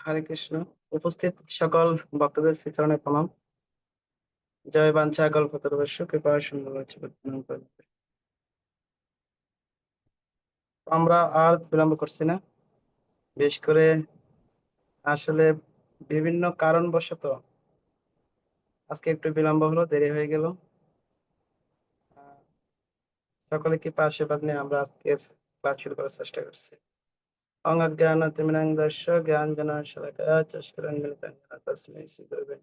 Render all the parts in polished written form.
হরে কৃষ্ণ। উপস্থিত সকল ভক্তদের শ্রীচরণে প্রণাম। জয় বাঞ্ছা কল্পতরুবশ্য কৃপা সুন্দর। আমরা আর বিলম্ব করছি না, বেশ করে আসলে বিভিন্ন কারণবশত আজকে একটু বিলম্ব হলো, দেরি হয়ে গেল। সকলে কৃপা আশীর্বাদ নিয়ে আমরা আজকের ক্লাস শুরু করার চেষ্টা করছি। অজ্ঞানতিমিরান্ধস্য জ্ঞানজনশলাকয়া চক্ষুরুন্মিলিतं येन তস্मै শ্রীগুরবে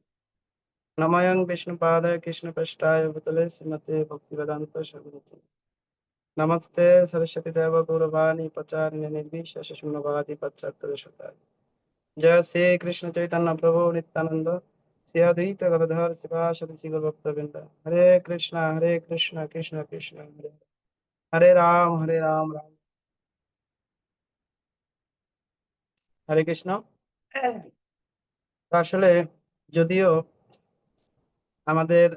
নমঃ। বিষ্ণুপাদায় কৃষ্ণপৃষ্ঠায় ভূতলে শ্রীমতে ভক্তিবেদান্ত স্বামিতে नमस्ते सरस्वती देव गौरवाणी प्रचारिणे निर्विशेष शून्यवादी पश्चात्तरशताय। जय श्री कृष्ण चैतन्य प्रभु नित्यानंद श्री अद्वैत गदाधर शिवासादि श्री भक्तवृंद। हरे कृष्णा कृष्ण कृष्ण हरे हरे राम राम हरे কৃষ্ণ। তো আসলে যদিও আমাদের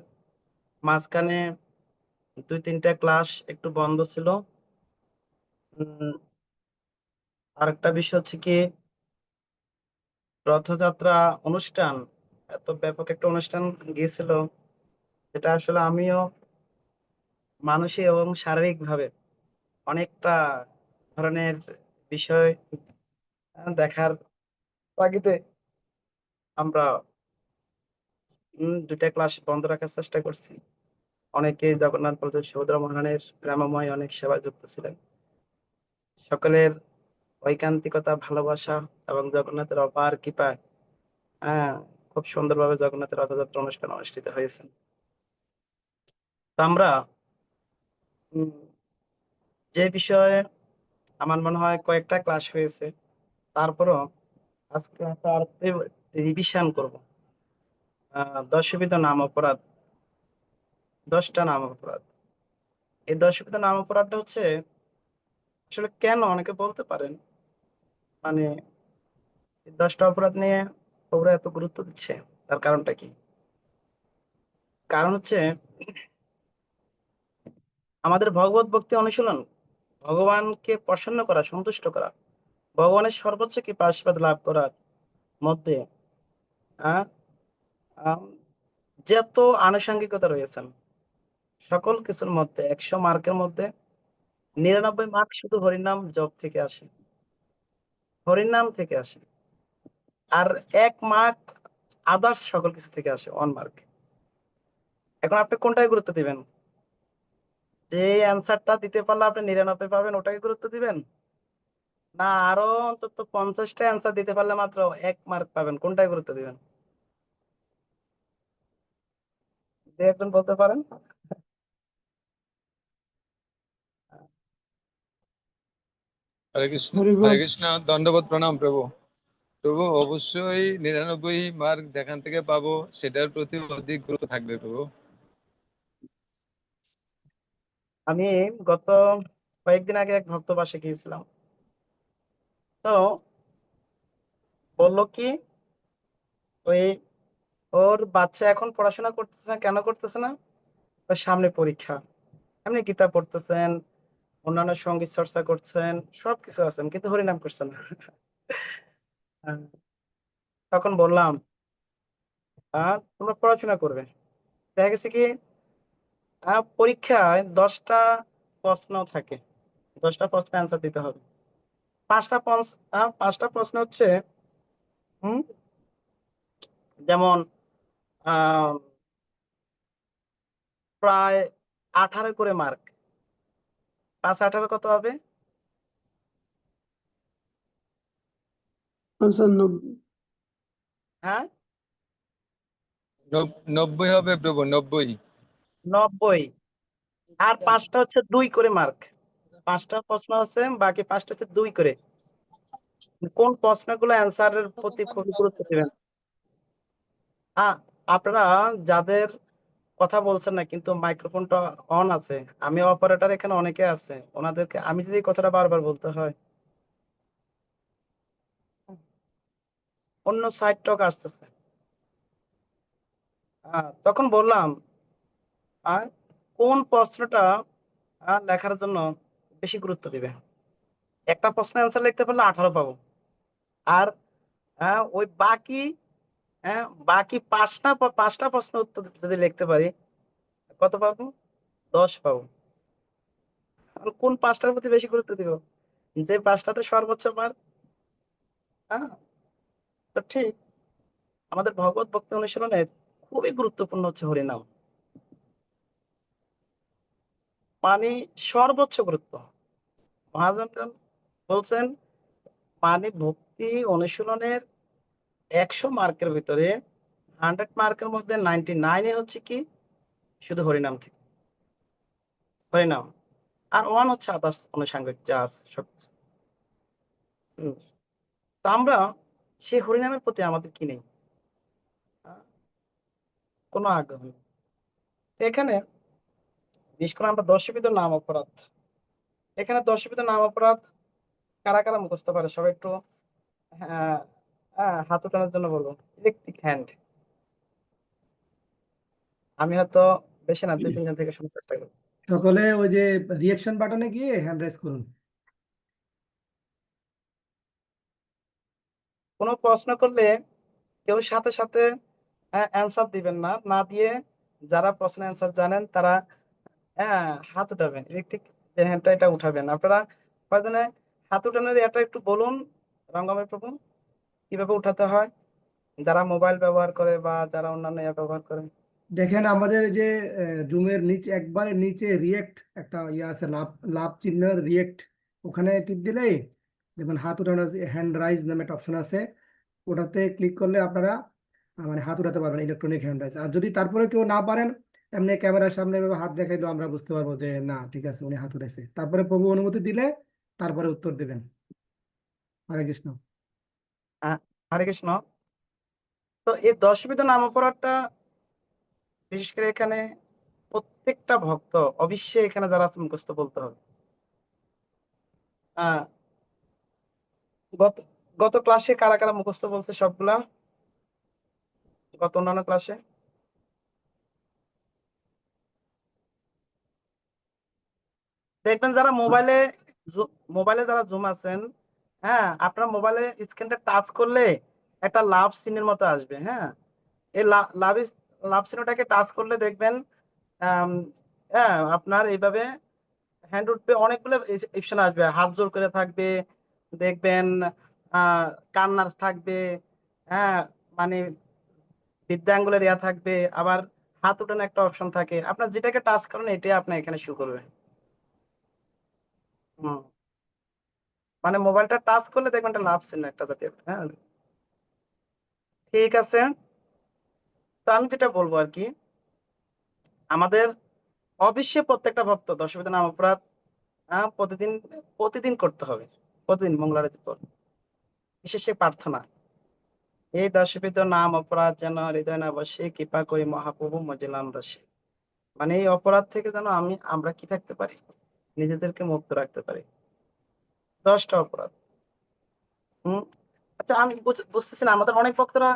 মাঝখানে 2-3টা ক্লাস একটু বন্ধ ছিল, আরেকটা বিষয় হচ্ছে কি, রথযাত্রা অনুষ্ঠান, এত ব্যাপক একটা অনুষ্ঠান গিয়েছিল, এটা আসলে আমিও মানসিক এবং শারীরিক ভাবে অনেকটা ধরনের বিষয় দেখার তাগিদে আমরা 2টা ক্লাস বন্ধ রাখার চেষ্টা করছি। অনেকে জগন্নাথ বলদেব সুভদ্রা মহারানীর প্রেমময় অনেক সেবায় যুক্ত ছিলেন। সকলের ঐকান্তিকতা, ভালোবাসা এবং জগন্নাথের অপার কৃপায় হ্যাঁ খুব সুন্দরভাবে জগন্নাথের রথযাত্রা অনুষ্ঠান অনুষ্ঠিত হয়েছে। তো আমরা উম, যে বিষয়ে আমার মনে হয় কয়েকটা ক্লাস হয়েছে, তারপরও আজকে একটা আর রিভিশন করব। দশবিধ নাম অপরাধ, 10টা নাম অপরাধ। এই দশবিধ নাম অপরাধটা হচ্ছে আসলে কেন, অনেকে বলতে পারেন মানে এই 10টা অপরাধ নিয়ে ওরা এত গুরুত্ব দিচ্ছে, তার কারণটা কি? কারণ হচ্ছে আমাদের ভগবত ভক্তি অনুশীলন, ভগবানকে প্রসন্ন করা, সন্তুষ্ট করা, ভগবানের সর্বোচ্চ কৃপা আশীর্বাদ লাভ করার মধ্যে আহ আম, যত আনুষঙ্গিকতা রয়েছেন, সকল কিছুর মধ্যে 100 মার্কের মধ্যে 99 মার্ক শুধু হরিনাম জপ থেকে আসে, হরিনাম থেকে আসে। আর 1 মার্ক আদার্স সকল কিছু থেকে আসে, 1 মার্ক। এখন আপনি কোনটায় গুরুত্ব দিবেন? যে অ্যান্সারটা দিতে পারলে আপনি 99 পাবেন, ওটাকে গুরুত্ব দিবেন, না আরো অন্তত 50টা অ্যান্সার দিতে পারলে মাত্র 1 মার্ক পাবেন, কোনটায় গুরুত্ব দিবেন? যে একজন বলতে পারেন। হরে কৃষ্ণ। হরিবল। হরে কৃষ্ণ, দণ্ডবোধ প্রণাম প্রভু। প্রভু, অবশ্যই 99 মার্ক যেখান থেকে পাবো সেটার প্রতি অধিক গুরুত্ব থাকবে প্রভু। আমি গত কয়েকদিন আগে এক ভক্ত বাসে গিয়েছিলাম। তো বললো কি, ওই ওর বাচ্চা এখন পড়াশোনা করতেছে না, কেন করতেছে না? ওর সামনে পরীক্ষা, এমনি গীতা পড়তেছেন, অন্যান্য সঙ্গীত চর্চা করছেন, সবকিছু আছেন, কিন্তু হরিনাম করছেন না। তখন বললাম তোমরা পড়াশোনা করবে, দেখা গেছে কি পরীক্ষায় 10টা প্রশ্ন থাকে, 10টা প্রশ্ন অ্যান্সার দিতে হবে। 5টা প্রশ্ন হচ্ছে হুম যেমন আহ প্রায় 18 করে মার্ক, 5 18 কত হবে? 95। হ্যাঁ, 90 হবে প্রভু, 90। 90। আর 5টা হচ্ছে 2 করে মার্ক, 5টা প্রশ্ন আছে, বাকি 5টা হচ্ছে 2 করে। কোন প্রশ্নগুলো অ্যান্সারের প্রতি খুবই গুরুত্ব দিবেন? আ- আপনারা যাদের কথা বলছেন না কিন্তু মাইক্রোফোনটা অন আছে, আমি অপারেটর, এখানে অনেকে আছে, ওনাদেরকে আমি যদি এই কথাটা বারবার বলতে হয়, অন্য সাইড টক আসতেছে। তখন বললাম আহ, কোন প্রশ্নটা লেখার জন্য বেশি গুরুত্ব দিবে? একটা প্রশ্ন অ্যান্সার লিখতে পারলে 18 পাবো, আর ওই বাকি, বাকি পাঁচটা প্রশ্ন উত্তর যদি লিখতে পারি কত পাবো? 10 পাবো। আমি কোন পাঁচটার প্রতি বেশি গুরুত্ব দিব? যে পাঁচটাতে সর্বোচ্চ মার্ক। হ্যাঁ, তো ঠিক আমাদের ভগবত ভক্তি অনুশীলনের খুবই গুরুত্বপূর্ণ হচ্ছে হরিনাম, মানে সর্বোচ্চ গুরুত্ব। মহাজনগণ বলছেন মানে ভক্তি অনুশীলনের 100 মার্কের ভিতরে 100 মার্কের মধ্যে 99 হচ্ছে কি শুধু হরিনাম থেকে, হরিনাম। আর ওয়ান হচ্ছে আদার্স অনুষঙ্গিক যা আছে সবকিছু। হুম। তো আমরা সেই হরিনামের প্রতি আমাদের কি নেই? আহ, কোনো আগ্রহ নেই। তো এখানে বিশেষ করে আমরা দশবিধ নাম অপরাধ, এখানে দশবিধ নাম অপরাধ কারা কারা মুখস্থ পারে সবাই একটু হ্যাঁ, হাত উঠানোর জন্য বলবো। Electric hand. আমি হয়তো বেশি না, 2-3 জন থেকে শোনার চেষ্টা করি। সকলে ওই যে রিঅ্যাকশন বাটনে গিয়ে হ্যান্ড রাইজ করুন। কোনো প্রশ্ন করলে কেউ সাথে সাথে অ্যান্সার দিবেন না, না দিয়ে যারা প্রশ্নের অ্যান্সার জানেন তারা হাত উঠাবেন, ইলেকট্রিক যে হ্যান্ডটা এটা উঠাবেন। আপনারা কয়জনে হাত উঠানোর এটা একটু বলুন রঙ্গময় প্রভু, কিভাবে উঠাতে হয়, যারা মোবাইল ব্যবহার করে বা যারা অন্যান্য অ্যাপ ব্যবহার করে। দেখেন আমাদের যে জুমের নিচে একবারে নিচে রিয়েক্ট একটা ইয়ে আছে, লাভ লাভ চিহ্ন রিয়েক্ট, ওখানে টিপ দিলেই দেখবেন হাত উঠানো হ্যান্ড রাইজ নামে একটা অপশন আছে, ওটাতে ক্লিক করলে আপনারা মানে হাত উঠাতে পারবেন, ইলেকট্রনিক হ্যান্ড রাইজ। আর যদি তারপরে কেউ না পারেন, এমনি ক্যামেরার সামনে এভাবে হাত দেখাইলেও আমরা বুঝতে পারবো যে না ঠিক আছে উনি হাত উঠেছে, তারপরে প্রভু অনুমতি দিলে তারপরে উত্তর দেবেন। হরে কৃষ্ণ। আহ, হরে কৃষ্ণ। তো এই দশবিধ নাম অপরাধটা বিশেষ করে এখানে প্রত্যেকটা ভক্ত অবশ্যই এখানে যারা আছে মুখস্থ বলতে হবে। আহ গত গত ক্লাসে কারা কারা মুখস্থ বলছে সবগুলা? গত অন্যান্য ক্লাসে দেখবেন যারা মোবাইলে যারা জুম আছেন, আপনার মোবাইলে স্ক্রিনটা টাচ করলে একটা লাভ চিহ্নের মতো আসবে। এই লাভ লাভ চিহ্নটাকে টাচ করলে দেখবেন আম, আপনার এইভাবে হ্যান্ড উঠবে, অনেকগুলো অপশন আসবে, হাত জোর করে থাকবে দেখবেন, কান্নার থাকবে, হ্যাঁ মানে বৃদ্ধাঙ্গুলের ইয়া থাকবে, আবার হাত উঠানো একটা অপশন থাকে। আপনার যেটাকে টাচ করেন এটাই আপনার এখানে শো করবে। হুম। মানে মোবাইলটা টাচ করলে দেখবেন একটা লাভ চিহ্ন একটা জাতীয়। হ্যাঁ, ঠিক আছে। তো আমি যেটা বলবো আর কি, আমাদের অবশ্যই প্রত্যেকটা ভক্ত দশবিধ নাম অপরাধ প্রতিদিন প্রতিদিন করতে হবে, প্রতিদিন মঙ্গলারতির পর বিশেষে প্রার্থনা, এই দশবিধ নাম অপরাধ যেন হৃদয় না বসে, কৃপা করি মহাপ্রভু মজিলাম রসে। মানে এই অপরাধ থেকে যেন আমরা কি থাকতে পারি, নিজেদেরকে মুক্ত রাখতে পারি। 10টা অপরাধ। হম। আচ্ছা, আমি বুঝতেছি না, আমাদের অনেক ভক্তরা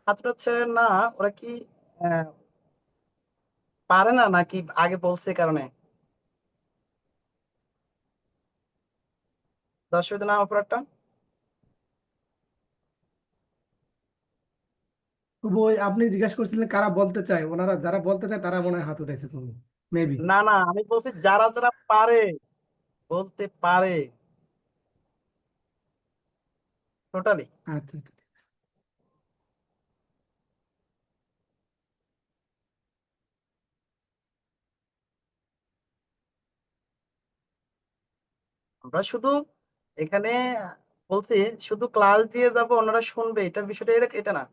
হাত উঠাচ্ছে না, ওরা কি আহ, পারে না নাকি আগে বলছে এই কারণে? দশবিধ নাম অপরাধটা প্রভু ওই আপনি জিজ্ঞাসা করছিলেন কারা বলতে চায়, ওনারা যারা বলতে চায় তারা মনে হয় হাত উঠেছে প্রভু, মেবি। না না, আমি বলছি যারা যারা পারে, বলতে পারে টোটালি। আচ্ছা আচ্ছা। আমরা শুধু এখানে বলছি শুধু ক্লাস দিয়ে যাব ওনারা শুনবে, এটা বিষয়টা এটা না।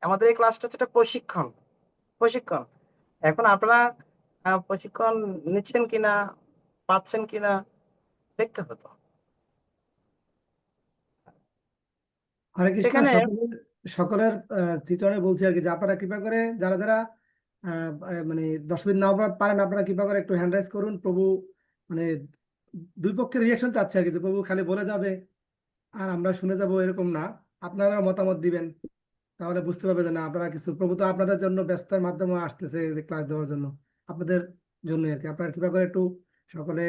আমাদের এই ক্লাসটা হচ্ছে একটা প্রশিক্ষণ, প্রশিক্ষণ। এখন আপনারা প্রশিক্ষণ নিচ্ছেন কিনা, পাচ্ছেন কিনা দেখতে হতো হরে কৃষ্ণ। এখানে। সকলের সকলের চিত্রণে বলছি আর কি, যে আপনারা কৃপা করে যারা যারা মানে 10 মিনিট না অপরাধ পারেন, আপনারা কৃপা করে একটু হ্যান্ড রাইজ করুন। প্রভু মানে দুই পক্ষের রিয়াকশন চাচ্ছে আর কি, যে প্রভু খালি বলে যাবে আর আমরা শুনে যাবো এরকম না, আপনারা মতামত দিবেন, তাহলে বুঝতে পারবে যে না আপনারা কিছু, প্রভু তো আপনাদের জন্য ব্যস্ততার মাধ্যমে আসতেছে যে ক্লাস দেওয়ার জন্য, আপনাদের জন্য আর কি। আপনারা কৃপা করে একটু সকলে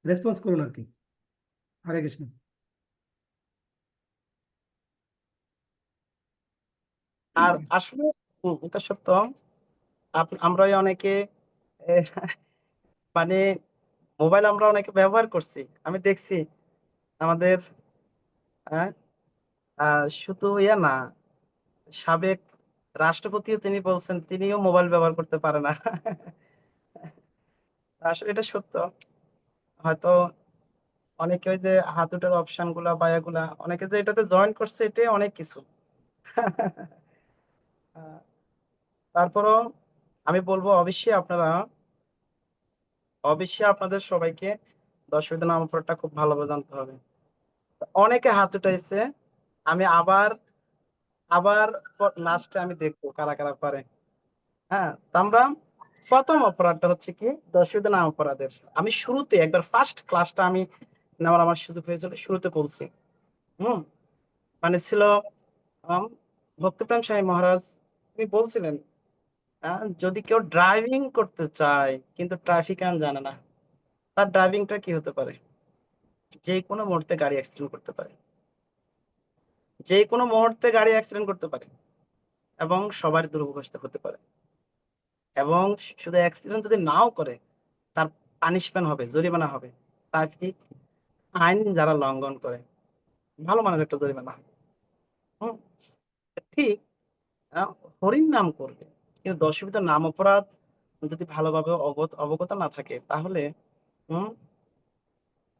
রেসপন্স করুন আর কি। হরে কৃষ্ণ। আর আসলে এটা সত্য। আমরা অনেকে এ, মানে মোবাইল আমরা অনেকে ব্যবহার করছি। আমি দেখছি আমাদের আহ, শুধু না, সাবেক রাষ্ট্রপতিও তিনি বলছেন তিনিও মোবাইল ব্যবহার করতে পারে না। আসলে এটা সত্য। হয়তো অনেকে ওই যে হাতুটার অপশন গুলা বা এগুলা অনেকে যে এটাতে জয়েন করছে, এটাই অনেক কিছু। আহ, তারপরও আমি বলবো অবশ্যই আপনাদের সবাইকে দশমীতে নামকরণটা খুব ভালোভাবে জানতে হবে। অনেকে হাত উঠাইছে, আমি আবার আবার লাস্টে আমি দেখবো কারা কারা পারে। হ্যাঁ, তো আমরা প্রথম অপরাধটা হচ্ছে কি, দশমীতে নাম অপরাধের আমি শুরুতে একবার ফার্স্ট ক্লাসটা আমি নেওয়ার আমার সুযোগ হয়েছিল, শুরুতে বলছি। হুম মানে ছিল আম, ভক্তিপ্রাণ স্বামী মহারাজ তিনি বলছিলেন, যদি কেউ ড্রাইভিং করতে চায় কিন্তু ট্রাফিক আইন জানে না, তার ড্রাইভিংটা কি হতে পারে? যে কোনো মুহূর্তে গাড়ি অ্যাক্সিডেন্ট করতে পারে, যে কোনো মুহূর্তে গাড়ি অ্যাক্সিডেন্ট করতে পারে, এবং সবার দুর্ভোগগ্রস্ত হতে পারে। এবং শুধু অ্যাক্সিডেন্ট যদি নাও করে, তার পানিশমেন্ট হবে, জরিমানা হবে। ট্রাফিক আইন যারা লঙ্ঘন করে, ভালো মানের একটা জরিমানা হবে। হুম, ঠিক। আহ, হরিণ নাম করবে, কিন্তু দশমিত নাম অপরাধ যদি ভালোভাবে অবগত না থাকে, তাহলে হুম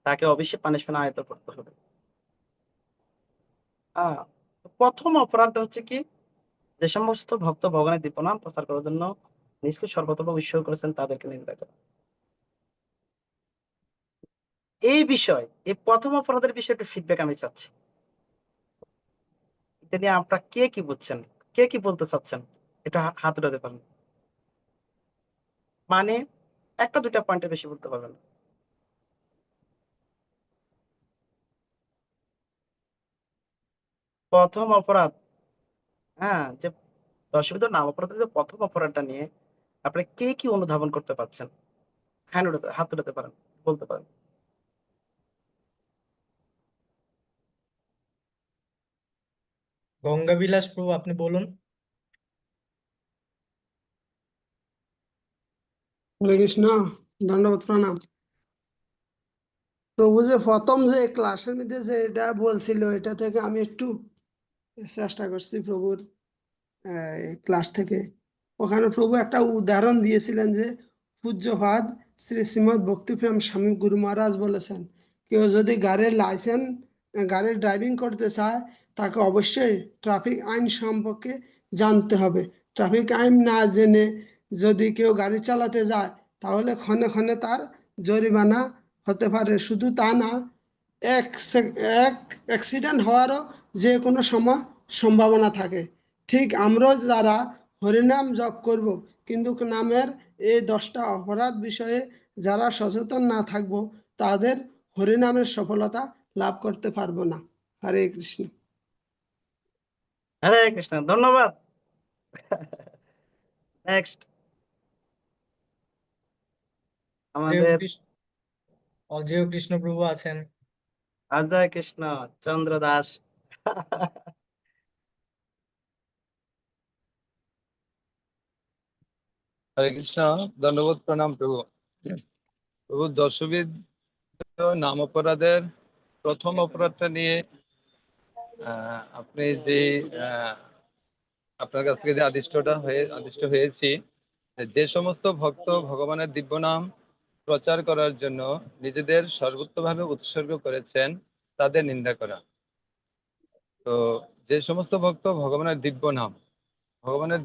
তাকে অবশ্যই পানিশমেন্ট আয়ত্ত করতে হবে। আহ প্রথম অপরাধটা হচ্ছে কি, যে সমস্ত ভক্ত ভগবানের দিব্য নাম প্রচার করার জন্য নিজকে সর্বতোভাবে উৎসর্গ করেছেন, তাদেরকে নিন্দা করা। এই প্রথম অপরাধের বিষয়ে একটু ফিডব্যাক আমি চাচ্ছি। এটা নিয়ে আপনারা কে কি বুঝছেন, কে কি বলতে চাচ্ছেন, এটা হাত উঠাতে পারেন। মানে একটা দুইটা পয়েন্টে বেশি বলতে পারবেন না। প্রথম অপরাধ, যে দশবিধ নাম অপরাধের যে প্রথম অপরাধটা নিয়ে আপনি কে কি অনুধাবন করতে পারছেন, হাত উঠাতে পারেন, বলতে পারেন। গঙ্গাবিলাস প্রভু, আপনি বলুন। হরে কৃষ্ণ, দণ্ডবত প্রণাম। প্রভু যে প্রথম যে ক্লাসের মধ্যে যে এটা বলছিল, এটা থেকে আমি একটু চেষ্টা করছি প্রভুর ক্লাস থেকে। ওখানে প্রভু একটা উদাহরণ দিয়েছিলেন যে পূজ্যপাদ শ্রী শ্রীমৎ ভক্তিপ্রেম স্বামী গুরু মহারাজ বলেছেন, কেউ যদি গাড়ির ড্রাইভিং করতে চায়, তাকে অবশ্যই ট্রাফিক আইন সম্পর্কে জানতে হবে। ট্রাফিক আইন না জেনে যদি কেউ গাড়ি চালাতে যায়, তাহলে ক্ষণে ক্ষণে তার জরিমানা হতে পারে। শুধু তা না, এক অ্যাক্সিডেন্ট হওয়ারও যে কোনো সময় সম্ভাবনা থাকে। ঠিক আমরাও যারা হরিনাম জপ করব, কিন্তু নামের এই 10টা অপরাধ বিষয়ে যারা সচেতন না থাকব, তাদের হরিনামের সফলতা লাভ করতে পারবো না। হরে কৃষ্ণ। হরে কৃষ্ণ, ধন্যবাদ। নেক্সট অজেয় আমাদের কৃষ্ণ, অজেয় কৃষ্ণ প্রভু আছেন। অজয় কৃষ্ণ চন্দ্র দাস। হরে কৃষ্ণ, দণ্ডবোধ প্রণাম প্রভু। প্রভু, দশবিধ নাম অপরাধের প্রথম অপরাধটা নিয়ে আপনি যে আহ, আপনার কাছ থেকে যে আদিষ্ট হয়েছি, যে সমস্ত ভক্ত ভগবানের দিব্য নাম প্রচার করার জন্য নিজেদের সর্বোত্তভাবে উৎসর্গ করেছেন, তাদের নিন্দা করা। তো যে সমস্ত ভক্ত ভগবানের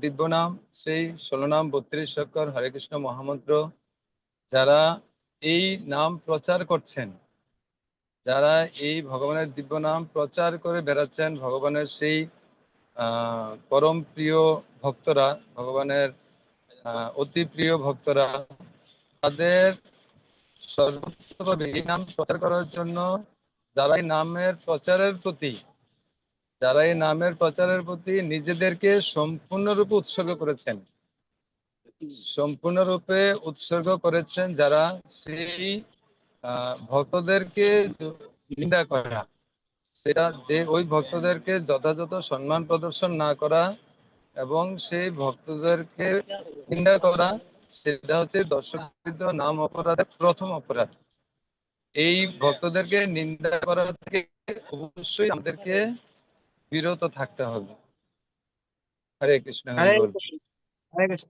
দিব্য নাম সেই 16 নাম 32 অক্ষর হরে কৃষ্ণ মহামন্ত্র যারা এই নাম প্রচার করছেন, যারা এই ভগবানের দিব্য নাম প্রচার করে বেড়াচ্ছেন, ভগবানের সেই পরম প্রিয় ভক্তরা, ভগবানের অতি প্রিয় ভক্তরা, তাদের সর্বোত্তভাবে এই নাম প্রচার করার জন্য যারা এই নামের প্রচারের প্রতি নিজেদেরকে সম্পূর্ণরূপে উৎসর্গ করেছেন, যারা সেই ভক্তদেরকে নিন্দা করা, সেটা যে ওই ভক্তদেরকে যথাযথ সম্মান প্রদর্শন না করা, এবং সেই ভক্তদেরকে নিন্দা করা, সেটা হচ্ছে দর্শকবৃন্দ নাম অপরাধের প্রথম অপরাধ। এই ভক্তদেরকে নিন্দা করা থেকে অবশ্যই আমাদেরকে বিরত থাকতে হবে। হরে কৃষ্ণ, হরি হরে বল। কৃষ্ণ, হরে কৃষ্ণ।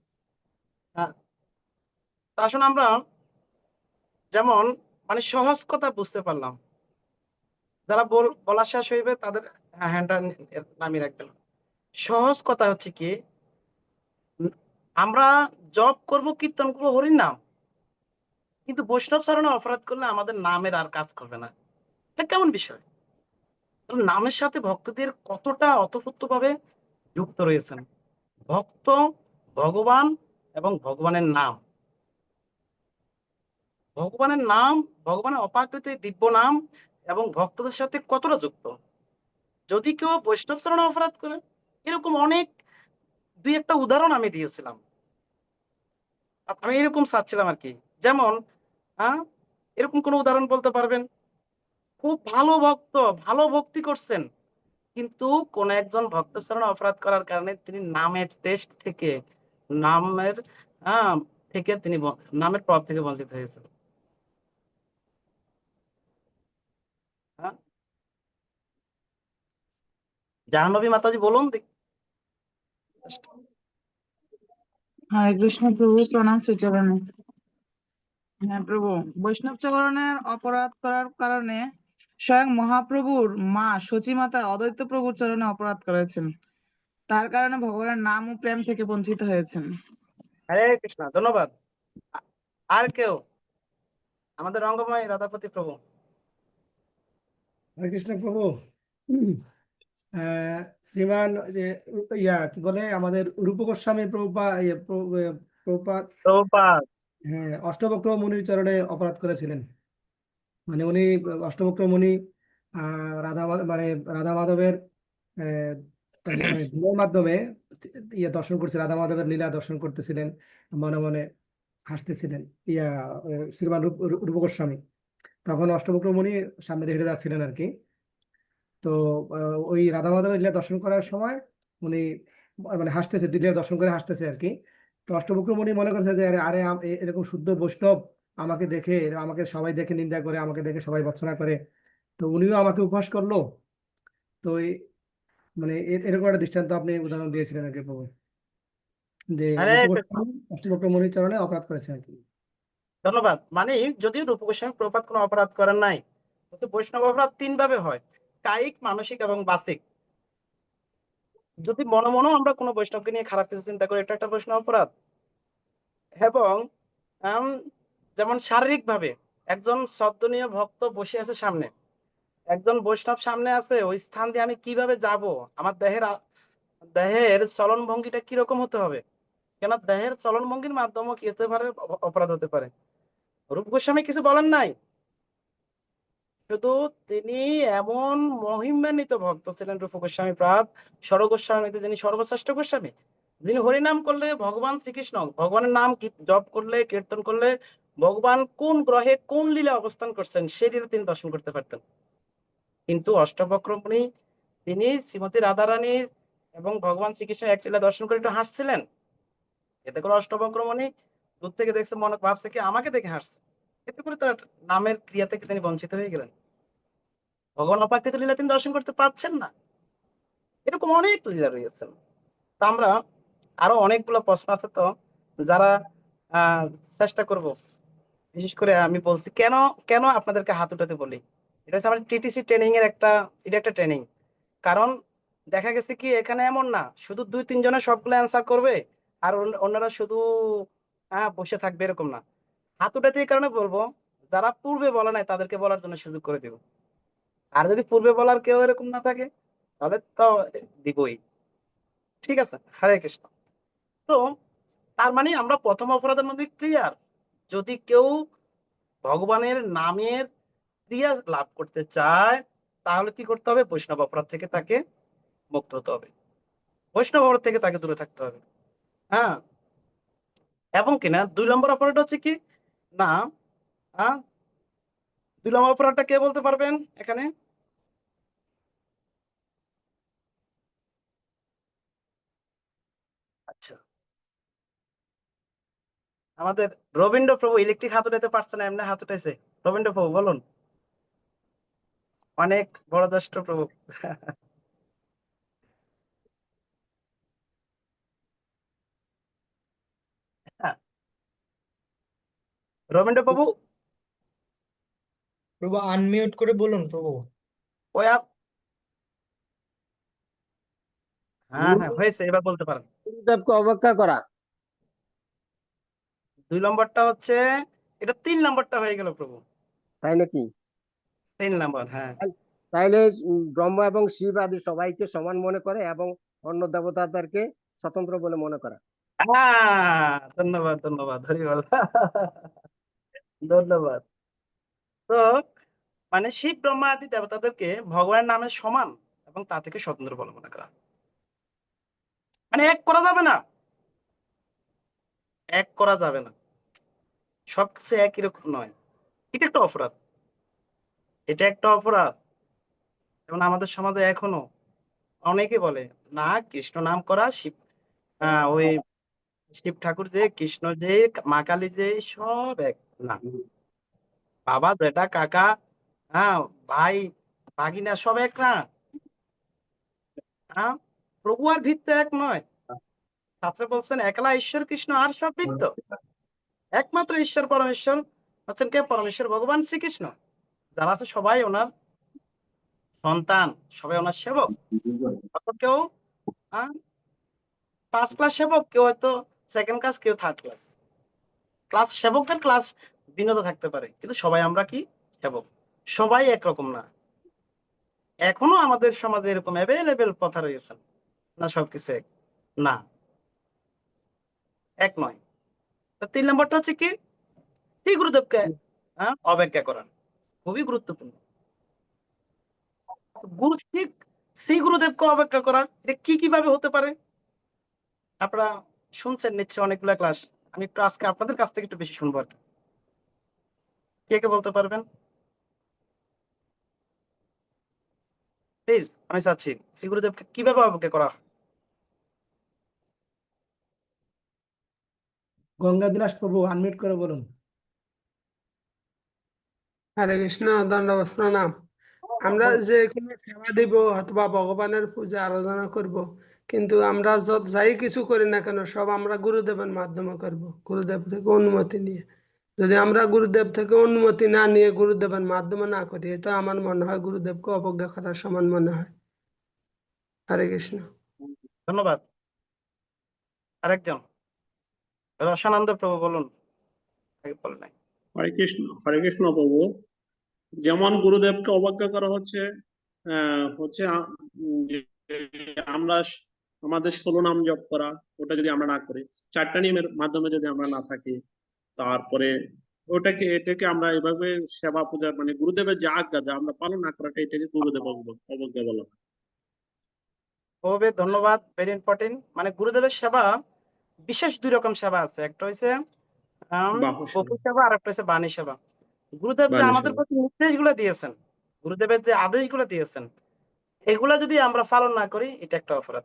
আহ, তো আসুন আমরা যেমন মানে সহজ কথা বুঝতে পারলাম, যারা বলা শেষ হইবে তাদের হ্যান্ডটা নামিয়ে রাখবেন। সহজ কথা হচ্ছে কি, উম, আমরা জপ করব, কীর্তন করবো হরির নাম, কিন্তু বৈষ্ণব চরণে অপরাধ করলে আমাদের নামের আর কাজ করবে না। এটা কেমন বিষয়? কারণ নামের সাথে ভক্তদের কতটা ওতপ্রোতভাবে যুক্ত রয়েছেন। ভক্ত, ভগবান এবং ভগবানের নাম, ভগবানের নাম, ভগবানের অপাকৃত দিব্য নাম এবং ভক্তদের সাথে কতটা যুক্ত। যদি কেউ বৈষ্ণব চরণে অপরাধ করে, এরকম অনেক দুই একটা উদাহরণ আমি দিয়েছিলাম, আমি এরকম চাচ্ছিলাম আর কি। যেমন হ্যাঁ, এরকম কোন উদাহরণ বলতে পারবেন? খুব ভালো ভক্ত, ভালো ভক্তি করছেন, কিন্তু কোন একজন ভক্তের চরণে অপরাধ করার কারণে তিনি নামের টেস্ট থেকে, নামের থেকে তিনি নামের প্রভাব থেকে বঞ্চিত হয়েছেন। হ্যাঁ, জাহ্নবী মাতাজি বলুন দেখি। হরে কৃষ্ণ প্রভু, প্রণাম শ্রীচরণে। হ্যাঁ প্রভু, বৈষ্ণব চরণের অপরাধ করার কারণে স্বয়ং মহাপ্রভুর মা সচিমাতা অদ্বৈত প্রভুর চরণে অপরাধ করেছেন। তার কারণে ভগবানের নাম ও প্রেম থেকে বঞ্চিত হয়েছেন। হরে কৃষ্ণ, ধন্যবাদ। আর কেউ? আমাদের রঙ্গময় রাধাপতি প্রভু। হরে কৃষ্ণ প্রভু। শ্রীমান যে কি বলে আমাদের রূপ গোস্বামী প্রভুপাদ, প্রভুপাদ। হ্যাঁ, অষ্টবক্র মুনির চরণে অপরাধ করেছিলেন। মানে উনি অষ্টবক্র মুনি মানে রাধা মাধবের মানে লীলার মাধ্যমে দর্শন করছে, রাধা মাধবের লীলা দর্শন করতেছিলেন, মনে মনে হাসতেছিলেন শ্রীমান রূপ গোস্বামী। তখন অষ্টবক্র মুনি সামনে দিয়ে হেঁটে যাচ্ছিলেন আর কি। তো ওই রাধা মাধবের লীলা দর্শন করার সময় উনি মানে হাসতেছে, লীলা দর্শন করে হাসতেছে আর কি। তো অষ্টবক্র মুনি মনে করছে যে আরে আরে এরকম শুদ্ধ বৈষ্ণব আমাকে দেখে, আমাকে সবাই দেখে নিন্দা করে, আমাকে দেখে সবাই ভর্ৎসনা করে, তো উনিও আমাকে উপহাস করলো। তো মানে এরকম একটা দৃষ্টান্ত আপনি উদাহরণ দিয়েছিলেন আর কি প্রভু, যে হরে রূপ কৃষ্ণ, গোস্বামী অষ্টবক্র মুনির চরণে অপরাধ করেছে আর কি। ধন্যবাদ। মানে যদিও রূপ গোস্বামী প্রভুপাদ কোনো অপরাধ করেন নাই, কিন্তু বৈষ্ণব অপরাধ তিন ভাবে হয়: কায়িক, মানসিক এবং বাচিক। যদি মনে মনেও আমরা কোনো বৈষ্ণবকে নিয়ে খারাপ কিছু চিন্তা করি, এটা একটা বৈষ্ণব অপরাধ। এবং আম, যেমন শারীরিক ভাবে একজন শ্রদ্ধনীয় ভক্ত বসে আছে সামনে, একজন বৈষ্ণব সামনে আছে, ওই স্থান দিয়ে আমি কিভাবে যাব, আমার দেহের চলন ভঙ্গিটা কিরকম হতে হবে, কেন দেহের চলন ভঙ্গির মাধ্যমে কি হতে পারে, অপরাধ হতে পারে। রূপ গোস্বামী কিছু বলেন নাই, শুধু তিনি এমন মহিমান্বিত ভক্ত ছিলেন রূপ গোস্বামী প্রাদ, স্বর গোস্বামীতে যিনি সর্বশ্রেষ্ঠ গোস্বামী, যিনি হরিনাম করলে ভগবান শ্রীকৃষ্ণ, ভগবানের নাম জপ করলে, কীর্তন করলে ভগবান কোন গ্রহে কোন লীলা অবস্থান করছেন সেই লীলা তিনি দর্শন করতে পারতেন। কিন্তু অষ্টবক্র মুনি, তিনি শ্রীমতী রাধারানীর এবং ভগবান শ্রীকৃষ্ণের এক লীলা দর্শন করে একটু হাসছিলেন। এতে করে অষ্টবক্র মুনি দূর থেকে দেখছে, মনে ভাবছে কি আমাকে দেখে হাসছে, এতে করে তার নামের ক্রিয়া থেকে তিনি বঞ্চিত হয়ে গেলেন, ভগবান অপাকৃত লীলা তিনি দর্শন করতে পারছেন না। এরকম অনেক লীলা রয়েছে। তা আমরা আরো অনেকগুলো প্রশ্ন আছে, তো যারা আহ চেষ্টা করব। বিশেষ করে আমি বলছি কেন কেন আপনাদেরকে হাত উঠাতে বলি, এটা হচ্ছে আমাদের টিটিসি ট্রেনিং এর এটা একটা ট্রেনিং। কারণ দেখা গেছে কি এখানে এমন না শুধু দুই তিনজনের সবগুলো অ্যান্সার করবে আর অন্যরা শুধু বসে থাকবে, এরকম না। হাত উঠাতে এই কারণে বলবো, যারা পূর্বে বলে নাই তাদেরকে বলার জন্য সুযোগ করে দেব। আর যদি পূর্বে বলার কেউ এরকম না থাকে তাহলে তো দিবই। ঠিক আছে, হরে কৃষ্ণ। তো তার মানে আমরা প্রথম অপরাধের মধ্যে ক্লিয়ার। যদি কেউ ভগবানের নামের ক্রিয়া লাভ করতে চায় তাহলে কি করতে হবে? বৈষ্ণব অপরাধ থেকে তাকে মুক্ত হতে হবে, বৈষ্ণব অপরাধ থেকে তাকে দূরে থাকতে হবে। হ্যাঁ, এবং কিনা 2 নম্বর অপরাধ হচ্ছে কি না, 2 নম্বর অপরাধটা কে বলতে পারবেন এখানে? আমাদের রবীন্দ্র প্রভু ইলেকট্রিক হাত উঠাইতে পারছে না, এমনি হাত উঠাইছে। রবীন্দ্র প্রভু বলুন। অনেক বড় জ্যেষ্ঠ প্রভু। হ্যাঁ, রবীন্দ্র প্রভু প্রভু আনমিউট করে বলুন প্রভু। ওই হ্যাঁ হ্যাঁ হয়েছে, এবার বলতে পারেন। গুরুদেবকে অবজ্ঞা করা। 2 নম্বরটা হচ্ছে, এটা 3 নম্বরটা হয়ে গেল প্রভু। তাই নাকি? 3 নম্বর, হ্যাঁ। তাইলে ব্রহ্ম এবং শিব আদি সবাইকে সমান মনে করে এবং অন্য দেবতাদেরকে স্বতন্ত্র বলে মনে করা। ধন্যবাদ ধন্যবাদ, হরিবল। ধন্যবাদ। তো মানে শিব ব্রহ্মা আদি দেবতাদেরকে ভগবানের নামে সমান এবং তা থেকে স্বতন্ত্র বলে মনে করা, মানে এক করা যাবে না, এক করা যাবে না, সবকিছু একই রকম নয়। এটা একটা অপরাধ, এটা একটা অপরাধ। যেমন আমাদের সমাজে এখনো অনেকে বলে না, কৃষ্ণ নাম করা শিব, ওই শিব ঠাকুর যে, কৃষ্ণ যে, মা কালী যে, সব এক না। বাবা বেটা কাকা, হ্যাঁ, ভাই ভাগিনা সব এক না। হ্যাঁ, প্রভু আর ভিত্ত এক নয়। শাস্ত্রে বলছেন একলা ঈশ্বর কৃষ্ণ আর সব ভিত্ত। একমাত্র ঈশ্বর পরমেশ্বর হচ্ছেন কে? পরমেশ্বর ভগবান শ্রীকৃষ্ণ। যারা আছে সবাই ওনার সন্তান, সবাই ওনার সেবক। কেউ ফার্স্ট ক্লাস সেবক, কেউ হয়তো সেকেন্ড ক্লাস, কেউ থার্ড ক্লাস। ক্লাস সেবকদের ক্লাস ভিন্নতা থাকতে পারে, কিন্তু সবাই আমরা কি সেবক, সবাই একরকম না। এখনো আমাদের সমাজে এরকম অ্যাভেলেবেল কথা রয়েছে না, সবকিছু এক না, এক নয়। 3 নম্বরটা হচ্ছে কি? শ্রী গুরুদেবকে অবজ্ঞা করা, খুবই গুরুত্বপূর্ণ। শ্রী গুরুদেবকে অবজ্ঞা করা, এটা কি কিভাবে হতে পারে? আপনারা শুনছেন নিশ্চয় অনেকগুলা ক্লাস, আমি একটু আজকে আপনাদের কাছ থেকে একটু বেশি শুনবো আর কি। কে কে বলতে পারবেন প্লিজ? আমি চাচ্ছি শ্রী গুরুদেবকে কিভাবে অবজ্ঞা করা হয়। গঙ্গা বিলাস প্রভু আনমিউট করে বলুন। হরে কৃষ্ণ, দণ্ডবত প্রণাম। আমরা যে কোনো সেবা দিব অথবা ভগবানের পূজা আরাধনা করব, কিন্তু আমরা যাই কিছু করি না কেন সব আমরা গুরুদেবের মাধ্যমে করব, গুরুদেব থেকে অনুমতি নিয়ে। যদি আমরা গুরুদেব থেকে অনুমতি না নিয়ে গুরুদেবের মাধ্যমে না করি, এটা আমার মনে হয় গুরুদেবকে অবজ্ঞা করার সমান মনে হয়। হরে কৃষ্ণ। ধন্যবাদ। আরেকজন রসানন্দ প্রভু বলুন, আগে বলেন নাই। হরে কৃষ্ণ প্রভু। যেমন গুরুদেবকে অবজ্ঞা করা হচ্ছে, যে আমরা আমাদের 16 নাম জপ করা, ওটা যদি আমরা না করি, 4টা নিয়মের মাধ্যমে যদি আমরা না থাকি, তারপরে এটাকে আমরা এভাবে সেবা পূজা, মানে গুরুদেবের যে আজ্ঞা যা আমরা পালন না করাটা, এটাকে গুরুদেব অবজ্ঞা বলা হয়। খুবই ধন্যবাদ, ভেরি ইম্পর্টেন্ট। মানে গুরুদেবের সেবা বিশেষ 2 রকম সেবা আছে, একটা হচ্ছে বাহু সেবা, বপু সেবা, আর একটা হচ্ছে বাণী সেবা। গুরুদেব যে বাণী আমাদের সেবা। প্রতি নির্দেশগুলো দিয়েছেন, গুরুদেবের যে আদেশগুলো দিয়েছেন, এগুলা যদি আমরা পালন না করি, এটা একটা অপরাধ।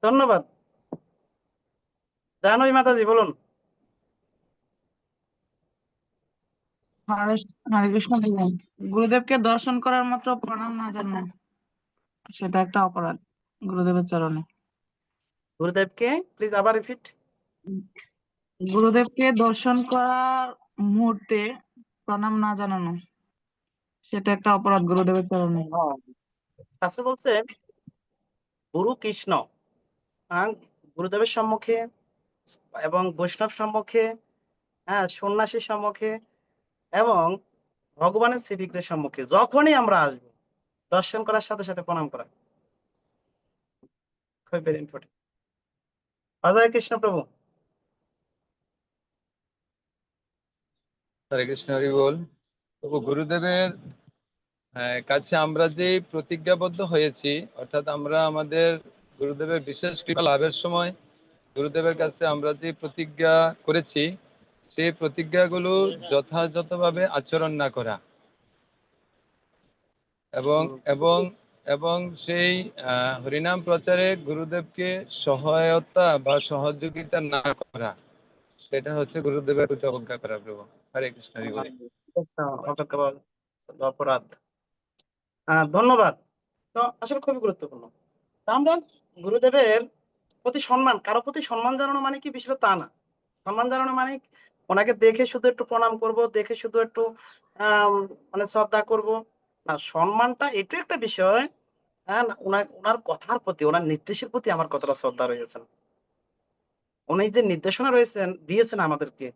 ধন্যবাদ। জাহ্নবী মাতাজি বলুন। হরে হরে কৃষ্ণ বলুন। গুরুদেবকে দর্শন করার মাত্র প্রণাম না জানানো, সেটা একটা অপরাধ গুরুদেবের চরণে। গুরুদেবকে প্লিজ আবার রিপিট। গুরুদেবকে দর্শন করার মুহূর্তে প্রণাম না জানানো, সেটা একটা অপরাধ গুরুদেবের চরণে। শাস্ত্র বলছে গুরু কৃষ্ণ গুরুদেবের সম্মুখে এবং বৈষ্ণব সম্মুখে, সন্ন্যাসীর সম্মুখে এবং ভগবানের সেবিকদের সম্মুখে যখনই আমরা আসবো, দর্শন করার সাথে সাথে প্রণাম করা, খুব ভেরি ইম্পর্টেন্ট। হরে কৃষ্ণ প্রভু। হরে কৃষ্ণ, হরি বল। প্রভু গুরুদেবের কাছে আমরা যে প্রতিজ্ঞাবদ্ধ হয়েছি, অর্থাৎ আমরা আমাদের গুরুদেবের বিশেষ কৃপা লাভের সময় গুরুদেবের কাছে আমরা যে প্রতিজ্ঞা করেছি, সেই প্রতিজ্ঞাগুলো যথাযথভাবে আচরণ না করা এবং এবং এবং সেই হরিনাম প্রচারে গুরুদেবকে সহায়তা বা সহযোগিতা না করা, সেটা হচ্ছে গুরুদেবের প্রতি অবজ্ঞা করা প্রভু। হরে কৃষ্ণ হরি বল। অপেক্ষা করা অপরাধ। ধন্যবাদ। তো আসলে খুবই গুরুত্বপূর্ণ। তা আমরা গুরুদেবের প্রতি সম্মান, কারো প্রতি সম্মান জানানো মানে কি বিষয়টা তা না। সম্মান জানানো মানে ওনাকে দেখে শুধু একটু প্রণাম করব, দেখে শুধু একটু মানে শ্রদ্ধা করব না। সম্মানটা এটাও একটা বিষয়। হ্যাঁ, ওনার কথার প্রতি, ওনার নির্দেশের প্রতি আমার কতটা শ্রদ্ধা রয়েছেন, উনি যে নির্দেশনা দিয়েছেন আমাদেরকে,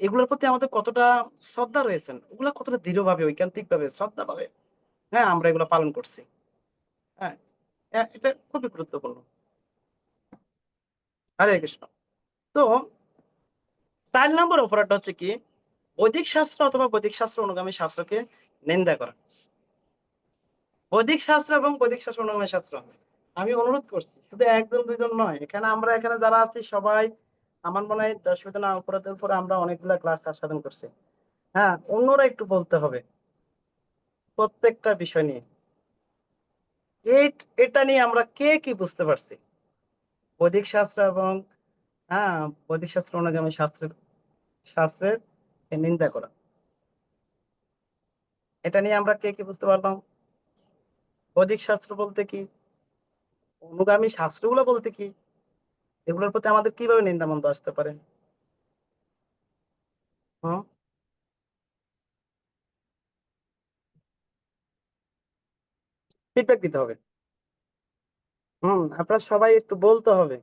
এগুলোর প্রতি আমাদের কতটা শ্রদ্ধা রয়েছেন, ওগুলো কতটা দৃঢ়ভাবে, ঐকান্তিক ভাবে, শ্রদ্ধা ভাবে হ্যাঁ আমরা এগুলো পালন করছি। হ্যাঁ, এটা খুবই গুরুত্বপূর্ণ। হরে কৃষ্ণ। তো 4 নম্বর অপরাধটা হচ্ছে কি, বৈদিক শাস্ত্র অথবা বৈদিক শাস্ত্র অনুগামী শাস্ত্রকে নিন্দা করা। বৈদিক শাস্ত্র এবং বৈদিক শাস্ত্র অনুগামী শাস্ত্র, আমি অনুরোধ করছি শুধু একজন দুইজন নয়, এখানে যারা আছি সবাই আমার মনে হয় 10 বেতনা অপরাধের উপরে আমরা অনেকগুলা ক্লাস সাধন করছি। হ্যাঁ, অন্যরা একটু বলতে হবে প্রত্যেকটা বিষয় নিয়ে। এটা নিয়ে আমরা কে কি বুঝতে পারছি, বৈদিক শাস্ত্র এবং বৈদিক শাস্ত্র অনুগামী শাস্ত্রের নিন্দা করা, এটা নিয়ে আমরা কে কি বুঝতে পারলাম। বৈদিক শাস্ত্র বলতে কি, অনুগামী শাস্ত্রগুলো বলতে কি, এগুলোর প্রতি আমাদের কিভাবে নিন্দা মন্দ আসতে পারে। হুম, ফিডব্যাক দিতে হবে। আপনারা সবাই একটু বলতে হবে,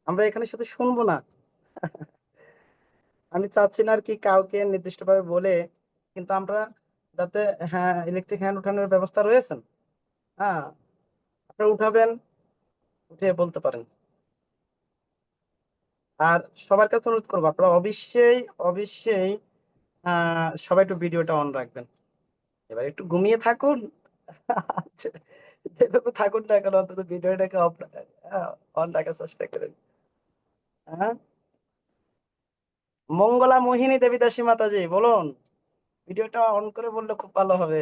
আমরা এখানে শুধু শুনবো না। আমি চাচ্ছি না আর কি কাউকে নির্দিষ্টভাবে বলে, কিন্তু আমরা যাতে, হ্যাঁ ইলেকট্রিক হ্যান্ড উঠানোর ব্যবস্থা রয়েছেন, হ্যাঁ আপনারা উঠাবেন, উঠে বলতে পারেন। আর সবার কাছে অনুরোধ করবো, আপনারা অবশ্যই অবশ্যই সবাই একটু ভিডিওটা অন রাখবেন। এবার একটু ঘুমিয়ে থাকুন, আচ্ছা, যেভাবে থাকুন না কেন অন্তত ভিডিওটাকে অন রাখার চেষ্টা করেন। হ্যাঁ, মঙ্গলা মোহিনী দেবী দাসী মাতাজি বলুন, ভিডিওটা অন করে বললে খুব ভালো হবে।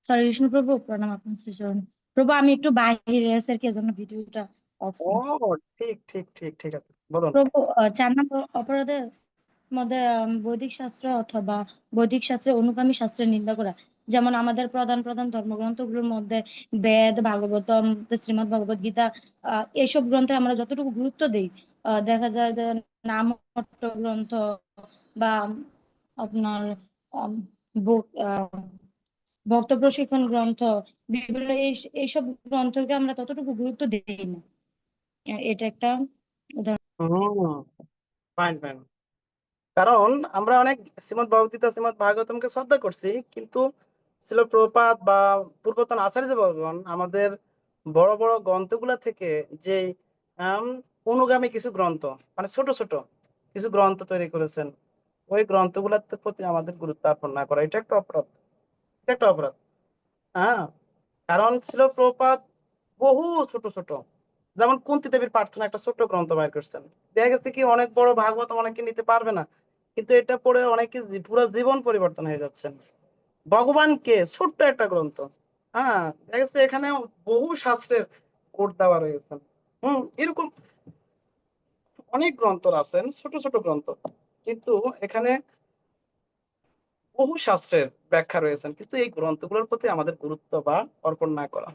হরে কৃষ্ণ প্রভু, প্রণাম আপনার শ্রীচরণে। প্রভু আমি একটু বাইরে আছি আর কি, এজন্য ভিডিওটা অফ ও ছিল। ঠিক ঠিক ঠিক ঠিক আছে, বলুন। প্রভু 4 নম্বর অপরাধের মধ্যে বৈদিক শাস্ত্র অথবা বৈদিক শাস্ত্রের অনুগামী শাস্ত্রের নিন্দা করা। যেমন আমাদের প্রধান প্রধান ধর্মগ্রন্থগুলোর মধ্যে বেদ, ভাগবতম, শ্রীমদ্ ভগবত গীতা, এইসব গ্রন্থে আমরা যতটুকু গুরুত্ব দিই, দেখা যায় যে নামহট্ট গ্রন্থ বা আপনার ভক্ত প্রশিক্ষণ গ্রন্থ, বিভিন্ন এইসব গ্রন্থকে আমরা ততটুকু গুরুত্ব দিই না। এটা একটা উদাহরণ। Fine fine. কারণ আমরা অনেক শ্রীমদ্ ভগবদ্গীতা, শ্রীমদ্ ভাগবতমকে শ্রদ্ধা করছি, কিন্তু শ্রীল প্রভুপাদ বা পূর্বতন আচার্যগণ আমাদের বড় বড় গ্রন্থগুলা থেকে যে অনুগামী কিছু গ্রন্থ, মানে ছোট ছোট কিছু গ্রন্থ তৈরি করেছেন, ওই গ্রন্থগুলোর প্রতি আমাদের গুরুত্ব অর্পণ না করা, এটা একটা অপরাধ। এটা একটা অপরাধ। হ্যাঁ, কারণ ছিল প্রভুপাদ বহু ছোট ছোট, যেমন কুন্তী দেবীর প্রার্থনা একটা ছোট্ট গ্রন্থ বাইর করছেন। দেখা গেছে কি অনেক বড় ভাগবত অনেকে নিতে পারবে না, কিন্তু এটা পড়ে অনেকে পুরো জীবন পরিবর্তন হয়ে যাচ্ছেন। ভগবানকে ছোট্ট একটা গ্রন্থ, দেখা গেছে এখানে বহু শাস্ত্রের কোট দেওয়া রয়েছে। এরকম অনেক গ্রন্থ আছেন, ছোট ছোট গ্রন্থ, কিন্তু এখানে বহু শাস্ত্রের ব্যাখ্যা রয়েছেন, কিন্তু এই গ্রন্থগুলোর প্রতি আমাদের গুরুত্ব বা অর্পণ না করা।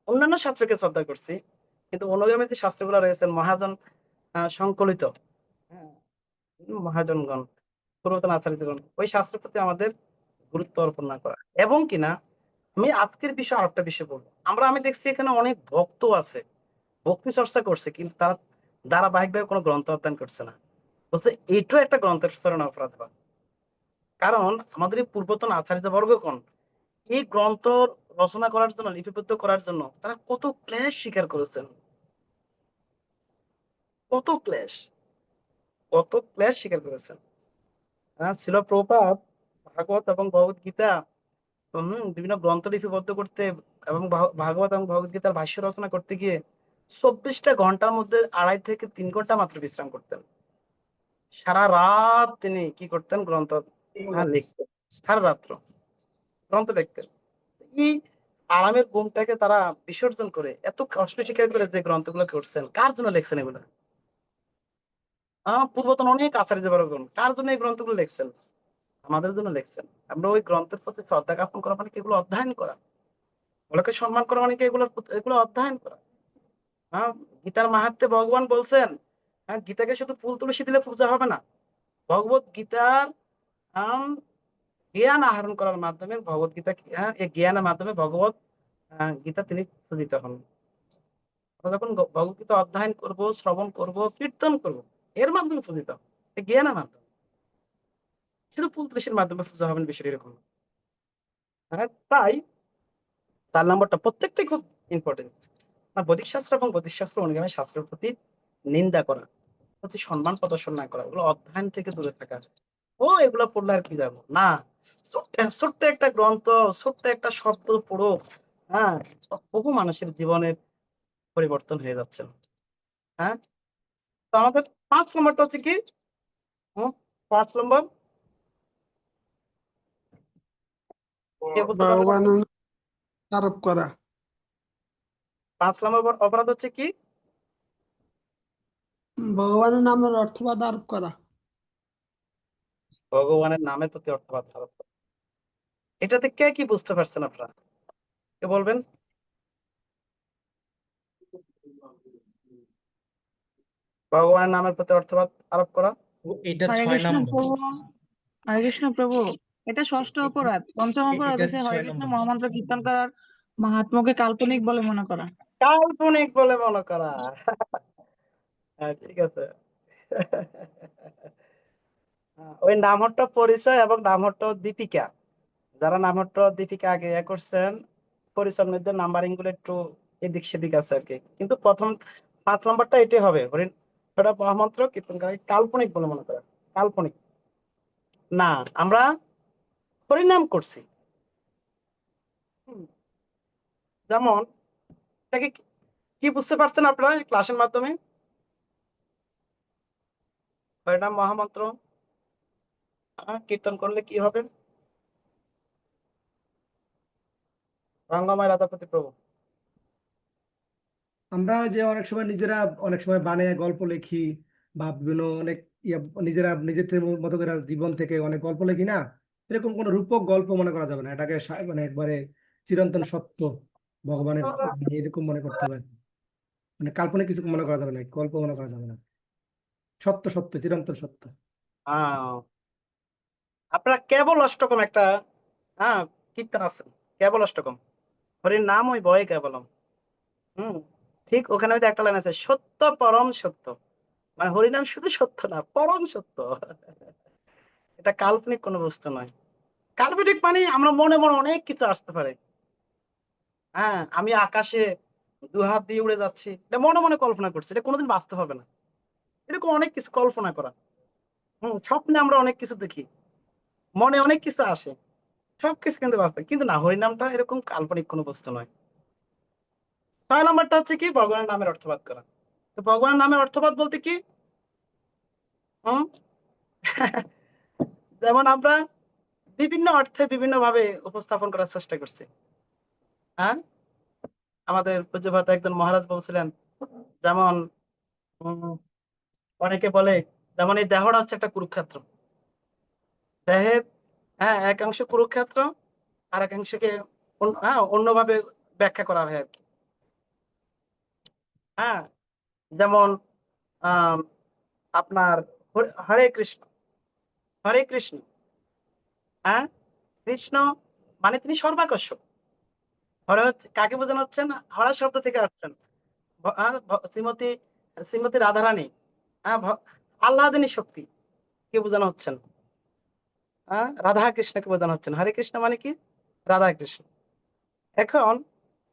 অন্যান্য শাস্ত্রকে শ্রদ্ধা করছি, কিন্তু অনুগামী যে শাস্ত্রগুলো রয়েছেন মহাজন সংকলিত, হ্যাঁ, মহাজনগণ, পুরাতন আচার্যগণ, ওই শাস্ত্রের প্রতি আমাদের গুরুত্ব অর্পণ না করা। এবং কিনা আমি আজকের বিষয় আরেকটা বিষয় বলবো, আমি দেখছি এখানে অনেক ভক্ত আছে, ভক্তি চর্চা করছে, কিন্তু তারা ধারাবাহিকভাবে কোনো গ্রন্থ অধ্যয়ন করছে না। বলছে এটাও একটা গ্রন্থের চরণ অপরাধ। কারণ আমাদের এই পূর্বতন আচার্য বর্গগণ এই গ্রন্থ রচনা করার জন্য, লিপিবদ্ধ করার জন্য তারা কত ক্লেশ স্বীকার করেছেন, কত ক্লেশ, কত ক্লেশ স্বীকার করেছেন। ছিল প্রভুপাদ ভাগবত এবং ভগবত গীতা বিভিন্ন গ্রন্থ লিপিবদ্ধ করতে এবং ভাগবত এবং ভগবত গীতার ভাষ্য রচনা করতে গিয়ে 24টা ঘন্টার মধ্যে 2.5 থেকে 3 ঘন্টা মাত্র বিশ্রাম করতেন। সারা রাত তিনি কি করতেন, গ্রন্থ লিখতেন, সারা রাত্র গ্রন্থ লিখতেন। এই আরামের ঘুমটাকে তারা বিসর্জন করে এত কষ্ট স্বীকার করে যে গ্রন্থগুলো করছেন, কার জন্য লিখছেন এগুলো? পূর্বতন অনেক আচার্য বর্গণ কার জন্য এই গ্রন্থগুলো লিখছেন? আমাদের জন্য লিখছেন। আমরা ওই গ্রন্থের প্রতি শ্রদ্ধা জ্ঞাপন করা মানে কি এগুলো অধ্যয়ন করা, ওগুলোকে সম্মান করা মানে কি এগুলো অধ্যয়ন করা। গীতার মাহাত্ম্যে ভগবান বলছেন, গীতাকে শুধু ফুল তুলসী দিলে পূজা হবে না। ভগবত গীতার জ্ঞান আহরণ করার মাধ্যমে ভগবত গীতা এই জ্ঞানের মাধ্যমে ভগবত গীতা তিনি পূজিত হন। আমরা যখন ভগবত গীতা অধ্যয়ন করব, শ্রবণ করব, কীর্তন করব, এর মাধ্যমে পূজিত হন, এই জ্ঞানের মাধ্যমে। শুধু ফুল তুলসীর মাধ্যমে পূজা হবে না, বিষয়টা এরকম। তাই 4 নম্বরটা প্রত্যেকটাই খুব ইম্পর্টেন্ট। বৈদিক শাস্ত্র এবং বৈদিক শাস্ত্র অনুগামী শাস্ত্রের প্রতি নিন্দা করা, প্রতি সম্মান প্রদর্শন না করা, ওগুলো অধ্যয়ন থেকে দূরে থাকা। এগুলো পড়লে আর কি যাবো না, ছোট্ট একটা গ্রন্থ, ছোট্ট একটা শব্দ পড়ো, বহু মানুষের জীবনের পরিবর্তন হয়ে যাচ্ছে। তো আমাদের 5 নম্বরটা হচ্ছে কি, 5 নম্বর কে বুঝতে পারবে? ভগবানের আরোপ করা। 5 নম্বর অপরাধ হচ্ছে কি? ভগবানের নামের অর্থবাদ আরোপ করা। ভগবানের নামের প্রতি অর্থবাদ আরোপ করা। এটাতে কে কি বুঝতে পারছেন আপনারা? কে বলবেন? ভগবানের নামের প্রতি অর্থবাদ আরোপ করা। এটা হরে 6 কৃষ্ণ নম্বর। প্রভু, হরে কৃষ্ণ প্রভু, এটা ষষ্ঠ অপরাধ। পঞ্চম অপরাধ এটা হচ্ছে হরে 6 কৃষ্ণ নম্বর। মহামন্ত্র কীর্তন করার মাহাত্ম্যকে কাল্পনিক বলে মনে করা। কাল্পনিক বলে মনে করা। ঠিক আছে। ওই নামহট্ট পরিচয় এবং নামহট্ট দীপিকা, যারা নামহট্ট দীপিকা আগে করছেন, পরিচয়ের মধ্যে নাম্বারিং গুলো একটু এদিক সেদিক আছে আর কি, কিন্তু প্রথম 5 নম্বরটা এটাই হবে, হরিণ মহামন্ত্র কীর্তনকারী কাল্পনিক বলে মনে করা। কাল্পনিক না, আমরা হরিনাম করছি। যেমন এটাকে কি বুঝতে পারছেন আপনারা এই ক্লাসের মাধ্যমে? হরিনাম মহামন্ত্র কীর্তন করলে কি হবে? রঙ্গময় রাধাপতি প্রভু। আমরা যে অনেক সময় নিজেরা অনেক সময় বানিয়ে গল্প লিখি বা বিভিন্ন অনেক নিজেরা নিজেদের মতো করে জীবন থেকে অনেক গল্প লিখি না, এরকম কোন রূপক গল্প মনে করা যাবে না, এটাকে মানে একবারে চিরন্তন সত্য ভগবানের এরকম মনে করতে হবে। মানে কাল্পনিক কিছু মনে করা যাবে না, গল্প মনে করা যাবে না, সত্য সত্য চিরন্তন সত্য। আপনারা কেবল অষ্টকম একটা কীর্তন আছে, কেবল অষ্টকম, হরির নাম ওই ভয়ে কেবলম। ঠিক ওখানে হয়তো একটা লাইন আছে, সত্য পরম সত্য, মানে হরিনাম শুধু সত্য না, পরম সত্য। এটা কাল্পনিক কোনো বস্তু নয়। কাল্পনিক মানে আমরা মনে মনে অনেক কিছু আসতে পারে। আমি আকাশে 2 হাত দিয়ে উড়ে যাচ্ছি, এটা মনে মনে কল্পনা করছি, এটা কোনোদিন বাস্তব হবে না। এরকম অনেক কিছু কল্পনা করা। স্বপ্নে আমরা অনেক কিছু দেখি, মনে অনেক কিছু আসে, সবকিছু কিন্তু বাস্তব, কিন্তু না, হরিনামটা এরকম কাল্পনিক কোনো বস্তু নয়। 6 নম্বরটা হচ্ছে কি, ভগবানের নামের অর্থবাদ করা। তো ভগবানের নামের অর্থবাদ বলতে কি? যেমন আমরা বিভিন্ন অর্থে বিভিন্ন ভাবে উপস্থাপন করার চেষ্টা করছি। আমাদের পূজ্যপাত একজন মহারাজ বলছিলেন, যেমন অনেকে বলে, যেমন এই দেহটা হচ্ছে একটা কুরুক্ষেত্র, দেহের একাংশ কুরুক্ষেত্র, আর একাংশকে অন্যভাবে ব্যাখ্যা করা হয় আর কি। যেমন আপনার হরে কৃষ্ণ, হরে কৃষ্ণ, কৃষ্ণ মানে তিনি সর্বাকর্ষক। হরে হচ্ছে কাকে বোঝানো হচ্ছেন? হরা শব্দ থেকে আসছেন শ্রীমতী শ্রীমতী রাধারানী, আল্লাদিনী শক্তি কে বোঝানো হচ্ছেন? রাধা কৃষ্ণকে বোঝানো হচ্ছেন। হরে কৃষ্ণ মানে কি? রাধা কৃষ্ণ। এখন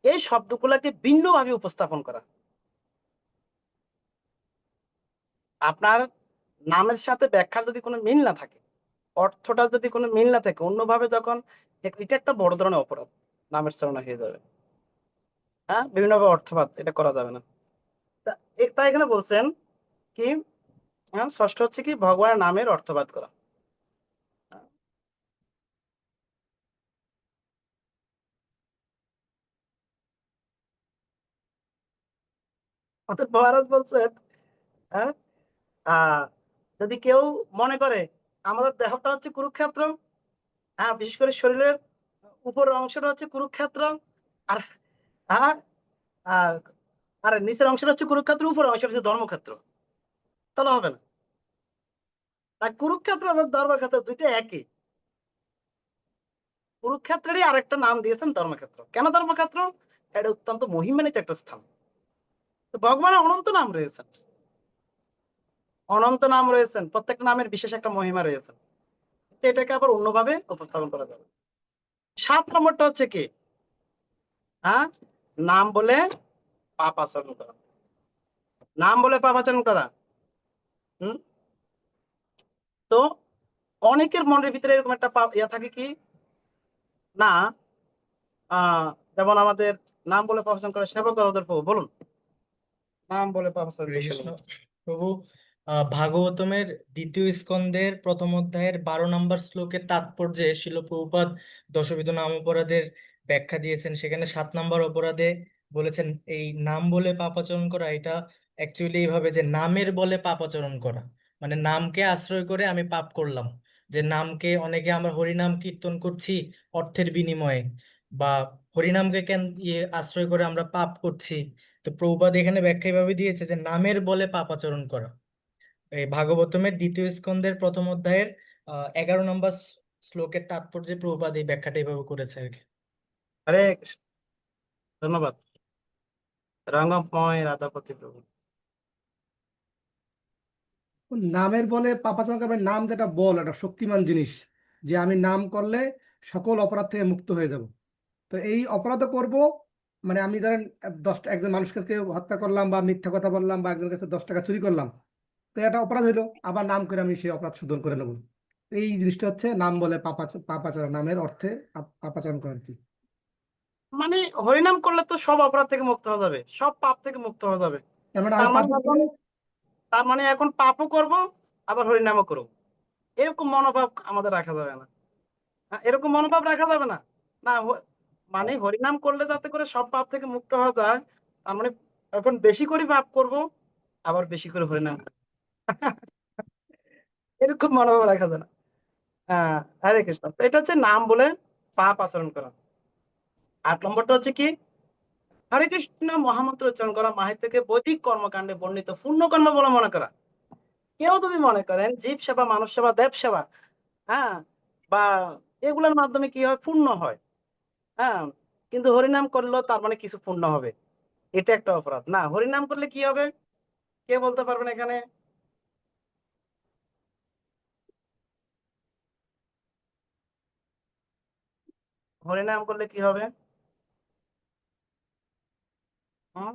এই শব্দগুলোকে ভিন্নভাবে উপস্থাপন করা, আপনার নামের সাথে ব্যাখ্যার যদি কোনো মিল না থাকে, অর্থটা যদি কোনো মিল না থাকে, অন্যভাবে যখন, এটা একটা বড় ধরনের অপরাধ, নামের চালনা হয়ে যাবে। বিভিন্নভাবে অর্থবাদ এটা করা যাবে না। তাই এখানে বলছেন কি, ষষ্ঠ হচ্ছে কি, ভগবানের নামের অর্থবাদ করা। আমাদের মহারাজ বলছেন, হ্যাঁ, যদি কেউ মনে করে আমাদের দেহটা হচ্ছে কুরুক্ষেত্র, হ্যাঁ, বিশেষ করে শরীরের উপরের অংশটা হচ্ছে কুরুক্ষেত্র, আর হ্যাঁ, আহ, আর নিচের অংশটা হচ্ছে কুরুক্ষেত্র, উপরের অংশটা হচ্ছে ধর্মক্ষেত্র, তাহলে হবে না। তাই কুরুক্ষেত্র এবং ধর্মক্ষেত্র দুইটা একই। কুরুক্ষেত্রেরই আরেকটা নাম দিয়েছেন ধর্মক্ষেত্র। কেন ধর্মক্ষেত্র? এটা অত্যন্ত মহিমান্বিত একটা স্থান। তো ভগবানের অনন্ত নাম রয়েছেন, অনন্ত নাম রয়েছেন, প্রত্যেকটা নামের বিশেষ একটা মহিমা রয়েছে। তো এটাকে আবার অন্যভাবে উপস্থাপন করা যাবে। 7 নম্বরটা হচ্ছে কি, হ্যাঁ, নাম বলে পাপ আচরণ করা। নাম বলে পাপ আচরণ করা। হুম, তো অনেকের মনের ভিতরে এরকম একটা ইয়া থাকে কি না, আহ যেমন আমাদের নাম বলে পাপ আচরণ করা, সেবক দাদাদের প্রভু বলুন, নাম বলে পাপ আচরণ হরে বিষয় কৃষ্ণ নিয়ে। প্রভু। ভাগবতমের 2য় স্কন্ধের 1ম অধ্যায়ের 12 নম্বর শ্লোকের তাৎপর্যে শিল প্রভুপাদ দশবিধ নাম অপরাধের ব্যাখ্যা দিয়েছেন। সেখানে 7 নম্বর অপরাধে বলেছেন এই নাম বলে পাপাচরণ করা, এটা অ্যাকচুয়ালি এইভাবে যে নামের বলে পাপাচরণ করা, মানে নামকে আশ্রয় করে আমি পাপ করলাম। যে নামকে অনেকে আমরা হরিনাম কীর্তন করছি অর্থের বিনিময়ে, বা হরিনামকে আশ্রয় করে আমরা পাপ করছি। তো প্রভুপাদ এখানে ব্যাখ্যা এভাবে দিয়েছে যে নামের বলে পাপাচরণ করা। এই ভাগবতমের 2য় স্কন্ধের 1ম অধ্যায়ের 11 নম্বর শ্লোকের তাৎপর্যে প্রভুপাদ এই ব্যাখ্যাটা এভাবে করেছে আর কি। হরে কৃষ্ণ, ধন্যবাদ। রঙ্গময় রাধাপতি প্রভু। নামের বলে পাপাচার করবে, নাম যেটা বল, একটা শক্তিমান জিনিস, যে আমি নাম করলে সকল অপরাধ থেকে মুক্ত হয়ে যাব। তো এই অপরাধ করব, মানে আমি ধরেন 10টা একজন মানুষকে আজকে হত্যা করলাম বা মিথ্যা কথা বললাম বা একজনের কাছে 10 টাকা চুরি করলাম, তো এটা অপরাধ হইলো, আবার নাম করে আমি সেই অপরাধ শোধন করে নেব। এই জিনিসটা হচ্ছে নাম বলে পাপাচার, নামের অর্থে পাপাচারণ করা আর কি। মানে হরিনাম করলে তো সব অপরাধ থেকে মুক্ত হয়ে যাবে, সব পাপ থেকে মুক্ত হয়ে যাবে। তার মানে আমি তার মানে পাপ এখন, তার মানে এখন পাপও করব আবার হরিনামও করব, এরকম মনোভাব আমাদের রাখা যাবে না। এরকম মনোভাব রাখা যাবে না। না মানে হরিনাম করলে যাতে করে সব পাপ থেকে মুক্ত হওয়া যায়, তার মানে এখন বেশি করে পাপ করব আবার বেশি করে হরিনাম করব। এরকম মনোভাব রাখা যায় না। হরে কৃষ্ণ। তো এটা হচ্ছে নাম বলে পাপ আচরণ করা। 8 নম্বরটা হচ্ছে কি, হরে কৃষ্ণ মহামন্ত্র উচ্চারণ করা মাহির থেকে বৈদিক কর্মকাণ্ডে বর্ণিত পূর্ণ কর্ম বলে মনে করা। কেউ যদি মনে করেন জীব সেবা, মানুষ সেবা, দেব সেবা, হ্যাঁ, বা এগুলোর মাধ্যমে কি হয়, পূর্ণ হয়, হ্যাঁ, কিন্তু হরিনাম করলেও তার মানে কিছু পূর্ণ হবে, এটা একটা অপরাধ না। হরিনাম করলে কি হবে, কে বলতে পারবেন এখানে? হরিনাম করলে কি হবে? হুম?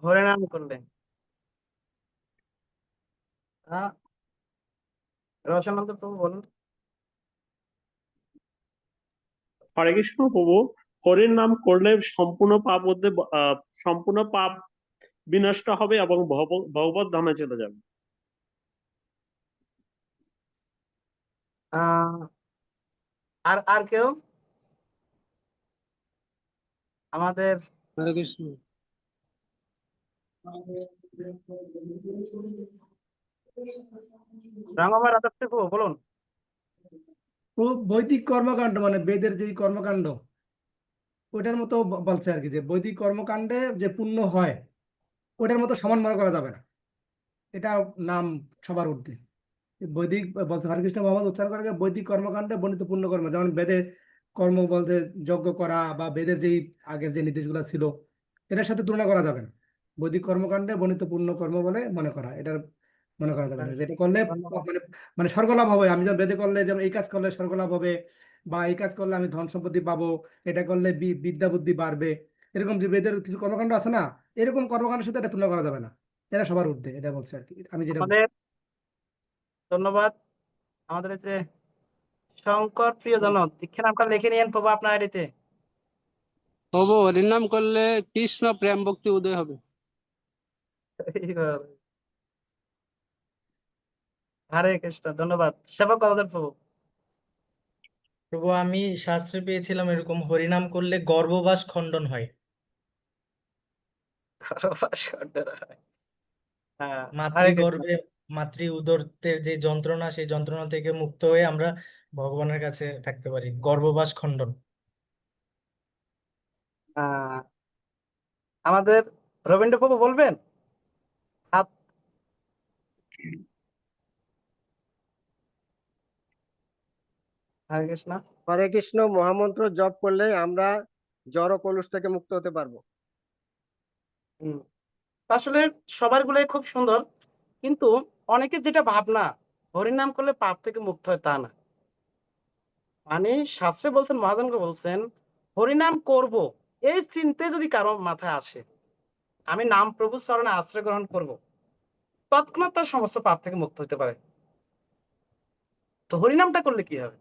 হরিনাম করলে হ্যাঁ, রসানন্দ প্রভু বলুন। হরে কৃষ্ণ প্রভু, হরির নাম করলে সম্পূর্ণ পাপ হতে সম্পূর্ণ পাপ বিনষ্ট হবে এবং ভগবত ধামে চলে যাবে। আহ আর আর কেউ আমাদের হরে কৃষ্ণ। রাঙ্গময় রাধাপতি প্রভু বলুন। বৈদিক কর্মকাণ্ড মানে বেদের যেই কর্মকাণ্ড, ওইটার মতো বলছে আর কি, যে বৈদিক কর্মকাণ্ডে যে পুণ্য হয় ওইটার মতো সমান মনে করা যাবে না। এটা নাম সবার ঊর্ধ্বে। বৈদিক বলছে হরে কৃষ্ণ মোহাম্মদ উচ্চারণ করে বৈদিক কর্মকাণ্ডে বর্ণিত পুণ্য কর্ম, যেমন বেদে কর্ম বলতে যজ্ঞ করা বা বেদের যেই আগের যে নির্দেশগুলো ছিল, এটার সাথে তুলনা করা যাবে না। বৈদিক কর্মকাণ্ডে বর্ণিত পুণ্য কর্ম বলে মনে করা, এটার মনে করা যাবে না যেটা করলে ধন্যবাদ। মানে মানে স্বর্গ লাভ হবে। আমি যেমন বেদে করলে যেমন এই কাজ করলে স্বর্গ লাভ হবে, বা এই কাজ করলে আমি ধন সম্পত্তি পাবো, এটা করলে বিদ্যা বুদ্ধি বাড়বে, এরকম যে বেদের কিছু কর্মকাণ্ড আছে না, এরকম কর্মকাণ্ডের সাথে এটা তুলনা করা যাবে না। এটা সবার ঊর্ধ্বে, এটা বলছে আর কি, আমি যেটা বলছি। আমাদের ধন্যবাদ। আমাদের এই যে শঙ্কর প্রিয়জনক দীক্ষা নামটা লিখে নিয়েন প্রভু আপনার আইডিতে। প্রভু, হরিনাম করলে কৃষ্ণ প্রেম ভক্তি উদয় হবে। হরে কৃষ্ণ, ধন্যবাদ। সেবক দাদাদের প্রভু। প্রভু আমি শাস্ত্রে পেয়েছিলাম এরকম হরিনাম করলে গর্ভবাস খণ্ডন হয়, গর্ভবাস খণ্ডন হয়। হ্যাঁ, হরে কৃষ্ণ। মাতৃগর্ভে মাতৃ উদরের যে যন্ত্রণা সেই যন্ত্রণা থেকে মুক্ত হয়ে আমরা ভগবানের কাছে থাকতে পারি, গর্ভবাস খণ্ডন। আহ, আমাদের রবীন্দ্র প্রভু বলবেন? হাত। হরে কৃষ্ণ। হরে কৃষ্ণ মহামন্ত্র জপ করলে আমরা জড় কলুষ থেকে মুক্ত হতে পারবো। হুম। আসলে সবার গুলাই খুব সুন্দর, কিন্তু অনেকের যেটা ভাবনা হরিনাম করলে পাপ থেকে মুক্ত হয় তা না। মানে শাস্ত্রে বলছেন, মহাজনকে বলছেন হরিনাম করব এই চিন্তে যদি কারো মাথায় আসে, আমি নাম প্রভু চরণে আশ্রয় গ্রহণ করব, তৎক্ষণাৎ তার সমস্ত পাপ থেকে মুক্ত হতে পারে। তো হরিনামটা করলে কি হবে?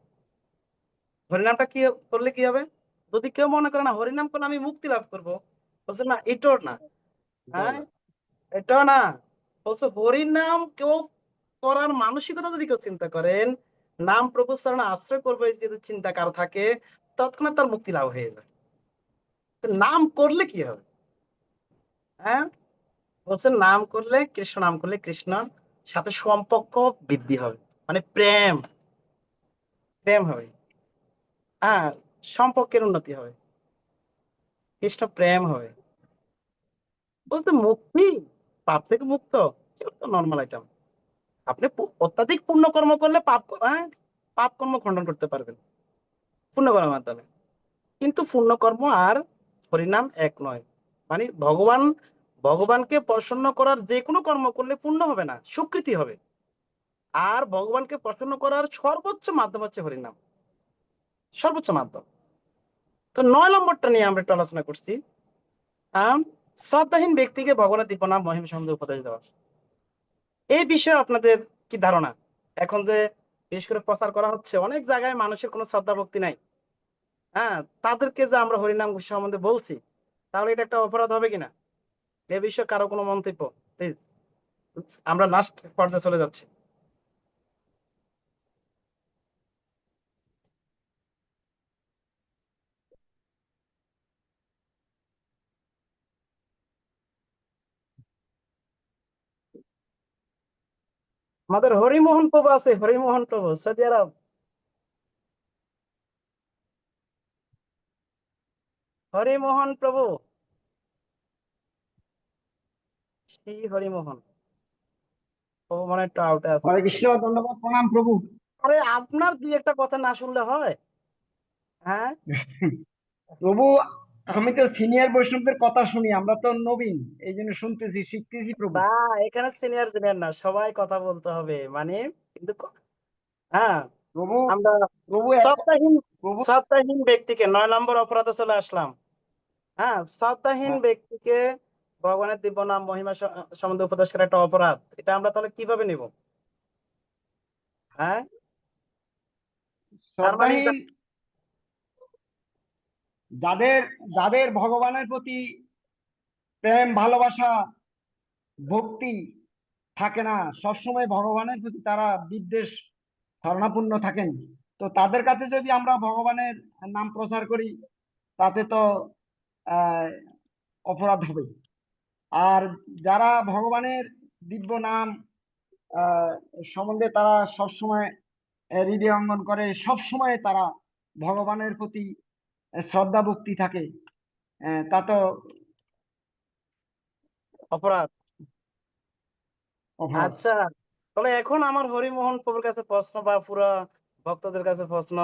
হরিনামটা কি করলে কি হবে? যদি কেউ মনে করে না হরিনাম করলে আমি মুক্তি লাভ করব, বলছে না এটাও না, হ্যাঁ এটাও না, বলছে হরিনাম কেউ করার মানসিকতা যদি কেউ চিন্তা করেন, নাম প্রভু চরণে আশ্রয় করবে যদি চিন্তা কারো থাকে, তৎক্ষণাৎ তার মুক্তি লাভ হয়ে যায়। তো নাম করলে কি হবে? হ্যাঁ, বলছেন নাম করলে, কৃষ্ণ নাম করলে কৃষ্ণ সাথে সম্পর্ক বৃদ্ধি হবে, মানে প্রেম প্রেম হবে। হ্যাঁ, সম্পর্কের উন্নতি হবে, কৃষ্ণ প্রেম হবে। বলতে মুক্তি, পাপ থেকে মুক্ত, নর্মাল আইটেম। আপনি অত্যাধিক পুণ্য কর্ম করলে পাপ কর্ম খণ্ডন করতে পারবেন পুণ্য কর্মের মাধ্যমে, কিন্তু পুণ্য কর্ম আর হরিনাম এক নয়। মানে ভগবানকে প্রসন্ন করার যে কোনো কর্ম করলে পুণ্য হবে না, স্বীকৃতি হবে। আর ভগবানকে প্রসন্ন করার সর্বোচ্চ মাধ্যম হচ্ছে হরিনাম, সর্বোচ্চ মাধ্যম। তো 9 নম্বরটা নিয়ে আমরা একটু আলোচনা করছি, শ্রদ্ধাহীন ব্যক্তিকে ভগবানের দিব্য নাম মহিমা সম্বন্ধে উপদেশ দেওয়া। এই বিষয়ে আপনাদের কি ধারণা? এখন যে বিশেষ করে প্রচার করা হচ্ছে, অনেক জায়গায় মানুষের কোনো শ্রদ্ধা ভক্তি নাই, হ্যাঁ, তাদেরকে যে আমরা হরিনাম সম্বন্ধে বলছি, তাহলে এটা একটা অপরাধ হবে কিনা? এ বিষয়ে কারো কোনো মন্তব্য প্লিজ? আমরা লাস্ট পর্যায়ে চলে যাচ্ছি। আমাদের হরিমোহন প্রভু আছে, হরিমোহন প্রভু, সৌদি আরব। হরিমোহন প্রভু, শ্রী হরিমোহন প্রভু মানে একটু আউটে আছে। হরে কৃষ্ণ, ধন্যবাদ, প্রণাম প্রভু। আরে আপনার দুই একটা কথা না শুনলে হয়? হ্যাঁ প্রভু, আমি তো সিনিয়র বৈষ্ণবদের কথা শুনি, আমরা তো নবীন, এই জন্য শুনতেছি, শিখতেছি প্রভু। না, এখানে সিনিয়র জুনিয়র না, সবাই কথা বলতে হবে, মানে কিন্তু হ্যাঁ, প্রভু আমরা প্রভু প্রভু শ্রদ্ধাহীন ব্যক্তিকে 9 নম্বর অপরাধে চলে আসলাম। হ্যাঁ, শ্রদ্ধাহীন ব্যক্তিকে ভগবানের দিব্য নাম মহিমা সম্বন্ধে উপদেশ করা একটা অপরাধ, এটা আমরা তাহলে কিভাবে নিব? হ্যাঁ, তার মানে শ্রদ্ধাহীন, যাদের যাদের ভগবানের প্রতি প্রেম, ভালোবাসা, ভক্তি থাকে না, সবসময় ভগবানের প্রতি তারা বিদ্বেষ শরণাপন্ন থাকেন, তো তাদের কাছে যদি আমরা ভগবানের নাম প্রচার করি, তাতে তো আহ অপরাধ হবে। আর যারা ভগবানের দিব্য নাম সম্বন্ধে তারা সবসময় হৃদয় অঙ্গন করে, সবসময় তারা ভগবানের প্রতি শ্রদ্ধা ভক্তি থাকে, তা তো অপরাধ। অপরাধ। আচ্ছা, তাহলে এখন আমার হরিমোহন প্রভুর কাছে প্রশ্ন, বা পুরা ভক্তদের কাছে প্রশ্ন,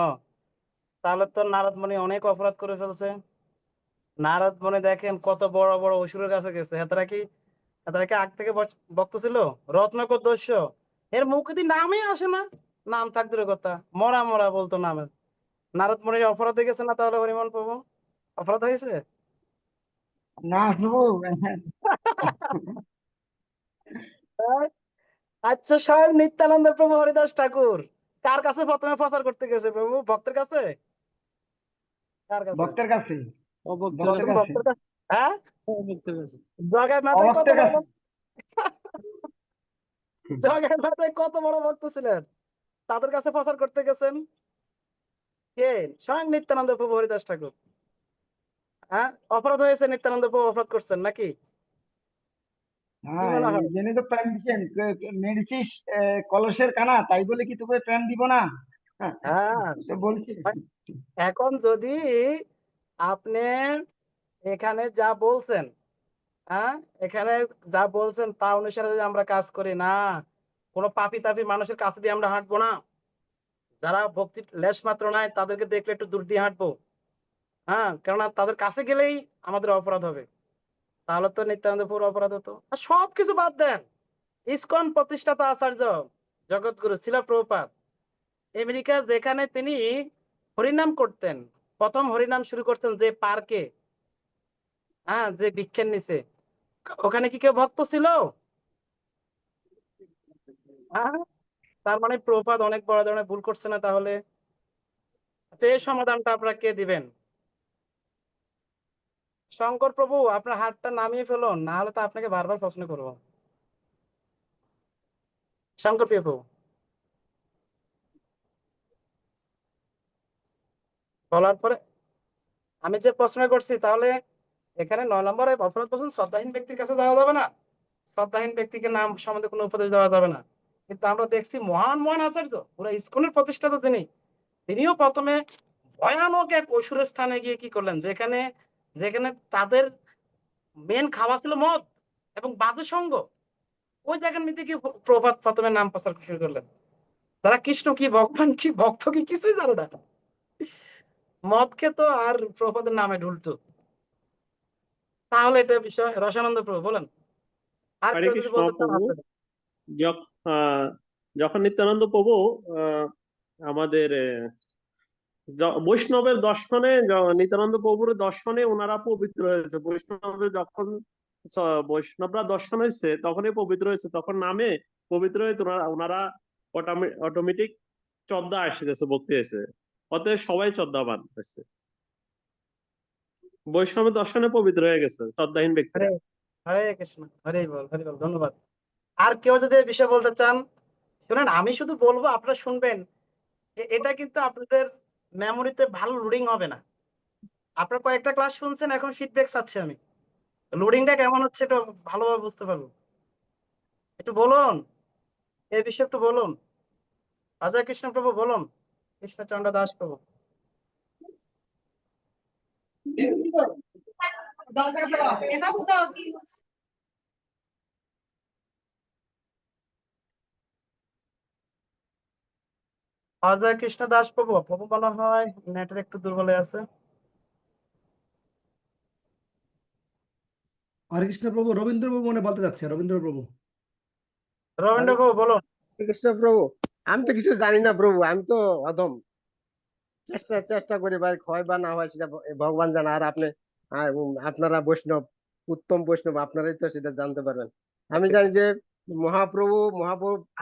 তাহলে তো নারদ মুনি অনেক অপরাধ করে ফেলছে। নারদ মুনি দেখেন কত বড় বড় অসুরের কাছে গেছে, এতারা কি আগ থেকে ভক্ত ছিল? রত্নাকর দস্যু, এর মুখে দিয়ে নামই আসে না, নাম থাক দূরের কথা, মরা মরা বলতো নামে। নারদ মুনির অপরাধ হয়ে গেছে না তাহলে হরিমোহন প্রভু? অপরাধ হয়েছে? না প্রভু, আচ্ছা, স্বয়ং নিত্যানন্দ প্রভু হরিদাস ঠাকুর কার কাছে প্রথমে প্রচার করতে গেছে প্রভু? ভক্তের কাছে? কার কাছে? ভক্তের কাছে, অভক্তের ভক্তের কাছে, কাছে, ভক্তের কাছে। হ্যাঁ, অভক্তের কাছে। জগায় মাথায় কত অভক্তের বড় কাছে। জগায় মাথায় কত বড় ভক্ত ছিলেন, তাদের কাছে প্রচার করতে গেছেন। কে? স্বয়ং নিত্যানন্দ প্রভু হরিদাস ঠাকুর। হ্যাঁ, অপরাধ হয়েছে, নিত্যানন্দ প্রভু অপরাধ করছেন নাকি? কি হ্যাঁ, মনে এই হয়? জন্যই তো প্রেম দিচ্ছেন, মেরেছিস কলসের কানা, তাই বলে কি তোকে প্রেম দিব না? হ্যাঁ, হ্যাঁ, তো বলছি। এখন যদি আপনি এখানে যা বলছেন, হ্যাঁ, এখানে যা বলছেন তা অনুসারে যদি আমরা কাজ করি না, কোনো পাপী তাপী মানুষের কাছে দিয়ে আমরা হাঁটবো না। যারা ভক্তির লেশ মাত্র নাই তাদেরকে দেখলে একটু দূর দিয়ে হাঁটবো। হ্যাঁ, কেননা তাদের কাছে গেলেই আমাদের অপরাধ হবে। তাহলে তো নিত্যানন্দ প্রভুর অপরাধ হতো। আর সবকিছু বাদ দেন, ইসকন প্রতিষ্ঠাতা আচার্য জগৎগুরু শিলা প্রভুপাদ আমেরিকা, যেখানে তিনি হরিনাম করতেন, প্রথম হরিনাম শুরু করতেন যে পার্কে, হ্যাঁ, যে বৃক্ষের নিচে, ওখানে কি কেউ ভক্ত ছিল? হ্যাঁ, তার মানে প্রভুপাদ অনেক বড় ধরনের ভুল করছে না তাহলে? আচ্ছা, এই সমাধানটা আপনারা কে দিবেন? শঙ্কর প্রভু, আপনার হাতটা নামিয়ে ফেলুন, না হলে তো আপনাকে বারবার প্রশ্ন করবো। শঙ্কর প্রভু বলার পরে আমি যে প্রশ্ন করছি, তাহলে এখানে 9 নম্বরে অপরাধ বলছেন শ্রদ্ধাহীন ব্যক্তির কাছে যাওয়া যাবে না, শ্রদ্ধাহীন ব্যক্তিকে নাম সম্বন্ধে কোনো উপদেশ দেওয়া যাবে না। কিন্তু আমরা দেখছি মহান মহান আচার্য, পুরো ইসকনের প্রতিষ্ঠাতা যিনি, তিনিও প্রথমে ভয়ানক এক অসুরের স্থানে গিয়ে কি করলেন, যেখানে যেখানে তাদের মেন খাওয়া ছিল মদ এবং বাজে সঙ্গ, ওই জায়গার নিতে গিয়ে প্রভাত প্রথমে নাম প্রচার শুরু করলেন। তারা কৃষ্ণ কি, ভগবান কি, ভক্ত কি, কিছুই জানে না, মদ খেত আর প্রভুপাদের নামে ঢুলতো। তাহলে এটা বিষয়। রসানন্দ প্রভু বলেন, আর হরে কেউ যদি কৃষ্ণ বলতে চান প্রভু। আপনাদের। যখন নিত্যানন্দ প্রভু আমাদের বৈষ্ণবের দর্শনে, নিত্যানন্দ প্রভুর দর্শনে ওনারা পবিত্র হয়েছে। বৈষ্ণবের যখন বৈষ্ণবরা দর্শন হয়েছে তখনই পবিত্র হয়েছে, তখন নামে পবিত্র হয়ে ওনারা অটোমেটিক চর্দা এসে গেছে, ভক্তি হয়েছে। অতএব সবাই চর্দাবান হয়েছে, বৈষ্ণবের দর্শনে পবিত্র হয়ে গেছে চর্দাহীন ব্যক্তিরা। হরে হরে কৃষ্ণ, হরে বল, হরে বল, ধন্যবাদ। আর কেউ যদি এই বিষয়ে বলতে চান, শুনেন, আমি শুধু বলবো, আপনারা শুনবেন। এটা কিন্তু আপনাদের মেমোরিতে ভালো লোডিং হবে না। আপনারা কয়েকটা ক্লাস শুনছেন, এখন ফিডব্যাক চাচ্ছি আমি, লোডিংটা কেমন হচ্ছে এটা ভালোভাবে বুঝতে পারবো। একটু বলুন, এই বিষয়ে একটু বলুন। অজয় কৃষ্ণ প্রভু বলুন, কৃষ্ণচন্দ্র দাস প্রভু। অজয় কৃষ্ণ দাস প্রভু, প্রভু মনে হয় নেটের একটু দুর্বল আছে। হরে কৃষ্ণ প্রভু, রবীন্দ্র প্রভু মনে বলতে যাচ্ছে, রবীন্দ্র প্রভু। রবীন্দ্র হরে প্রভু বলুন। কৃষ্ণ প্রভু, আমি তো কিছু জানি না প্রভু, আমি তো অধম। চেষ্টা চেষ্টা করি ভাই, হয় বা না হয় সেটা ভগবান জানে। আর আপনি আপনারা বৈষ্ণব, উত্তম বৈষ্ণব, আপনারাই তো সেটা জানতে পারবেন। আমি জানি যে মহাপ্রভু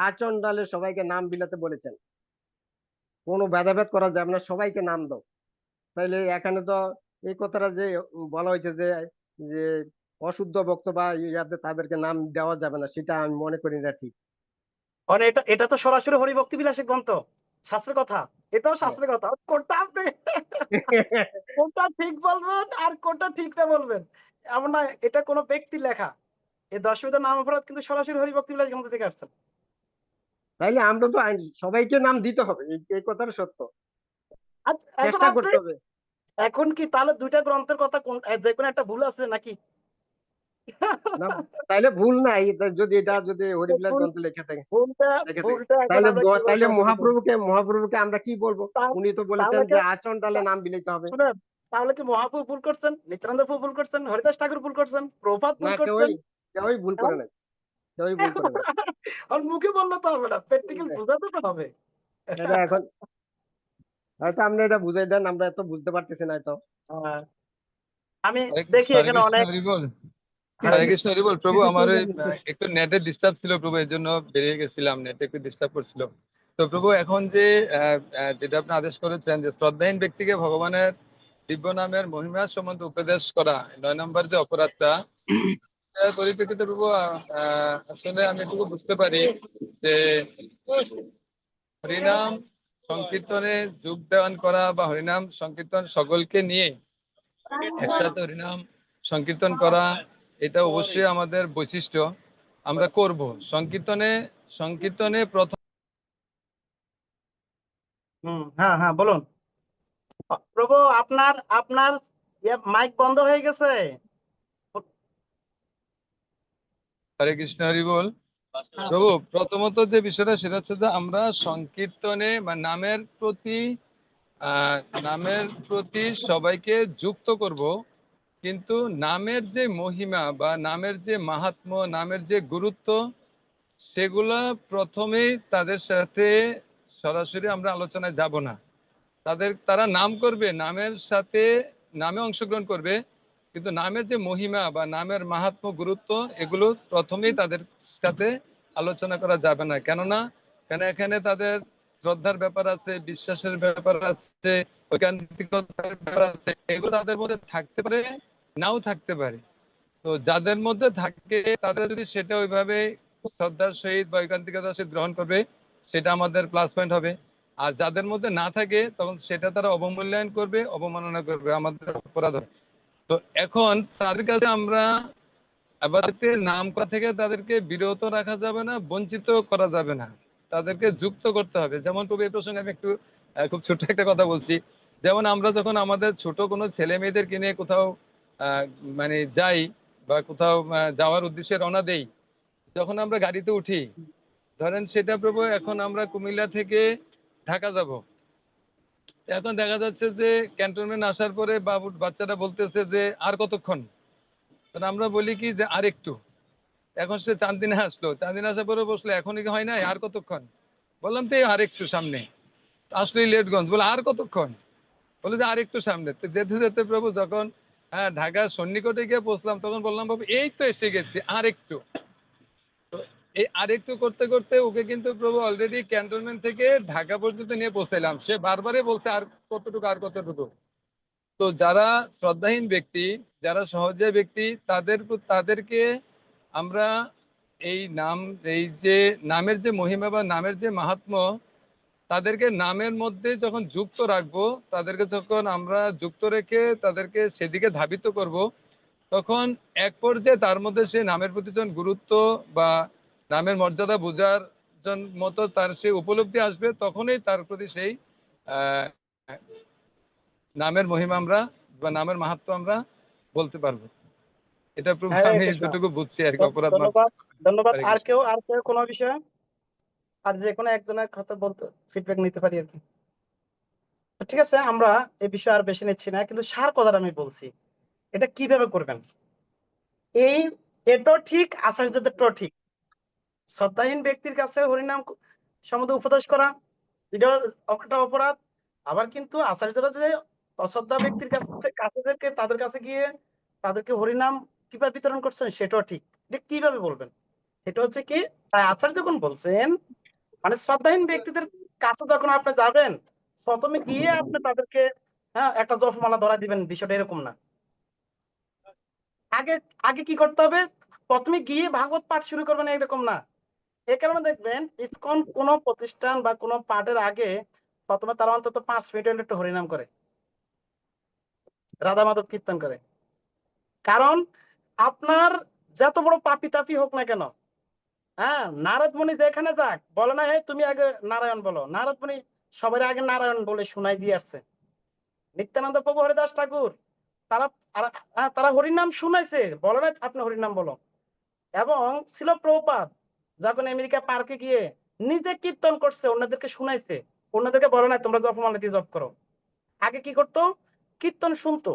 আচণ্ডালে সবাইকে নাম বিলাতে বলেছেন, কোনো ভেদাভেদ করা যাবে না, সবাইকে নাম দাও। তাইলে এখানে তো এই কথাটা যে বলা হয়েছে যে যে অশুদ্ধ ভক্ত বা ইয়াতে তাদেরকে নাম দেওয়া যাবে না, সেটা আমি মনে করি না ঠিক। মানে এটা এটা তো সরাসরি হরিভক্তি বিলাসী গ্রন্থ, শাস্ত্রের কথা। এটাও শাস্ত্রের কথা। কোনটা আপনি কোনটা ঠিক বলবেন আর কোনটা ঠিক না বলবেন এমন না, এটা কোনো ব্যক্তির লেখা। এই দশমিত নাম অপরাধ কিন্তু সরাসরি হরিভক্তি বিলাস গ্রন্থ থেকে আসছে। তাইলে আমরা তো সবাইকে নাম দিতে হবে, এই কথাটা সত্য, আচ্ছা, এখন চেষ্টা আপনি, করতে হবে। এখন কি তাহলে দুইটা গ্রন্থের কথা কোন, যে কোনো একটা ভুল আছে নাকি? না, তাইলে ভুল নাই। যদি এটা যদি হরিবিলাস ভুল, গ্রন্থে লেখা থাকে, ভুলটা লেখা থাকে, ভুলটা এখন তাইলে আমরা কিভাবে তাইলে সমাধান করব? মহাপ্রভুকে আমরা কি বলবো? উনি তো বলেছেন তাহলে যে আচণ্ডালে নাম বিলাইতে হবে। শুনেন, তাহলে কি মহাপ্রভু ভুল করছেন, নিত্যানন্দ প্রভু ভুল করছেন, হরিদাস ঠাকুর ভুল করছেন, প্রভুপাদ না, ভুল করছেন? কেউই ভুল করে নাই, কেউই ভুল করে নাই। আর মুখে বললে তো হবে না, প্র্যাকটিক্যাল বোঝাতে তো হবে। এটা এখন হয়তো আপনি এটা বুঝাই দেন, আমরা এত বুঝতে পারতেছি না তো। আমি হরে দেখি হরে এখানে কৃষ্ণ অনেক। হরি বল। কে- হরে কে- কৃষ্ণ হরি বল। প্রভু কেশব আমার প্রভু ওই বলেন, একটু নেটের ডিস্টার্ব ছিল প্রভু, এর জন্য বেরিয়ে গেছিলাম, নেটে একটু ডিস্টার্ব করছিল। তো প্রভু এখন যে যেটা আপনি আদেশ করেছেন যে শ্রদ্ধাহীন ব্যক্তিকে ভগবানের দিব্য নামের মহিমা সম্বন্ধে উপদেশ করা, 9 নম্বর যে অপরাধটা, তার পরিপ্রেক্ষিতে প্রভু আসলে আমি এটুকু বুঝতে পারি যে হরিনাম সংকীর্তনে যোগদান করা বা হরিনাম সংকীর্তন সকলকে নিয়ে একসাথে হরিনাম সংকীর্তন করা, এটা অবশ্যই আমাদের বৈশিষ্ট্য, আমরা করব। সংকীর্তনে প্রথম হ্যাঁ হ্যাঁ বলুন। প্রভু আপনার আপনার মাইক বন্ধ হয়ে গেছে। হরে কৃষ্ণ, হরি বল। প্রভু, প্রথমত যে বিষয়টা সেটা হচ্ছে যে আমরা সংকীর্তনে বা নামের প্রতি সবাইকে যুক্ত করব, কিন্তু নামের যে মহিমা বা নামের যে মাহাত্ম্য, নামের যে গুরুত্ব, সেগুলা প্রথমেই তাদের সাথে সরাসরি আমরা আলোচনায় যাব না। তারা নাম করবে, নামের সাথে নামে অংশগ্রহণ করবে, কিন্তু নামের যে মহিমা বা নামের মাহাত্ম্য, গুরুত্ব, এগুলো প্রথমেই তাদের সাথে আলোচনা করা যাবে না। কেননা এখানে তাদের শ্রদ্ধার ব্যাপার আছে, বিশ্বাসের ব্যাপার আছে, ঐকান্তিকতার ব্যাপার আছে, এগুলো তাদের মধ্যে থাকতে পারে, নাও থাকতে পারে। তো যাদের মধ্যে থাকে তাদের যদি সেটা ওইভাবে শ্রদ্ধার সহিত বা ঐকান্তিকতার সহিত গ্রহণ করবে, সেটা আমাদের প্লাস পয়েন্ট হবে। আর যাদের মধ্যে না থাকে তখন সেটা তারা অবমূল্যায়ন করবে, অবমাননা করবে, আমাদের অপরাধ হবে। তো এখন তাদের কাছে আমরা আবাদতে নাম করা থেকে তাদেরকে বিরত রাখা যাবে না, বঞ্চিত করা যাবে না, তাদেরকে যুক্ত করতে হবে। যেমন প্রভু, এই প্রসঙ্গে আমি একটু খুব ছোট্ট একটা কথা বলছি। যেমন আমরা যখন আমাদের ছোট কোনো ছেলে মেয়েদেরকে নিয়ে কোথাও মানে যাই বা কোথাও যাওয়ার উদ্দেশ্যে রওনা দেই, যখন আমরা গাড়িতে উঠি, ধরেন সেটা প্রভু এখন আমরা কুমিল্লা থেকে ঢাকা যাব, এখন দেখা যাচ্ছে যে ক্যান্টনমেন্ট আসার পরে বাচ্চারা বলতেছে যে আর কতক্ষণ, আমরা বলি কি যে আর একটু। এখন সে চান্দিনা আসলো, চান্দিনা আসার পরে বসলো, এখনই কি হয় নাই, আর কতক্ষণ? বললাম তো আর একটু সামনে। আসলো লেটগঞ্জ, বলে আর কতক্ষণ? বলে যে আর একটু সামনে। তো যেতে যেতে প্রভু যখন ঢাকার সন্নিকটে গিয়ে পৌঁছলাম, তখন বললাম বাবু এই তো এসে গেছি, আর একটু। তো এই আরেকটু করতে করতে ওকে কিন্তু প্রভু অলরেডি ক্যান্টনমেন্ট থেকে ঢাকা পর্যন্ত নিয়ে পৌঁছাইলাম। সে বারবারই বলছে আর কতটুকু, আর কতটুকু। তো যারা শ্রদ্ধাহীন ব্যক্তি, যারা সহজে ব্যক্তি, তাদেরকে আমরা এই যে নামের যে মহিমা বা নামের যে মাহাত্ম্য, তাদেরকে নামের মধ্যে যখন যুক্ত রাখবো, তাদেরকে যখন আমরা যুক্ত রেখে তাদেরকে সেদিকে ধাবিত করব, তখন এক পর্যায়ে তার মধ্যে সে নামের প্রতি যখন গুরুত্ব বা নামের মর্যাদা বোঝার মতো তার সে উপলব্ধি আসবে, তখনই তার প্রতি সেই নামের মহিমা আমরা বা নামের মাহাত্ম্য আমরা বলতে পারবো। এটা প্রভু হরে আমি কৃষ্ণ। যতটুকু বুঝছি আর কি, অপরাধ মাপ। ধন্যবাদ ধন্যবাদ। হরে আর কৃষ্ণ। কেউ কোনো বিষয়, আর যে কোনো একজনের কথা বলতে ফিডব্যাক নিতে পারি আর কি। তো ঠিক আছে, আমরা এই বিষয়ে আর বেশি নিচ্ছি না, কিন্তু সার কথাটা আমি বলছি, এটা কিভাবে করবেন। এটাও ঠিক, আচার্যদেরটাও ঠিক। শ্রদ্ধাহীন ব্যক্তির কাছে হরিনাম সম্বন্ধে উপদেশ করা, এটা একটা অপরাধ। আবার কিন্তু আচার্যরা যে অশ্রদ্ধা ব্যক্তির কাছে তাদের কাছে গিয়ে তাদেরকে হরিনাম কিভাবে বিতরণ করছেন, সেটাও ঠিক। এটা কিভাবে বলবেন? এটা হচ্ছে কি, তাই আচার্য যখন বলছেন, মানে শ্রদ্ধাহীন ব্যক্তিদের কাছে যখন আপনি যাবেন, প্রথমে গিয়ে আপনি তাদেরকে একটা জপমালা ধরা দিবেন, বিষয়টা এরকম না। আগে আগে কি করতে হবে, প্রথমে গিয়ে ভাগবত পাঠ শুরু করবেন, এরকম না। এই কারণে দেখবেন ইসকন কোন প্রতিষ্ঠান বা কোন পাঠের আগে প্রথমে তারা অন্তত 5 মিনিট একটু হরিনাম করে, রাধা মাধব কীর্তন করে। কারণ আপনার যত বড় পাপি তাপি হোক না কেন, নারদ মুনি যেখানে যাক, বলে না হে তুমি আগে নারায়ণ বলো। নারদ মুনি সবার আগে নারায়ণ বলে শোনাই দিয়ে আসছে। নিত্যানন্দ প্রভু, হরিদাস ঠাকুর, তারা তারা হরিনাম শুনাইছে, বলে না আপনি হরিনাম বলো। এবং ছিল প্রভুপাদ যখন আমেরিকা পার্কে গিয়ে নিজে কীর্তন করছে, অন্যদেরকে শুনাইছে, অন্যদেরকে বলে না তোমরা জপমালা দিয়ে জপ করো। আগে কি করতো, কীর্তন শুনতো।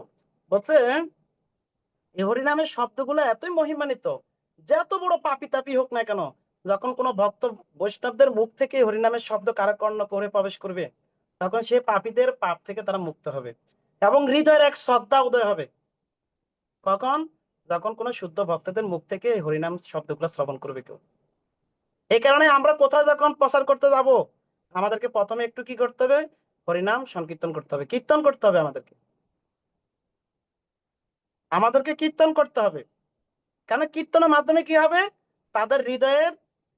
বলছে এই হরিনামের শব্দগুলো এতই মহিমান্বিত, যত বড় পাপি তাপি হোক না কেন, যখন কোনো ভক্ত বৈষ্ণবদের মুখ থেকে হরিনামের শব্দ কারাকর্ণ করে প্রবেশ করবে, তখন সে পাপীদের পাপ থেকে তারা মুক্ত হবে এবং হৃদয়ের এক শ্রদ্ধা উদয় হবে। কখন? যখন কোনো শুদ্ধ ভক্তদের মুখ থেকে হরিনাম শব্দগুলো শ্রবণ করবে কেউ। এই কারণে আমরা কোথাও যখন প্রচার করতে যাব, আমাদেরকে প্রথমে একটু কি করতে হবে, হরিনাম সংকীর্তন করতে হবে, কীর্তন করতে হবে। আমাদেরকে কীর্তন করতে হবে। কারণ কীর্তনের মাধ্যমে কি হবে, তাদের হৃদয়ের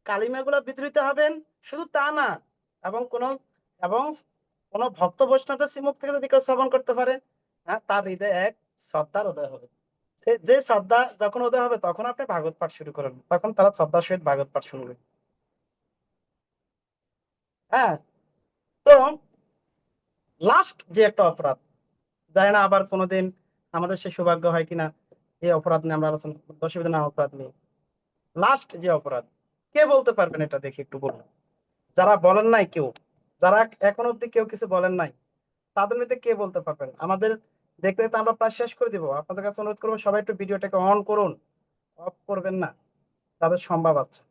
কালিমাগুলো বিদ্রুত হবেন। শুধু তা না, এবং কোন এবং কোন ভক্ত বৈষ্ণবদের শ্রীমুখ থেকে যদি কেউ শ্রবণ করতে পারে, হ্যাঁ, তার হৃদয়ে এক শ্রদ্ধার উদয় হবে। যে শ্রদ্ধা যখন উদয় হবে তখন আপনি ভাগবত পাঠ শুরু করেন, তখন তারা শ্রদ্ধার সহিত ভাগবত পাঠ শুনবে। হ্যাঁ, তো লাস্ট যে একটা অপরাধ, জানি না আবার কোনোদিন আমাদের সে সৌভাগ্য হয় কিনা এই অপরাধ নিয়ে আমরা আলোচনা, দশবিধ নাম অপরাধ নিয়ে লাস্ট যে অপরাধ, কে বলতে পারবেন এটা দেখি একটু বলুন। যারা বলেন নাই কেউ, যারা এখন অব্দি কেউ কিছু বলেন নাই, তাদের মধ্যে কে বলতে পারবেন? আমাদের দেখতে দেখতে আমরা প্রায় শেষ করে দিব। আপনাদের কাছে অনুরোধ করবো সবাই একটু ভিডিওটাকে অন করুন, অফ করবেন না, তাদের সম্ভব আছে।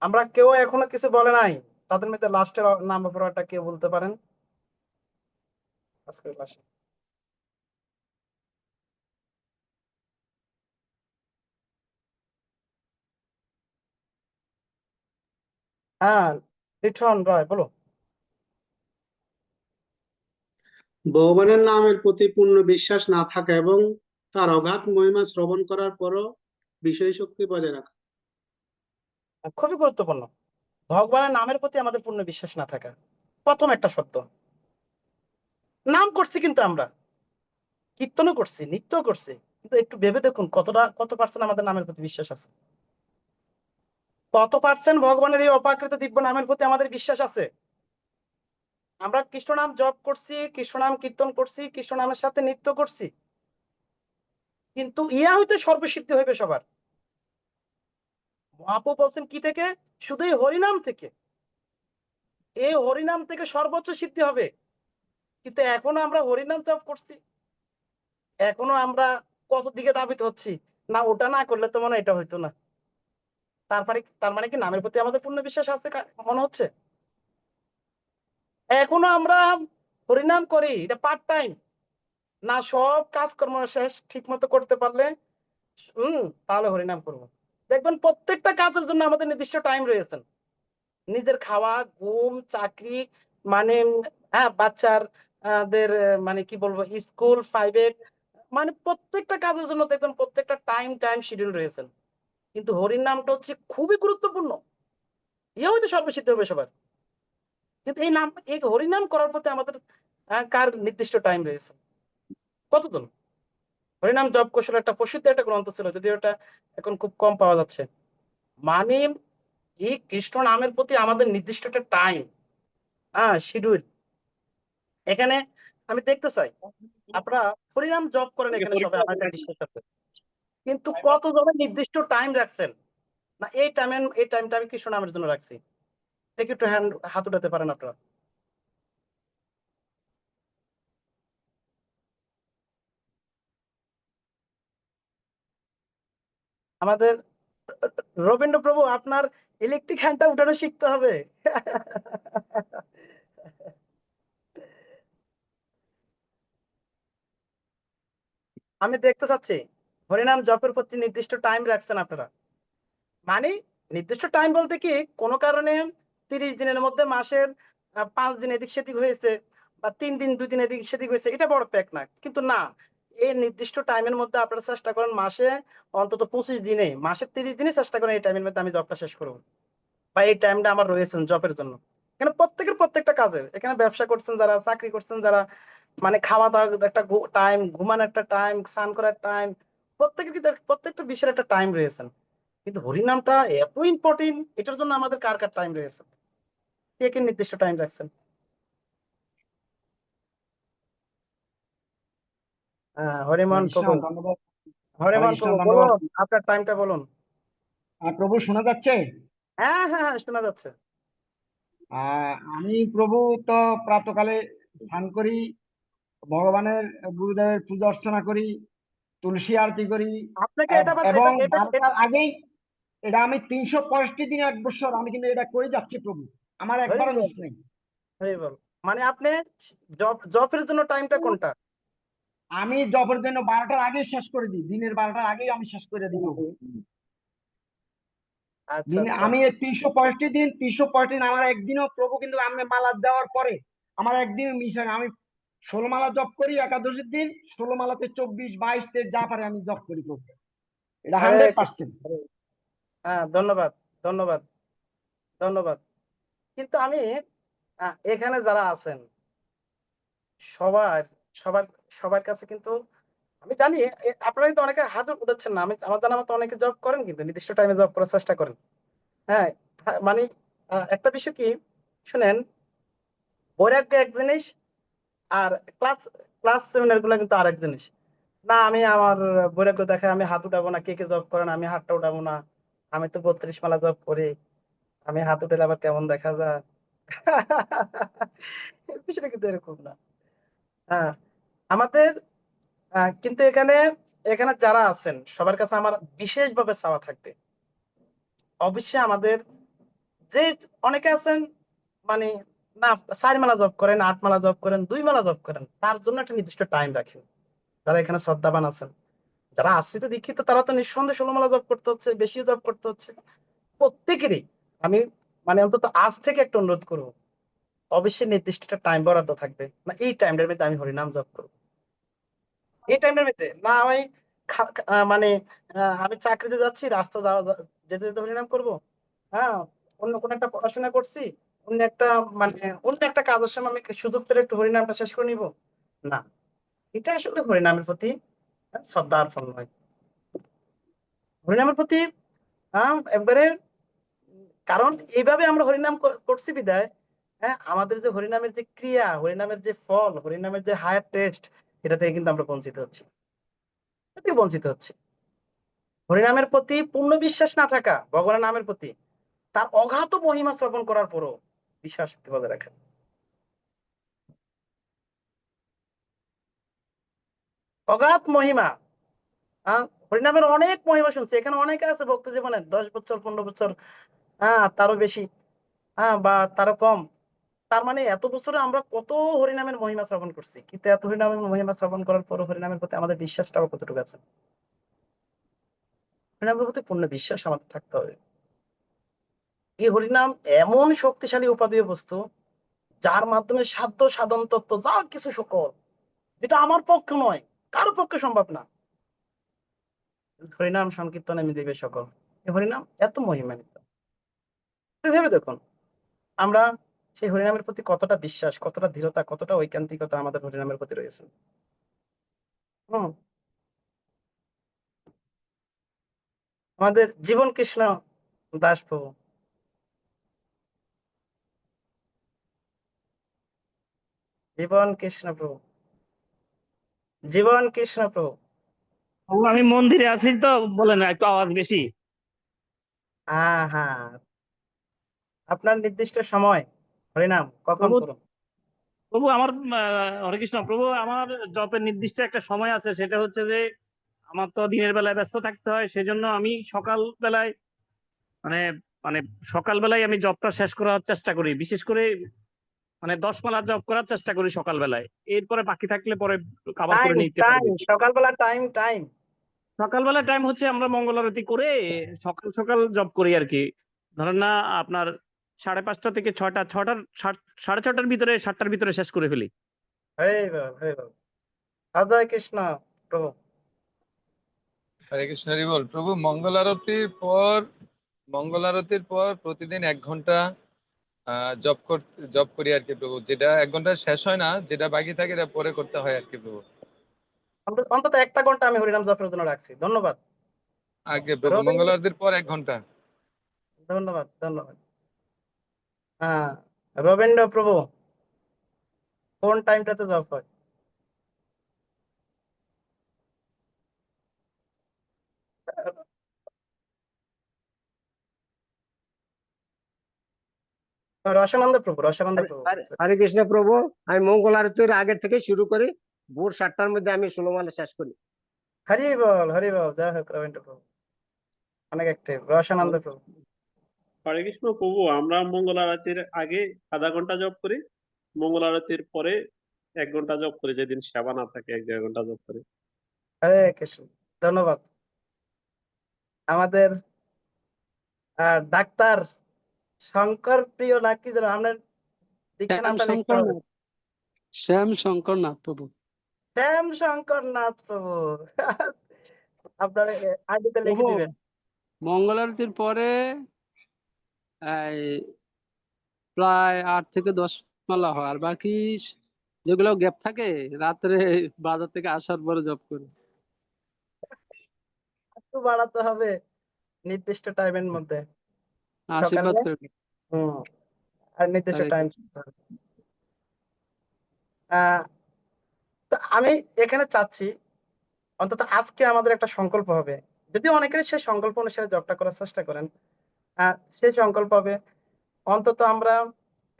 আমরা কেউ এখনো কিছু বলে নাই, তাদের মধ্যে লাস্টের নাম অপরাধটা কে বলতে পারেন আজকের ক্লাসে? হ্যাঁ, লিঠন রয় বলো। ভগবানের নামের প্রতি পূর্ণ বিশ্বাস না থাকা এবং তার অগাধ মহিমা শ্রবণ করার পরও বিষয় শক্তি বজায় রাখা। খুবই গুরুত্বপূর্ণ, ভগবানের নামের প্রতি আমাদের পূর্ণ বিশ্বাস না থাকা প্রথম একটা শব্দ। নাম করছি কিন্তু আমরা, কীর্তনও করছি, নৃত্য করছি, কিন্তু একটু ভেবে দেখুন কত পার্সেন্ট আমাদের নামের প্রতি বিশ্বাস আছে? কত পার্সেন্ট ভগবানের এই অপাকৃত দিব্য নামের প্রতি আমাদের বিশ্বাস আছে? আমরা কৃষ্ণ নাম জপ করছি, কৃষ্ণ নাম কীর্তন করছি, কৃষ্ণ নামের সাথে নৃত্য করছি, কিন্তু ইয়া হইতে সর্বসিদ্ধি হইবে সবার। মহাপ্রভু বলছেন কি থেকে? শুধু এই হরিনাম থেকে, এই হরিনাম থেকে সর্বোচ্চ সিদ্ধি হবে। কিন্তু এখনো আমরা হরিনাম জপ করছি, এখনো আমরা কত দিকে ধাবিত হচ্ছি, না ওটা না করলে তো মনে হয় এটা হইতো না। তার মানে কি নামের প্রতি আমাদের পূর্ণ বিশ্বাস আছে মনে হচ্ছে? এখনো আমরা হরিনাম করি, এটা পার্ট টাইম না, সব কাজকর্ম শেষ ঠিক মতো করতে পারলে তাহলে হরিনাম করবো। দেখবেন প্রত্যেকটা কাজের জন্য আমাদের নির্দিষ্ট টাইম রয়েছে। নিজের খাওয়া, ঘুম, চাকরি, মানে হ্যাঁ, বাচ্চার মানে কি বলবো, স্কুল, প্রাইভেট, মানে প্রত্যেকটা কাজের জন্য দেখবেন প্রত্যেকটা টাইম শিডিউল রয়েছে। কিন্তু হরির নামটা হচ্ছে খুবই গুরুত্বপূর্ণ, ইয়ে হয়তো সর্বসিদ্ধ হবে সবার। কিন্তু এই হরিনাম করার প্রতি আমাদের কার নির্দিষ্ট টাইম রয়েছে? কতজন? হরিনাম জপ কৌশল একটা প্রসিদ্ধ একটা গ্রন্থ ছিল, যদিও ওটা এখন খুব কম পাওয়া যাচ্ছে। মানে এই কৃষ্ণ নামের প্রতি আমাদের নির্দিষ্ট একটা টাইম, শিডিউল। এখানে আমি দেখতে চাই আপনারা হরিনাম জপ করেন এখানে সবাই, আমার একটা বিশ্বাস আছে, কিন্তু কত জনের নির্দিষ্ট টাইম রাখছেন না এই টাইমটা আমি কৃষ্ণ নামের জন্য রাখছি? দেখি একটু হাত উঠাতে পারেন আপনারা। আমাদের রবীন্দ্র প্রভু, আপনার ইলেকট্রিক হ্যান্ডটা উঠানো শিখতে হবে। আমি দেখতে চাচ্ছি হরিনাম জপের প্রতি নির্দিষ্ট টাইম রাখছেন আপনারা। মানে নির্দিষ্ট টাইম বলতে কি, কোনো কারণে 30 দিনের মধ্যে মাসের 5 দিন এদিক সেদিক হয়েছে, বা 3 দিন 2 দিন এদিক সেদিক হয়েছে, এটা বড় প্যাক না। কিন্তু না, এই নির্দিষ্ট টাইমের মধ্যে আপনারা চেষ্টা করেন মাসে অন্তত 25 দিনে, মাসে 30 দিনে চেষ্টা করেন এই টাইমের মধ্যে আমি জবটা শেষ করবো, বা এই টাইমটা আমার রয়েছে জবের জন্য। এখানে প্রত্যেকটা কাজের, এখানে ব্যবসা করছেন যারা, চাকরি করছেন যারা, মানে খাওয়া দাওয়া একটা টাইম, ঘুমানোর একটা টাইম, স্নান করার টাইম, প্রত্যেকটা বিষয়ের একটা টাইম রয়েছে। কিন্তু হরিনামটা এত ইম্পর্টেন্ট, এটার জন্য আমাদের কার কার টাইম রয়েছে? কে কে নির্দিষ্ট টাইম রাখছেন? হরিমন প্রভু, ধন্যবাদ। হরিমন কৃষ্ণ, প্রভু ধন্যবাদ। বলুন, আপনার টাইমটা বলুন। প্রভু শোনা যাচ্ছে? হ্যাঁ হ্যাঁ হ্যাঁ, শোনা যাচ্ছে। আমি প্রভু তো প্রাতকালে স্নান করি, ভগবানের গুরুদেবের পূজা অর্চনা করি, তুলসী আরতি করি, আপনাকে এটা এবং 12টার আগেই, এটা আমি 365 দিন 1 বছর আমি কিন্তু এটা করে যাচ্ছি প্রভু, আমার একবারও মিস নেই। মানে আপনি জবের জন্য টাইমটা কোনটা? আমি জবের জন্য 12টার আগে শেষ করে দিই, দিনের 12টার আগেই আমি শেষ করে দিই প্রভু। আচ্ছা আচ্ছা, আমি 365 দিন, 365 দিন আমার একদিনও প্রভু, কিন্তু আমি মালা দেওয়ার পরে আমার একদিনও মিস হয় না। আমি 16 মালা জপ করি একাদশীর দিন, 16 মালাতে 24, 22, 23 যা পারে আমি জপ করি প্রভু, এটা 100%। হ্যাঁ, ধন্যবাদ ধন্যবাদ ধন্যবাদ। কিন্তু আমি এখানে যারা আছেন সবার সবার সবার কাছে কিন্তু আমি জানি আপনারা কিন্তু অনেকে হাত উঠাচ্ছেন না। আমার জানা মতো অনেকে জব করেন, কিন্তু নির্দিষ্ট টাইমে জব করার চেষ্টা করেন। হ্যাঁ, মানে একটা বিষয় কি শুনেন, বৈরাগ্য এক জিনিস আর ক্লাস ক্লাস সেমিনার গুলো কিন্তু আরেক জিনিস। না, আমি আমার বৈরাগ্য দেখায় আমি হাত উঠাবো না, কে কে জব করেন আমি হাতটা উঠাবো না, আমি তো 32 মালা জব করি, আমি হাত উঠালে আবার কেমন দেখা যায়। বিষয়টা কিন্তু এরকম না। হ্যাঁ, আমাদের কিন্তু এখানে এখানে যারা আছেন সবার কাছে আমার বিশেষভাবে চাওয়া থাকবে, অবশ্যই আমাদের যে অনেকে আছেন মানে না 4 মালা জব করেন, 8 মালা জব করেন, 2 মালা জব করেন, তার জন্য একটা নির্দিষ্ট টাইম রাখেন। যারা এখানে শ্রদ্ধাবান আছেন, যারা আশ্রিত দীক্ষিত, তারা তো নিঃসন্দেহে 16 মালা জব করতে হচ্ছে, বেশিও জব করতে হচ্ছে প্রত্যেকেরই। আমি মানে অন্তত আজ থেকে একটা অনুরোধ করবো, অবশ্যই নির্দিষ্ট একটা টাইম বরাদ্দ থাকবে, না এই টাইমটার মধ্যে আমি হরিনাম জপ করবো। এই টাইমটার মধ্যে না আমি মানে আমি চাকরিতে যাচ্ছি, রাস্তা যেতে যেতে হরিনাম করবো। হ্যাঁ, অন্য কোন একটা পড়াশোনা করছি, অন্য একটা মানে অন্য একটা কাজের সময় আমি সুযোগ পেলে একটু হরিনামটা শেষ করে নিব। না, এটা আসলে হরিনামের প্রতি শ্রদ্ধা অর্পণ নয়। হরিনামের প্রতি একবারে, কারণ এইভাবে আমরা হরিনাম করছি বিদায়, হ্যাঁ, আমাদের যে হরিনামের যে ক্রিয়া, হরিনামের যে ফল, হরিনামের যে হায়ার টেস্ট, এটা থেকে কিন্তু আমরা বঞ্চিত হচ্ছি, এটা থেকে বঞ্চিত হচ্ছি। হরিনামের প্রতি পূর্ণ বিশ্বাস না থাকা, ভগবানের নামের প্রতি তার অগাধ মহিমা শ্রবণ করার পরও বিশ্বাস বজায় রাখা। অগাধ মহিমা, হরিনামের অনেক মহিমা শুনছি, এখানে অনেকে আছে ভক্ত জীবনে 10 বছর 15 বছর, তারও বেশি, বা তারও কম। তার মানে এত বছরে আমরা কত হরিনামের মহিমা শ্রবণ করছি, কিন্তু এত হরিনামের মহিমা শ্রবণ করার পর হরিনামের প্রতি আমাদের বিশ্বাসটাও কতটুকু আছে? হরিনামের প্রতি পূর্ণ বিশ্বাস আমাদের থাকতে হবে। এই হরিনাম এমন শক্তিশালী উপাদেয় বস্তু, যার মাধ্যমে সাধ্য সাধন তত্ত্ব যা কিছু সকল, যেটা আমার পক্ষে নয়, কারো পক্ষে সম্ভব না, হরিনাম সংকীর্তনে মিলিবে সকল। এই হরিনাম এত মহিমান্বিত। ভেবে দেখুন আমরা সেই হরিনামের প্রতি কতটা বিশ্বাস, কতটা দৃঢ়তা, কতটা ঐকান্তিকতা আমাদের হরিনামের প্রতি রয়েছে। আমাদের জীবন কৃষ্ণ দাস প্রভু, জীবন কৃষ্ণ প্রভু, জীবন কৃষ্ণ প্রভু। আমি মন্দিরে আছি তো, বলে না একটু আওয়াজ বেশি। হ্যাঁ হ্যাঁ, আপনার নির্দিষ্ট সময় হরিনাম কখন প্রভু করুন? প্রভু আমার হরে কৃষ্ণ প্রভু, আমার জপের নির্দিষ্ট একটা সময় আছে, সেটা হচ্ছে যে আমার তো দিনের বেলায় ব্যস্ত থাকতে হয়, সেজন্য আমি সকাল বেলায় মানে মানে সকাল বেলায় আমি জবটা শেষ করার চেষ্টা করি, বিশেষ করে মানে 10 মালা জব করার চেষ্টা করি সকাল বেলায়। এরপরে বাকি থাকলে পরে কভার করে টাইম নিতে টাইম পারবো। সকালবেলা টাইম টাইম সকালবেলা টাইম হচ্ছে আমরা মঙ্গল আরতি করে সকাল সকাল জব করি আর কি। ধরেন না আপনার 5:30 থেকে 6টা, 6:30 ভিতরে, 7টার ভিতরে শেষ করে ফেলি। হরে বাবা, হরে বাবা। অজয় কৃষ্ণ প্রভু। হরে কৃষ্ণ, হরি বল। প্রভু মঙ্গল আরতির পর প্রতিদিন 1 ঘন্টা জব করি আর কি প্রভু। যেটা 1 ঘন্টা শেষ হয় না, যেটা বাকি থাকে এটা পরে করতে হয় আর কি প্রভু। অন্তত 1টা ঘন্টা আমি হরিনাম জপের জন্য রাখছি। ধন্যবাদ আগে প্রভু, মঙ্গল রবীন্দ্র, আরতির পর 1 ঘন্টা। ধন্যবাদ ধন্যবাদ। হ্যাঁ, রবীন্দ্র প্রভু কোন টাইমটাতে জব হয়? রসানন্দ প্রভু, রসানন্দ প্রভু। হরে কৃষ্ণ প্রভু, আমি মঙ্গল আরতির আগের থেকে শুরু করি, ভোর 7টার মধ্যে আমি 16 মালা শেষ করি। হরি বল, জয় হোক রবীন্দ্র প্রভু, অনেক অ্যাক্টিভ। রসানন্দ প্রভু। হরে কৃষ্ণ প্রভু, আমরা মঙ্গল আরতির আগে আধা ঘন্টা জব করি, মঙ্গল আরতির পরে 1 ঘন্টা জব করি, যেদিন সেবা না থাকে 1-1.5 ঘন্টা জব করি। হরে কৃষ্ণ, ধন্যবাদ। আমাদের ডাক্তার শঙ্কর প্রিয় নাকি যেন আপনার দীক্ষা নামটা লিখতে হবে। শ্যাম শঙ্কর নাথ প্রভু। শ্যাম শঙ্কর নাথ প্রভু। আপনার আইডিতে লিখে প্রভু দিবেন। মঙ্গল আরতির পরে এই প্রায় 8 থেকে 10 মালা হয়, আর বাকি যেগুলো গ্যাপ থাকে রাত্রে বাজার থেকে আসার পরে জব করি। একটু বাড়াতে হবে নির্দিষ্ট টাইমের মধ্যে, আশীর্বাদ সকালে করে। হুম আর নির্দিষ্ট হরে টাইম। কৃষ্ণ। আহ তো আমি এখানে চাচ্ছি অন্তত আজকে আমাদের একটা সংকল্প হবে, যদি অনেকেরই সেই সংকল্প অনুসারে জবটা করার চেষ্টা করেন, সেই সংকল্প হবে অন্তত আমরা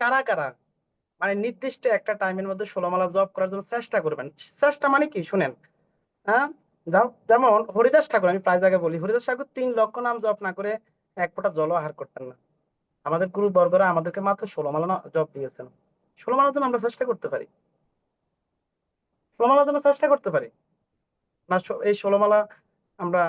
কারা কারা মানে নির্দিষ্ট একটা টাইমের মধ্যে 16 মালা জব করার জন্য চেষ্টা করবেন। চেষ্টা মানে কি শুনেন, হ্যাঁ যেমন হরিদাস ঠাকুর, আমি প্রায় জায়গায় বলি, হরিদাস ঠাকুর 3 লক্ষ নাম জপ না করে এক ফোঁটা জল আহার করতেন না। আমাদের গুরু বর্গরা আমাদেরকে মাত্র 16 মালা জপ দিয়েছেন। 16 মালার জন্য আমরা চেষ্টা করতে পারি, 16 মালার জন্য চেষ্টা করতে পারি না। এই 16 মালা আমরা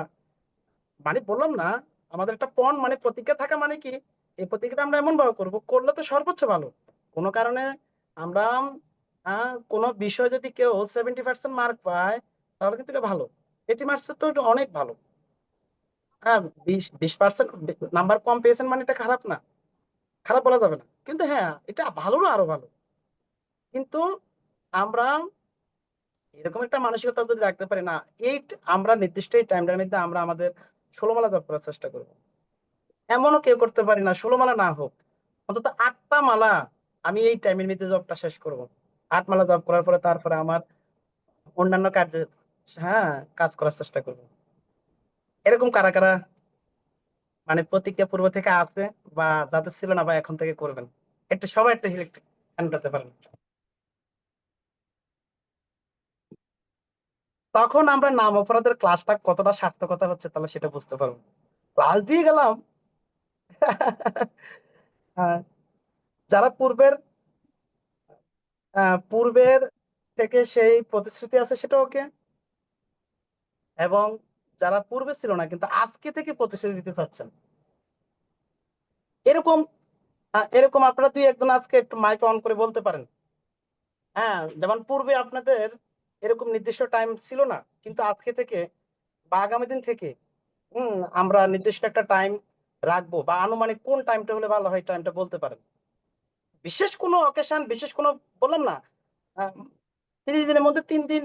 মানে বললাম না, আমাদের একটা পণ মানে প্রতিজ্ঞা থাকা মানে কি, এই প্রতিজ্ঞাটা আমরা এমন ভাবে করবো, করলে তো সর্বোচ্চ ভালো। কোনো কারণে আমরা কোনো বিষয় যদি কেউ 70% মার্ক পায় তাহলে কিন্তু এটা ভালো, 80 মার্কস তো এটা অনেক ভালো। 20% নাম্বার কম পেয়েছেন মানে এটা খারাপ না, খারাপ বলা যাবে না, কিন্তু হ্যাঁ এটা ভালোরও আরো ভালো। কিন্তু আমরা এরকম একটা মানসিকতা যদি রাখতে পারি না, এই আমরা নির্দিষ্ট এই টাইমটার মধ্যে আমরা আমাদের 16 মালা জপ করার চেষ্টা করবো। এমনও কেউ করতে পারি না 16 মালা না হোক, অন্তত 8টা মালা আমি এই টাইমের মধ্যে জবটা শেষ করব। 8 মালা জব করার পরে তারপরে আমার অন্যান্য কাজে কাজ করার চেষ্টা করব। এরকম কারা কারা মানে প্রতিজ্ঞা পূর্ব থেকে আছে বা যাদের ছিল না বা এখন থেকে করবেন, একটু সবাই একটা হ্যান্ড করতে পারেন। তখন আমরা নাম অপরাধের ক্লাসটা কতটা সার্থকতা হচ্ছে তাহলে সেটা বুঝতে পারবো। ক্লাস দিয়ে গেলাম যারা পূর্বের থেকে সেই প্রতিশ্রুতি আছে সেটা ওকে, এবং যারা পূর্বে ছিল না কিন্তু আজকে থেকে প্রতিশ্রুতি দিতে চাচ্ছেন, এরকম এরকম আপনারা 2-1 জন আজকে একটু মাইক অন করে বলতে পারেন। যেমন পূর্বে আপনাদের এরকম নির্দিষ্ট টাইম ছিল না, কিন্তু আজকে থেকে বা আগামী দিন থেকে আমরা নির্দিষ্ট একটা টাইম রাখবো, বা আনুমানিক কোন টাইমটা হলে ভালো হয় টাইমটা বলতে পারেন। বিশেষ কোনো অকেশন, বিশেষ কোনো বললাম না 30 দিনের মধ্যে 3 দিন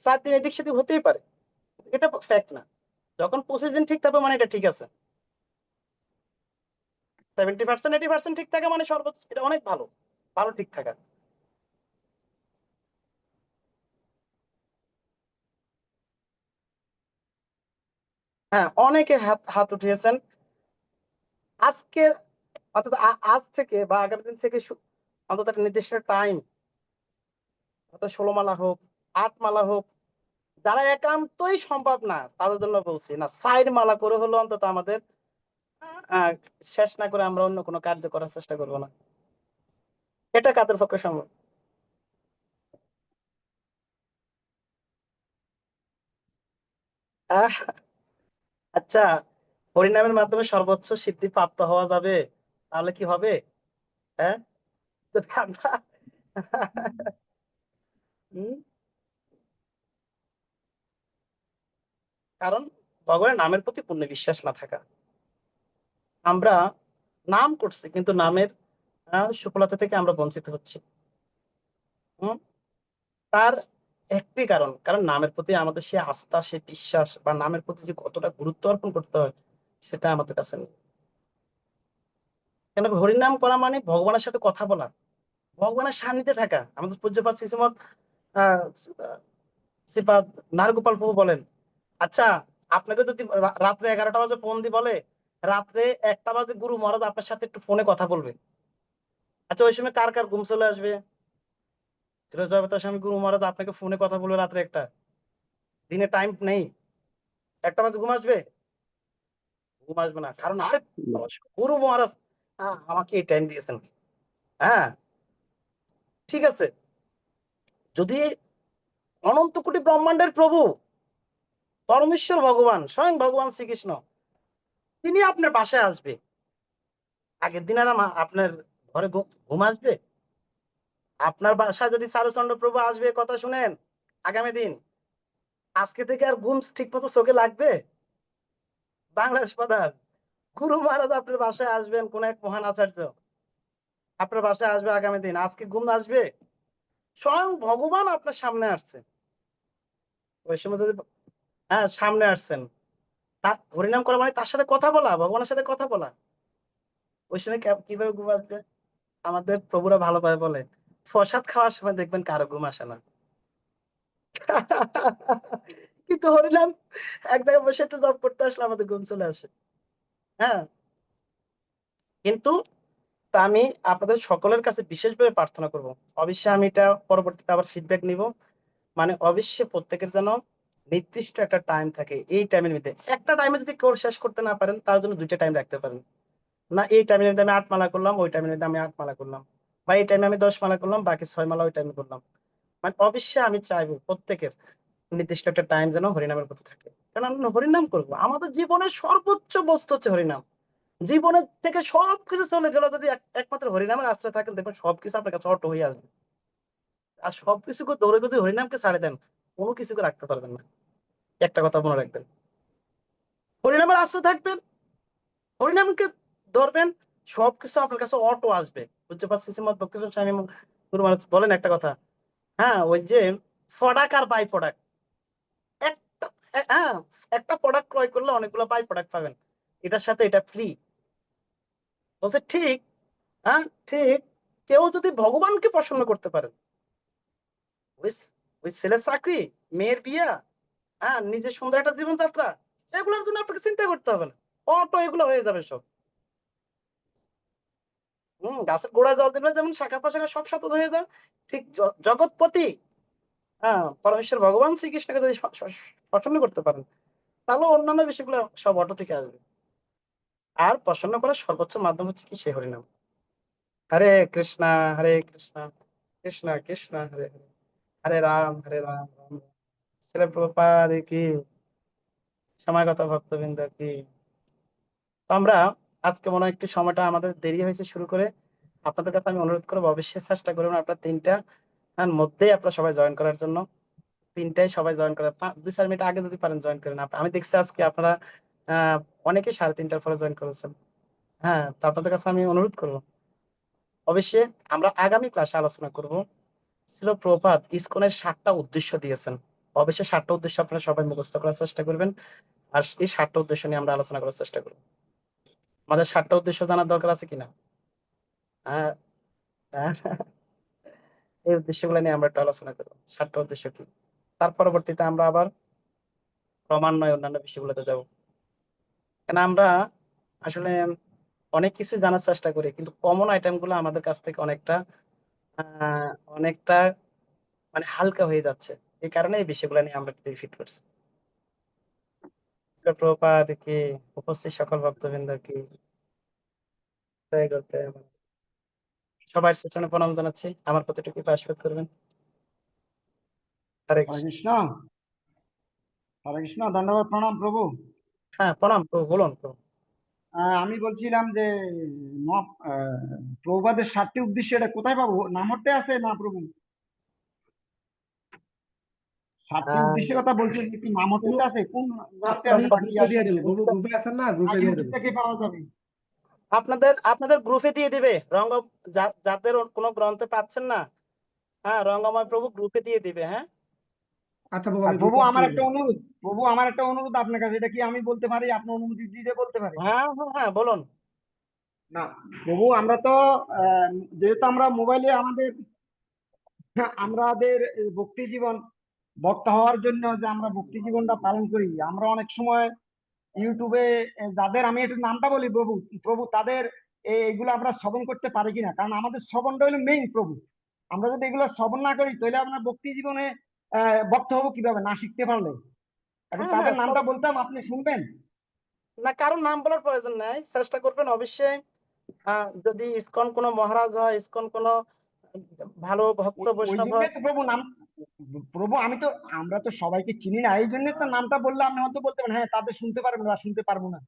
4 দিন এদিক সেদিক হতেই পারে, এটা ফ্যাক্ট না। যখন 25 দিন ঠিক থাকবে মানে এটা ঠিক আছে, 70% 80% ঠিক থাকে মানে সর্বোচ্চ এটা অনেক ভালো, ভালো ঠিক থাকা। অনেকে হাত হাত উঠিয়েছেন আজকে, অর্থাৎ আজ থেকে বা আগামী দিন থেকে অন্তত একটা নির্দিষ্ট টাইম, অর্থাৎ 16 মালা হোক 8 মালা হোক, যারা একান্তই সম্ভব না তাদের জন্য বলছি না, 4 মালা করে হলো অন্তত আমাদের শেষ না করে আমরা অন্য কোনো কার্য করার চেষ্টা করবো না। এটা কাদের পক্ষে সম্ভব? আহ আচ্ছা, হরিনামের মাধ্যমে সর্বোচ্চ সিদ্ধি প্রাপ্ত হওয়া যাবে, তাহলে কি হবে? হ্যাঁ যদি আমরা কারণ ভগবানের নামের প্রতি পূর্ণ বিশ্বাস না থাকা, আমরা নাম করছি কিন্তু নামের সফলতা থেকে আমরা বঞ্চিত হচ্ছি। তার একটি কারণ নামের প্রতি আমাদের সে আস্থা, সে বিশ্বাস বা নামের প্রতি যে কতটা গুরুত্ব অর্পণ করতে হয় সেটা আমাদের কাছে নেই। কেন হরিনাম করা মানে ভগবানের সাথে কথা বলা, ভগবানের সান্নিধ্যে থাকা। আমাদের পূজ্যপাত শ্রীমৎ শ্রীপাদ নারগোপাল প্রভু বলেন, আচ্ছা আপনাকে যদি রাত্রে 11টা বাজে ফোন দিয়ে বলে রাত্রে 1টা বাজে গুরু মহারাজ আপনার সাথে একটু ফোনে কথা বলবে, আচ্ছা ওই সময় কার কার ঘুম চলে আসবে? স্বামী গুরু মহারাজ আপনাকে ফোনে কথা বলবে রাত্রে 1টা, দিনে টাইম নেই, 1টা বাজে ঘুম আসবে? ঘুম আসবে না, কারণ আরে গুরু মহারাজ আমাকে এই টাইম দিয়েছেন। ঠিক আছে, যদি অনন্ত কোটি ব্রহ্মাণ্ডের প্রভু পরমেশ্বর ভগবান স্বয়ং ভগবান শ্রীকৃষ্ণ তিনি আপনার বাসায় আসবে, আগের দিন আর আপনার ঘরে ঘুম আসবে? আপনার বাসায় যদি চারুচন্দ্র প্রভু আসবে, কথা শুনেন, আগামী দিন আজকে থেকে আর ঘুম ঠিক মতো চোখে লাগবে? বাংলাদেশ প্রধান গুরু মহারাজ আপনার বাসায় আসবেন, কোন এক মহান আচার্য আপনার বাসায় আসবে আগামী দিন। আজকে ঘুম আসবে? স্বয়ং ভগবান আপনার সামনে আসছে। ওই সময় যদি হ্যাঁ, সামনে আসছেন। হরিনাম করা মানে তার সাথে কথা বলা, ভগবানের সাথে কথা বলা। ওই সময় কিভাবে ঘুম আসবে? আমাদের প্রভুরা ভালোভাবে বলে, প্রসাদ খাওয়ার সময় দেখবেন কারো ঘুম আসে না। কিন্তু হরিনাম এক জায়গায় বসে একটু জপ করতে আসলে আমাদের ঘুম চলে আসে। হ্যাঁ? কিন্তু আমি আপনাদের সকলের কাছে বিশেষভাবে প্রার্থনা করব। অবশ্যই আমি এটা পরবর্তীতে আবার ফিডব্যাক নিব। মানে অবশ্যই প্রত্যেকের যেন নির্দিষ্ট একটা টাইম থাকে। এই টাইমের মধ্যে একটা টাইমে যদি কেউ শেষ করতে না পারেন, তার জন্য ২ টা টাইম রাখতে পারেন। না এই টাইমের মধ্যে আমি ৮ মালা করলাম, ওই টাইমের মধ্যে আমি ৮ মালা করলাম। বা এই টাইমে আমি ১০ মালা করলাম, বাকি ৬ মালা ওই টাইমে করলাম। মানে অবশ্যই আমি চাইবো প্রত্যেকের নির্দিষ্ট একটা টাইম যেন হরিনামের প্রতি থাকে। কারণ আমরা হরিনাম করবো। আমাদের জীবনের সর্বোচ্চ বস্তু হচ্ছে হরিনাম। জীবনের থেকে সবকিছু চলে গেল যদি একমাত্র হরিনামের আশ্রয় থাকেন, দেখবেন সবকিছু আপনার কাছে অটো হয়ে আসবে। আর সবকিছুকে দৌড়ে যদি হরিনামকে ছাড়ে দেন, কোনো কিছুকে রাখতে পারবেন না। একটা কথা মনে রাখবেন। হরিনামের আশ্রয় থাকবেন, হরিনামকে ধরবেন, সবকিছু আপনার কাছে অটো আসবে। বুঝতে পারছি? শ্রীমদ ভক্তিবিনোদ স্বামী গুরু মহারাজ বলেন একটা কথা। হ্যাঁ, ওই যে প্রোডাক্ট আর বাই প্রোডাক্ট। একটা হ্যাঁ, একটা প্রোডাক্ট ক্রয় করলে অনেকগুলো বাই প্রোডাক্ট পাবেন। এটার সাথে এটা ফ্রি। বলছে ঠিক, হ্যাঁ ঠিক। কেউ যদি ভগবানকে প্রসন্ন করতে পারেন, ওই ওই ছেলের চাকরি, মেয়ের বিয়া, হ্যাঁ নিজের সুন্দর একটা জীবনযাত্রা, এগুলোর জন্য আপনাকে চিন্তা করতে হবে না। অটো এগুলো হয়ে যাবে সব। গাছের গোড়ায় জল দিলে যেমন শাখা প্রশাখা সব সতেজ হয়ে যায়, ঠিক জগৎপতি হ্যাঁ পরমেশ্বর ভগবান শ্রীকৃষ্ণকে যদি প্রসন্ন করতে পারেন, তাহলে অন্যান্য বিষয়গুলো সব অটো থেকে আসবে। আর প্রসন্ন করার সর্বোচ্চ মাধ্যম হচ্ছে কি? সে হরিনাম। হরে কৃষ্ণা হরে কৃষ্ণা কৃষ্ণ কৃষ্ণ হরে হরে, হরে রাম রাম রাম। শ্রীল প্রভুপাদ কি, সমাগত ভক্তবৃন্দ কি। তো আমরা আজকে মনে হয় একটু সময়টা আমাদের দেরি হয়েছে শুরু করে। আপনাদের কাছে আমি অনুরোধ করবো, অবশ্যই চেষ্টা করবেন আপনার ৩টা মধ্যেই আপনারা সবাই জয়েন করার জন্য। ৩টায় সবাই জয়েন করার ২-৪ মিনিট আগে যদি পারেন জয়েন করেন। আমি দেখছি আজকে আপনারা অনেকে ৩:৩০টার পরে জয়েন করেছেন। হ্যাঁ, তো আপনাদের কাছে আমি অনুরোধ করবো, অবশ্যই আমরা আগামী ক্লাসে আলোচনা করব। শ্রীল প্রভুপাদ ইসকনের ৭টা উদ্দেশ্য দিয়েছেন। অবশ্যই ৭টা উদ্দেশ্য আপনারা সবাই মুখস্থ করার চেষ্টা করবেন। আর এই ৭টা উদ্দেশ্য নিয়ে আমরা আলোচনা করার চেষ্টা করব। আমাদের ৭টা উদ্দেশ্য জানার দরকার আছে কিনা? হ্যাঁ, এই উদ্দেশ্যগুলো নিয়ে আমরা একটু আলোচনা করব। ৭টা উদ্দেশ্য কি? তার পরবর্তীতে আমরা আবার ক্রমান্বয়ে অন্যান্য বিষয়গুলোতে যাব। কেন আমরা আসলে অনেক কিছু জানার চেষ্টা করি, কিন্তু কমন আইটেম গুলো আমাদের কাছ থেকে অনেকটা অনেকটা মানে হালকা হয়ে যাচ্ছে। এই কারণে এই বিষয়গুলো নিয়ে আমরা একটু রিপিট করছি। প্রভুপাদ কি, উপস্থিত সকল ভক্তবৃন্দ কি, জয় করতে সবার সেশনে প্রণাম জানাচ্ছি। আমার কতটুকু আশীর্বাদ করবেন। হরে হরে কৃষ্ণ। কৃষ্ণ, হরে কৃষ্ণ, দণ্ডবত প্রণাম প্রভু। হ্যাঁ প্রণাম প্রভু, বলুন প্রভু। আমি বলছিলাম যে প্রভুপাদের 7টি উদ্দেশ্য এটা কোথায় পাবো? নামতে আছে না প্রভু? 7টি আহ, উদ্দেশ্যের কথা বলছেন কি নামতে প্রভু, আছে? কোন গ্রন্থে আমি আছে নাকি গ্রুপে দিয়ে আসলে? দেবো, প্রভু গ্রুপে আছেন না, না গ্রুপে দিয়ে ইউটিউব দেবো। থেকে পাওয়া যাবে? আপনাদের আপনাদের গ্রুপে দিয়ে দিবে। যাদের কোনো গ্রন্থে পাচ্ছেন না, হ্যাঁ রঙ্গময় প্রভু গ্রুপে দিয়ে দিবে। হ্যাঁ আচ্ছা প্রভু, আর আমি প্রভু গ্রুপে আমার দিয়ে একটা দেবো। অনুরোধ, প্রভু আমার একটা অনুরোধ আপনার কাছে, এটা কি আমি বলতে পারি? আপনি অনুমতি দিতে বলতে পারি? হ্যাঁ হ্যাঁ হ্যাঁ বলুন। না প্রভু, আমরা তো যেহেতু আমরা মোবাইলে আমাদের ভক্তি জীবন ভক্ত হওয়ার জন্য যে আমরা ভক্তি জীবনটা পালন করি, আমরা অনেক সময় ইউটিউবে যাদের, আমি একটু নামটা বলি প্রভু, প্রভু তাদের এইগুলো আমরা শ্রবণ করতে পারি কিনা, কারণ আমাদের শ্রবণটা হলো মেইন প্রভু। আমরা যদি এগুলো শ্রবণ না করি তাহলে আমরা ভক্তি জীবনে ভক্ত হবো কিভাবে না শিখতে পারলে? এখন হ্যাঁ হ্যাঁ তাদের নামটা বলতাম, আপনি শুনবেন? না, কারোর নাম বলার প্রয়োজন নাই, চেষ্টা করবেন অবশ্যই। যদি ইসকন কোনো মহারাজ হয়, ইসকন কোনো ভালো ভক্ত ওই বৈষ্ণব জন্য হয়। তো প্রভু নাম, প্রভু আমি তো, আমরা তো সবাইকে চিনি না, এই জন্য তো নামটা বললে আপনি হয়তো বলতে পারেন হ্যাঁ তাদের শুনতে পারবেন বা শুনতে পারবো না।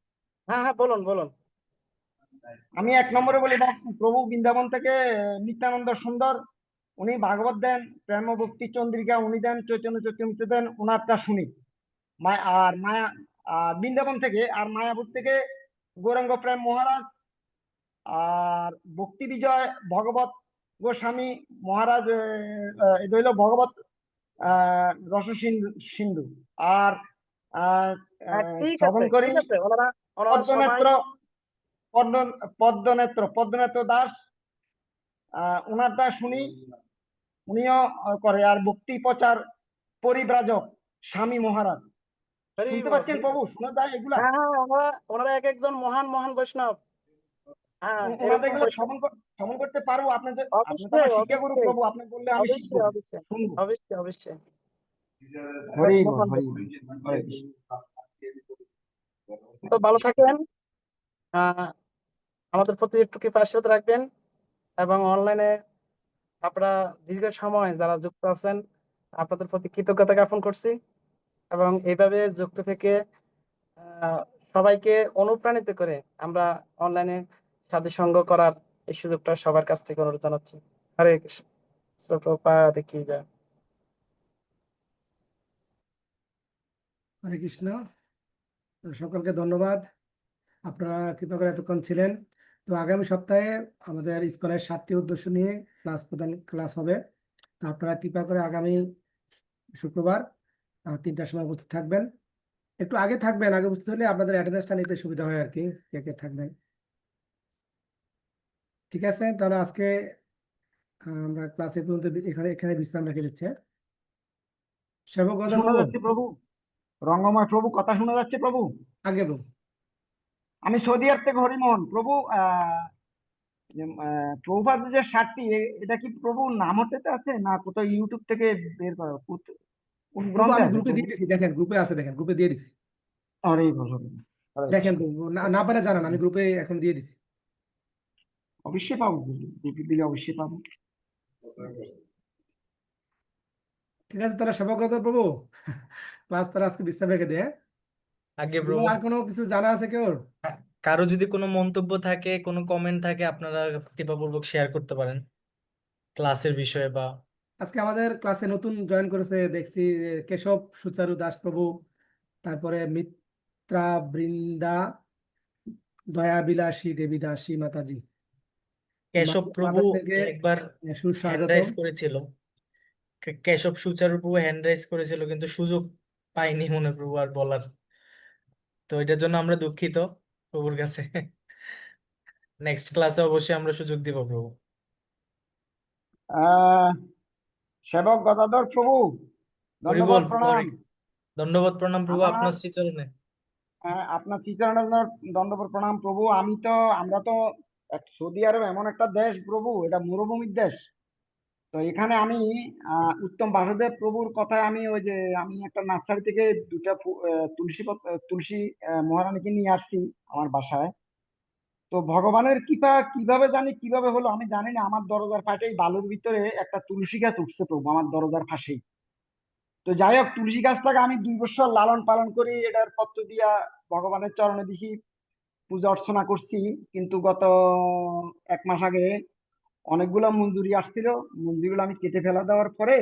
হ্যাঁ হ্যাঁ বলুন বলুন। আমি 1 নম্বরে বলি, প্রভু বৃন্দাবন থেকে নিত্যানন্দ সুন্দর, উনি ভাগবত দেন, প্রেম ভক্তি চন্দ্রিকা উনি দেন, চৈতন্য চৈতন্য দেন, ওনারটা শুনি। আর মায়া বৃন্দাবন থেকে, আর মায়াপুর থেকে গৌরাঙ্গ প্রেম মহারাজ, আর ভক্তি বিজয় ভগবত গোস্বামী মহারাজ, এটা হইলো ভগবত রস সিন্ধু সিন্ধু। আর ঠিক শ্রবণ আছে, করি ঠিক আছে, ওনারা ওনারা সবাই পদ্মনেত্র পদ্মনেত্র দাস, ওনারটা শুনি, উনিও করে। আর ভক্তি প্রচার পরিব্রাজক স্বামী মহারাজ, very শুনতে good, পাচ্ছেন very প্রভু? good. শোনা যায় এগুলা? হ্যাঁ হ্যাঁ, ওনারা ওনারা এক একজন মহান মহান বৈষ্ণব। হ্যাঁ, ওনাদের এরকম এগুলো বৈষ্ণব শ্রবণ করতে পারবো? আপনি তো অবশ্যই আমার শিক্ষাগুরু অবশ্যই প্রভু, আপনি বললে আমি শিখবো, অবশ্যই অবশ্যই শুনবো। অবশ্যই অবশ্যই হরি বল, মহান হরি বৈষ্ণব। বল, হরে কৃষ্ণ। তো ভালো থাকেন, আমাদের প্রতি একটু কৃপা আশীর্বাদ রাখবেন, এবং অনলাইনে আপনারা দীর্ঘ সময় যারা যুক্ত আছেন আপনাদের প্রতি কৃতজ্ঞতা জ্ঞাপন করছি, এবং এইভাবে যুক্ত থেকে আহ, সবাইকে অনুপ্রাণিত করে আমরা অনলাইনে সাধু সঙ্গ করার এই সুযোগটা সবার কাছ থেকে অনুরোধ জানাচ্ছি। হরে কৃষ্ণ। শ্রী প্রভুপাদ কি জয়। হরে কৃষ্ণ। তো সকলকে ধন্যবাদ, আপনারা কৃপা করে এতক্ষণ ছিলেন। তো আগামী সপ্তাহে আমাদের ইসকনের 7টি উদ্দেশ্য নিয়ে ক্লাস হবে। তো আপনারা কৃপা করে আগামী শুক্রবার 3টার সময় উপস্থিত থাকবেন। একটু আগে থাকবেন, আগে উপস্থিত হলে আপনাদের অ্যাটেন্ডেন্সটা নিতে সুবিধা হয় আর কি, কে কে থাকবেন। ঠিক আছে, তাহলে আজকে আমরা ক্লাসে পর্যন্ত এখানে এখানে বিশ্রাম রেখে দিচ্ছে। সেবক গদাধর শোনা প্রভু, যাচ্ছে প্রভু? রঙ্গময় প্রভু, কথা শোনা যাচ্ছে প্রভু? আগে প্রভু। আমি সৌদি আরব থেকে হরিমোহন প্রভু। প্রভুপাদ যে 7টি, এটা কি প্রভু নামতেতে আছে না কোথাও ইউটিউব থেকে বের করা? কোন প্রভু গ্রন্থে আমি আছে গ্রুপে প্রভু? দিয়ে দিছি, দেখেন গ্রুপে আছে, দেখেন গ্রুপে দিয়ে দিছি। হরে বল, হরে বল, হরে দেখেন কৃষ্ণ। প্রভু, না পারে জানান, আমি গ্রুপে এখন দিয়ে দিছি। অবশ্যই পাবো প্রভু, দিলে অবশ্যই পাবো। ঠিক আছে, তাহলে সেবক গদাধর প্রভু ক্লাস তারা আজকে বিশ্রাম রেখে দেয়। আগে প্রভু, আর কোনো কিছু জানা আছে কেউ? কারো যদি কোনো মন্তব্য থাকে, কোনো কমেন্ট থাকে, আপনারা কৃপাপূর্বক শেয়ার করতে পারেন ক্লাসের বিষয়ে বা আজকে আমাদের ক্লাসে নতুন জয়েন করেছে দেখছি কেশব সুচারু দাস প্রভু, তারপরে মিত্রা বৃন্দা, দয়া বিলাসী দেবী দাসী মাতাজি। কেশব প্রভু মাতাজিদেরকে একবার হ্যান্ড সুস্বাগতম। রাইজ করেছিল, কেশব সুচারু প্রভু হ্যান্ড রাইজ করেছিল, কিন্তু সুযোগ পাইনি মনে প্রভু আর বলার। তো এটার জন্য আমরা দুঃখিত প্রভুর কাছে। নেক্সট ক্লাসে অবশ্যই আমরা সুযোগ দিব প্রভু। সেবক গদাধর প্রভু, হরি ধন্যবাদ বল প্রণাম। ধন্যবাদ প্রণাম প্রভু আমার আপনার শ্রীচরণে। আপনার শ্রীচরণের দণ্ডবত প্রণাম প্রভু। আমরা তো সৌদি আরব এমন একটা দেশ প্রভু, এটা মরুভূমির দেশ। তো এখানে আমি উত্তম বাসুদেব প্রভুর কথায় আমি একটা নার্সারি থেকে 2টা তুলসী মহারানীকে নিয়ে আসছি আমার বাসায়। তো ভগবানের কৃপা কিভাবে জানি কিভাবে হলো আমি জানি না, আমার দরজার পাশেই বালুর ভিতরে একটা তুলসী গাছ উঠছে প্রভু, আমার দরজার পাশেই। তো যাই হোক, তুলসী গাছটাকে আমি 2 বছর লালন পালন করি, এটার পত্র দিয়া ভগবানের চরণে দিছি, পূজা অর্চনা করছি। কিন্তু গত 1 মাস আগে অনেকগুলো মঞ্জুরি আসছিল, মঞ্জুরিগুলো আমি কেটে ফেলা দেওয়ার পরে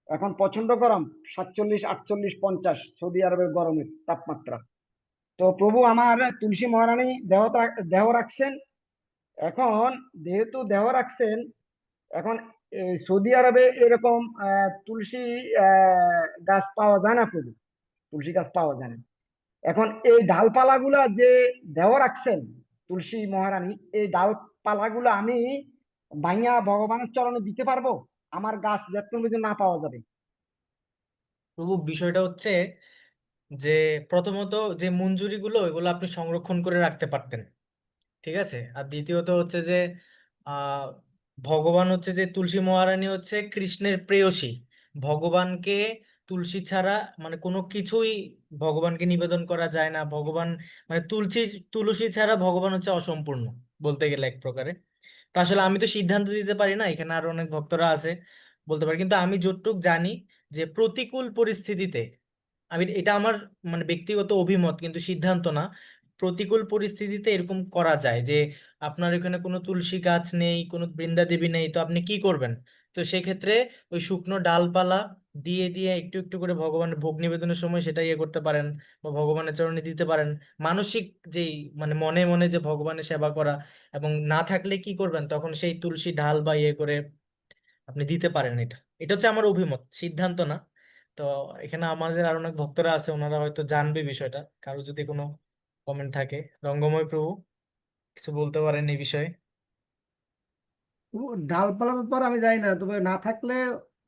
এখন প্রচন্ড গরম, 47, 48, 50 সৌদি আরবের গরমের তাপমাত্রা। তো প্রভু আমার তুলসী মহারানী দেহ রাখছেন। এখন যেহেতু দেহ রাখছেন, এখন সৌদি আরবে এরকম তুলসী গাছ পাওয়া যায় না প্রভু, তুলসী গাছ পাওয়া যায় না। এখন এই ডালপালাগুলা যে দেহ রাখছেন তুলসী মহারানী, এই ডালপালাগুলো আমি ভাইয়া ভগবানের চরণে দিতে পারবো? আমার গাছ যতক্ষণ পর্যন্ত না পাওয়া যাবে। প্রভু বিষয়টা হচ্ছে যে প্রথমত যে মঞ্জুরিগুলো এগুলো আপনি সংরক্ষণ করে রাখতে পারতেন, ঠিক আছে। আর দ্বিতীয়ত হচ্ছে যে আহ ভগবান হচ্ছে যে তুলসী মহারানী হচ্ছে কৃষ্ণের প্রেয়সী। ভগবানকে তুলসী ছাড়া মানে কোনো কিছুই ভগবানকে নিবেদন করা যায় না। ভগবান মানে তুলসী ছাড়া ভগবান হচ্ছে অসম্পূর্ণ বলতে গেলে এক প্রকারে। তা আসলে আমি তো সিদ্ধান্ত দিতে পারি না, এখানে আরো অনেক ভক্তরা আছে বলতে পারি, কিন্তু আমি যতটুক জানি যে প্রতিকূল পরিস্থিতিতে, আমি এটা আমার মানে ব্যক্তিগত অভিমত কিন্তু সিদ্ধান্ত না, প্রতিকূল পরিস্থিতিতে এরকম করা যায় যে আপনার এখানে কোনো তুলসী গাছ নেই, কোনো বৃন্দা দেবী নেই, তো আপনি কি করবেন? তো সেক্ষেত্রে ওই শুকনো ডালপালা দিয়ে দিয়ে একটু একটু করে ভগবানের ভোগ নিবেদনের সময় সেটা ইয়ে করতে পারেন, বা ভগবানের চরণে দিতে পারেন। মানসিক যেই মানে মনে মনে যে ভগবানের সেবা করা, এবং না থাকলে কি করবেন তখন সেই তুলসী ঢাল বা ইয়ে করে আপনি দিতে পারেন। এটা এটা হচ্ছে আমার অভিমত, সিদ্ধান্ত না। তো এখানে আমাদের আর অনেক ভক্তরা আছে, ওনারা হয়তো জানবে বিষয়টা। কারো যদি কোনো কমেন্ট থাকে, রঙ্গময় প্রভু কিছু বলতে পারেন এই বিষয়ে। ডালপালার ব্যাপার আমি জানি না, তবে না থাকলে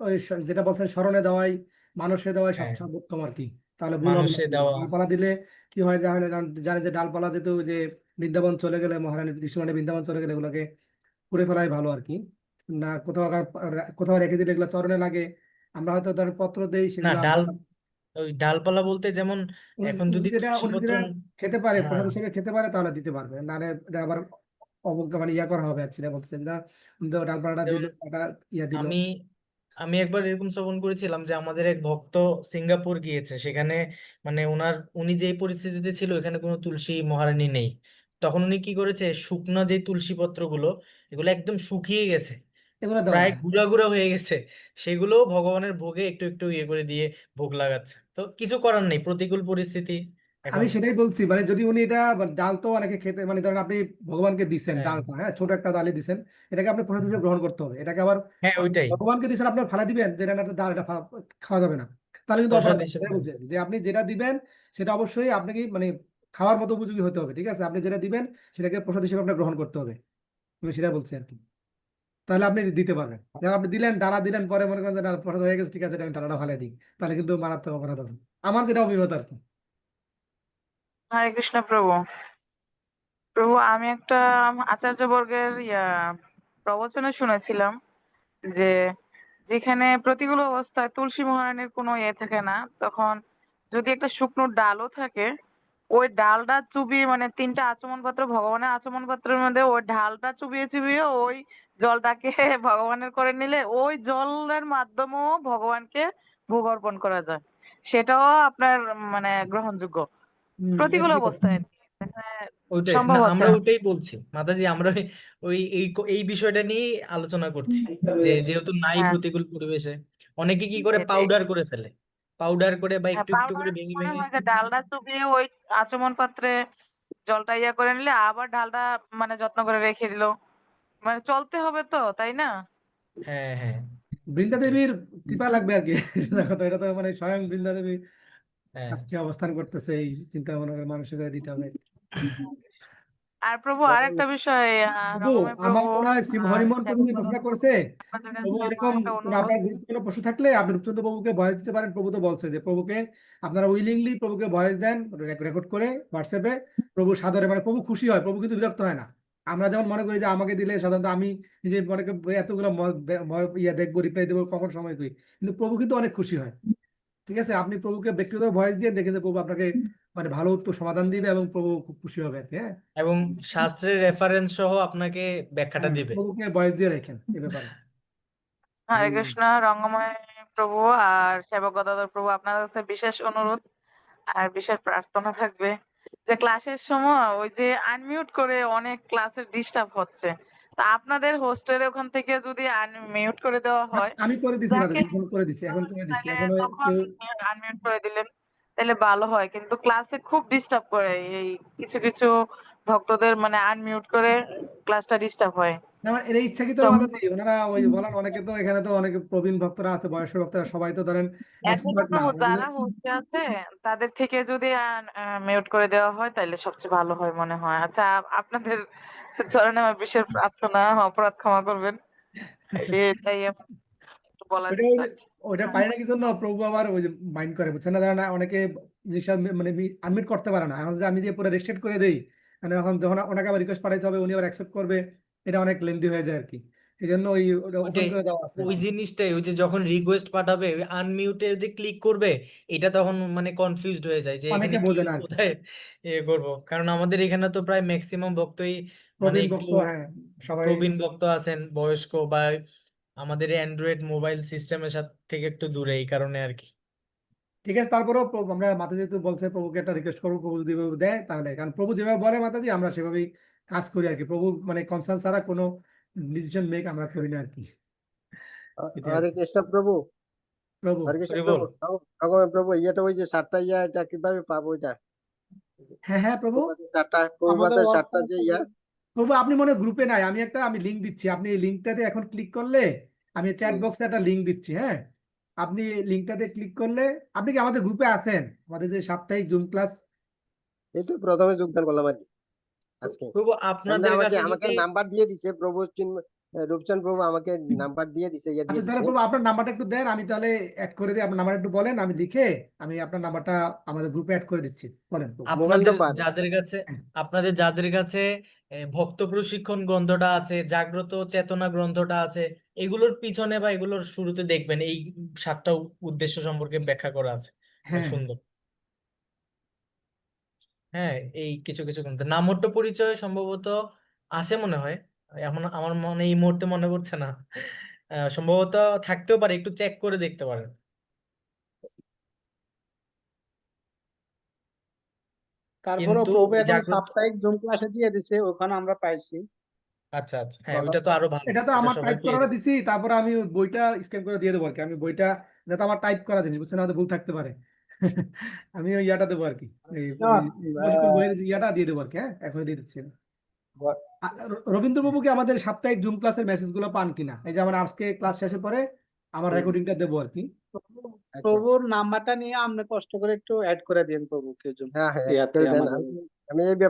ওই যেটা বলছেন স্মরণে দেওয়াই, মানুষে দেওয়াই হ্যাঁ, সর্বোত্তম আর কি। তাহলে ভুল হবে না মানুষে কোনো। দেওয়া। ডালপালা দিলে কি হয় জানে না, কারণ জানে যে ডালপালা যেহেতু যে বৃন্দাবন চলে গেলে, মহারানী দৃশ্যমানে বৃন্দাবন চলে গেলে এগুলোকে পুড়ে ফেলাই ভালো আর কি। না কোথাও কোথাও রেখে দিলে এগুলো চরণে লাগে, আমরা হয়তো ধরেন পত্র দেই না সেগুলো ডাল, আমরা ওই ডালপালা বলতে যেমন এখন যদি তুলসী উনি পত্র, যেটা খেতে পারে, হ্যাঁ প্রসাদ হিসেবে খেতে পারে তাহলে দিতে পারবে, নাহলে এটা আবার অবজ্ঞা মানে ইয়া করা হবে আর কি। যেটা বলছে যে উনি তো ডালপালাটা দিল, যেমন একটা ইয়া দিল। আমি আমি একবার এরকম শ্রবণ করেছিলাম যে আমাদের এক ভক্ত সিঙ্গাপুর গিয়েছে, সেখানে মানে উনি যে পরিস্থিতিতে ছিল, এখানে কোনো তুলসী মহারানী নেই। তখন উনি কি করেছে, শুকনো যে তুলসী পত্রগুলো, এগুলো একদম শুকিয়ে গেছে, এগুলো দেওয়া প্রায় যায়। গুঁড়া গুঁড়া হয়ে গেছে, সেগুলো ভগবানের ভোগে একটু একটু ইয়ে করে দিয়ে ভোগ লাগাচ্ছে। তো কিছু করার নেই, প্রতিকূল পরিস্থিতি আমি এখন। সেটাই বলছি, মানে যদি উনি এটা মানে ডাল তো অনেকে খেতে, মানে ধরেন আপনি ভগবানকে দিচ্ছেন হ্যাঁ, ডালটা, হ্যাঁ ছোট একটা ডালি দিচ্ছেন, এটাকে আপনি প্রসাদ হিসেবে গ্রহণ করতে হবে। এটাকে আবার হ্যাঁ ওইটাই ভগবানকে দিচ্ছেন আপনার ফালা দিবেন যে এটা একটা ডাল, এটা খাওয়া যাবে না, তাহলে কিন্তু প্রসাদ অপরাধ হবে। হিসেবে। সেটাই বলছি যে আপনি যেটা দিবেন সেটা অবশ্যই আপনাকে মানে খাওয়ার মতো উপযোগী হতে হবে, ঠিক আছে? আপনি যেটা দিবেন সেটাকে প্রসাদ হিসেবে আপনার গ্রহণ করতে হবে। আমি সেটা বলছি আর কি। তাহলে আপনি দিতে পারবেন। যেমন আপনি দিলেন ডালা দিলেন, পরে মনে করেন যে না প্রসাদ হয়ে গেছে, ঠিক আছে এটা আমি ডালাটা ফালাই দিই, তাহলে কিন্তু মারাত্মক অপরাধ হবে। আমার যেটা অভিমত আর কি। হরে কৃষ্ণ প্রভু। প্রভু, আমি একটা আচার্য বর্গের প্রবচনে শুনেছিলাম যে যেখানে প্রতিকূল অবস্থায় তুলসী মহারানীর কোনো ইয়ে থাকে না, তখন যদি একটা শুকনো ডালও থাকে, ওই ডালটা চুবিয়ে মানে 3টা আচমন পাত্র ভগবানের আচমন পাত্রের মধ্যে ওই ডালটা চুবিয়ে চুবিয়ে ওই জলটাকে ভগবানের করে নিলে ওই জলের মাধ্যমেও ভগবানকে ভোগ অর্পণ করা যায়। সেটাও আপনার মানে গ্রহণযোগ্য প্রতিকূল একই কথা। অবস্থায় আর কি। যেখানে ওইটাই সম্ভব না, হচ্ছে আমরা না। ওইটাই বলছি মাতাজি, আমরা এই বিষয়টা নিয়ে আলোচনা করছি, যে যেহেতু নাই হ্যাঁ, প্রতিকূল পরিবেশে, অনেকে কি করে সেটাই। পাউডার করে ফেলে, পাউডার করে বা হ্যাঁ, একটু একটু করে পাউডার ভেঙে মনে ভেঙে। হয় যে ডালটা চুবিয়ে ওই আচমন পাত্রে জলটা করে নিলে আবার ডালটা মানে যত্ন করে রেখে দিল, মানে চলতে হবে তো, তাই না? হ্যাঁ হ্যাঁ বৃন্দা ওইটাই। দেবীর কৃপা লাগবে আর কি। দেখো তো, এটা তো মানে স্বয়ং বৃন্দা দেবী হ্যাঁ কাছে অবস্থান করতেছে, এই চিন্তা মনে করে মানুষের করে দিতে হবে। আর প্রভু বলেন। আরেকটা বিষয়, প্রভু, রঙ্গময় প্রভু, আমার মনে হয় শ্রী হরিমোহন প্রভু যে প্রশ্ন করছে, আপনাদের প্রভু কাছে আমার এরকম একটা কোনো অনুরোধ। আপনার গুরুত্বপূর্ণ প্রশ্ন থাকলে আপনি রূপচন্দ্র প্রভুকে ভয়েস দিতে পারেন। প্রভু তো বলছে যে প্রভুকে আপনারা উইলিংলি প্রভুকে ভয়েস দেন রেকর্ড করে হোয়াটসঅ্যাপে, প্রভু সাদরে মানে প্রভু খুশি হয়, প্রভু কিন্তু বিরক্ত হয় না। আমরা যেমন মনে করি যে আমাকে দিলে সাধারণত আমি নিজে মনে করি এতগুলো দেখবো, রিপ্লাই দেবো, কখন সময় করি, কিন্তু প্রভু কিন্তু অনেক খুশি হয়। ঠিক আছে, আপনি প্রভুকে ব্যক্তিগত ভয়েস দিয়ে দেখেন যে প্রভু আপনাকে মানে ভালো উত্তর সমাধান দিবে এবং প্রভু খুব খুশি হবে আর কি। হ্যাঁ, এবং শাস্ত্রের রেফারেন্স সহ আপনাকে ব্যাখ্যাটা হ্যাঁ দিবে। প্রভুকে ভয়েস দিয়ে রাখেন এ ব্যাপারে। হরে কৃষ্ণ, রঙ্গময় প্রভু আর সেবক গদাধর প্রভু, আপনাদের কাছে বিশেষ অনুরোধ আর বিশেষ প্রার্থনা থাকবে যে ক্লাসের সময় ওই যে আনমিউট করে অনেক ক্লাসের ডিস্টার্ব হচ্ছে, তা আপনাদের হোস্টেলে ওখান থেকে যদি আনমিউট করে দেওয়া হয় আমি করে দিছি যাকে মাতাজি, এখন করে দিছি, এখন করে দিছি, তাহলে এখন ওই তখন আনমিউট করে দিলেন তাহলে ভালো হয়। কিন্তু ক্লাসে খুব ডিস্টার্ব করে এই কিছু কিছু ভক্তদের, মানে আনমিউট করে ক্লাসটা ডিস্টার্ব হয়। আমার এর ইচ্ছাকৃত মাতাজি, ওনারা ওই বলেন অনেকে তো এখানে তো অনেকে প্রবীণ ভক্তরা আছে, বয়স্ক ভক্তরা সবাই তো ধরেন একমাত্র এক্সপার্ট না। প্রভু যারা হোস্টে আছে তাদের থেকে যদি মিউট করে দেওয়া হয় তাহলে সবচেয়ে ভালো হয় মনে হয়। আচ্ছা, আপনাদের চরণে আমার বিশেষ প্রার্থনা, অপরাধ ক্ষমা করবেন, এটাই আমার একটু বলার ওইটা ছিল ওই- আর কি। ওইটা পারি না কি জন্য প্রভু আবার ওই যে মাইন্ড করে, বুঝছেন না? ধরেন অনেকে যেসব মানে আনমিট করতে পারে না, এখন যে আমি যে পুরো রেস্ট্রিক্ট করে দেই, মানে এখন যখন ওনাকে আবার রিকোয়েস্ট পাঠাইতে হবে, উনি আবার অ্যাকসেপ্ট করবে, এটা অনেক লেন্দি হয়ে যায় আর কি। এই জন্য ওই ওপেন ওইটাই, করে দেওয়া আছে আর ওই কি। জিনিসটাই, ওই যে যখন রিকোয়েস্ট পাঠাবে আনমিউটে যে ক্লিক করবে, এটা তখন মানে কনফিউজড হয়ে যায় যে এখানে অনেকে কি বোঝে না আর কি। কোথায় করব। কারণ আমাদের এখানে তো প্রায় ম্যাক্সিমাম ভক্তই মানে প্রবীণ একটু ভক্ত, হ্যাঁ সবাই। প্রবীণ ভক্ত আছেন, বয়স্ক, বা আমাদের অ্যান্ড্রয়েড মোবাইল সিস্টেমের সাথে থেকে একটু দূরে, এই কারণে আর কি। ঠিক আছে, তারপরেও আমরা মাতা যেহেতু বলছে প্রভুকে একটা রিকোয়েস্ট করবো, প্রভু যদি এভাবে দেয় তাহলে, কারণ প্রভু যেভাবে বলে মাতাজি আমরা সেভাবেই কাজ করি আর কি। প্রভু মানে কনসার্ন ছাড়া কোনো ডিসিশন মেক আমরা করি না আর কি। এটাই আর হরে কি। কৃষ্ণ প্রভু। প্রভু হরে কৃষ্ণ হরি প্রভু, বল। ভগবান প্রভু, ইয়েটা ওই যে 7টা এটা কিভাবে পাবো এটা? হ্যাঁ হ্যাঁ প্রভু প্রভুপাদের 7টা যে প্রভু আপনি মনে গ্রুপে নাই, আমি লিংক দিচ্ছি, আপনি এই লিংকটাতে এখন ক্লিক করলে আমি চ্যাট বক্সে একটা লিংক দিচ্ছি। হ্যাঁ, আপনি লিংকটাতে ক্লিক করলে আপনি কি আমাদের গ্রুপে আছেন, আমাদের যে সাপ্তাহিক জুম ক্লাস? এই তো প্রথমে যোগদান করলাম আর কি আজকে। প্রভু এমনি আপনাদের আমাকে কাছে আমাকে যদি নাম্বার দিয়ে দিছে প্রভু, রূপচান প্রভু আমাকে নাম্বার দিয়ে দিছে, ইয়ে আচ্ছা দিয়ে তাহলে দিছে। প্রভু আপনার নাম্বারটা একটু দেন, আমি তাহলে অ্যাড করে দিই। আপনার নাম্বার একটু বলেন, আমি লিখে আমি আপনার নাম্বারটা আমাদের গ্রুপে অ্যাড করে দিচ্ছি। বলেন প্রভু। মোবাইল আপনাদের নাম্বার যাদের কাছে ভক্ত প্রশিক্ষণ গ্রন্থটা আছে, জাগ্রত চেতনা গ্রন্থটা আছে, এগুলোর পিছনে বা এগুলোর শুরুতে দেখবেন এই 7টা উদ্দেশ্য সম্পর্কে ব্যাখ্যা করা আছে। হ্যাঁ সুন্দর। হ্যাঁ, এই কিছু কিছু গ্রন্থ নামোট্ট পরিচয় সম্ভবত আছে মনে হয়, এখন আমার মনে এই মুহূর্তে মনে পড়ছে না। সম্ভবত থাকতেও পারে, একটু চেক করে দেখতে পারেন। তারপরেও কিন্তু প্রভু ওই এখন জাগ্রত, সাপ্তাহিক জুম ক্লাসে দিয়ে দিছে, ওখানে আমরা পাইছি। আচ্ছা আচ্ছা, হ্যাঁ ওইটা তো আরো ভালো, এটা তো এটা আমার সবাই টাইপ পেয়ে করাটা যাবে। দিছি, তারপরে আমি ওই বইটা স্ক্যান করে দিয়ে দেবো আর কি। আমি বইটা, এটা তো আমার টাইপ করা জিনিস, বুঝছেন, হয়তো ভুল থাকতে পারে। আমি ওই ইয়াটা দেবো আর কি, এই ওই প্রশিক্ষণ বইয়ের ইয়াটা দিয়ে দেবো আর কি। হ্যাঁ, এখন দিয়ে দিচ্ছি আমি। রবীন্দ্রবাবু কি আমাদের সাপ্তাহিক জুম ক্লাসের মেসেজ গুলো পান কিনা? এই যে আমার আজকে ক্লাস শেষের পরে আমার রেকর্ডিংটা দেবো আর কি। আচ্ছা। প্রভুর নাম্বারটা নিয়ে আপনি কষ্ট করে একটু অ্যাড করে দিন প্রভুকে জুম হ্যাঁ হ্যাঁ, ইয়াতে করে দেন। আমাদের। আমি এই ব্যাপারে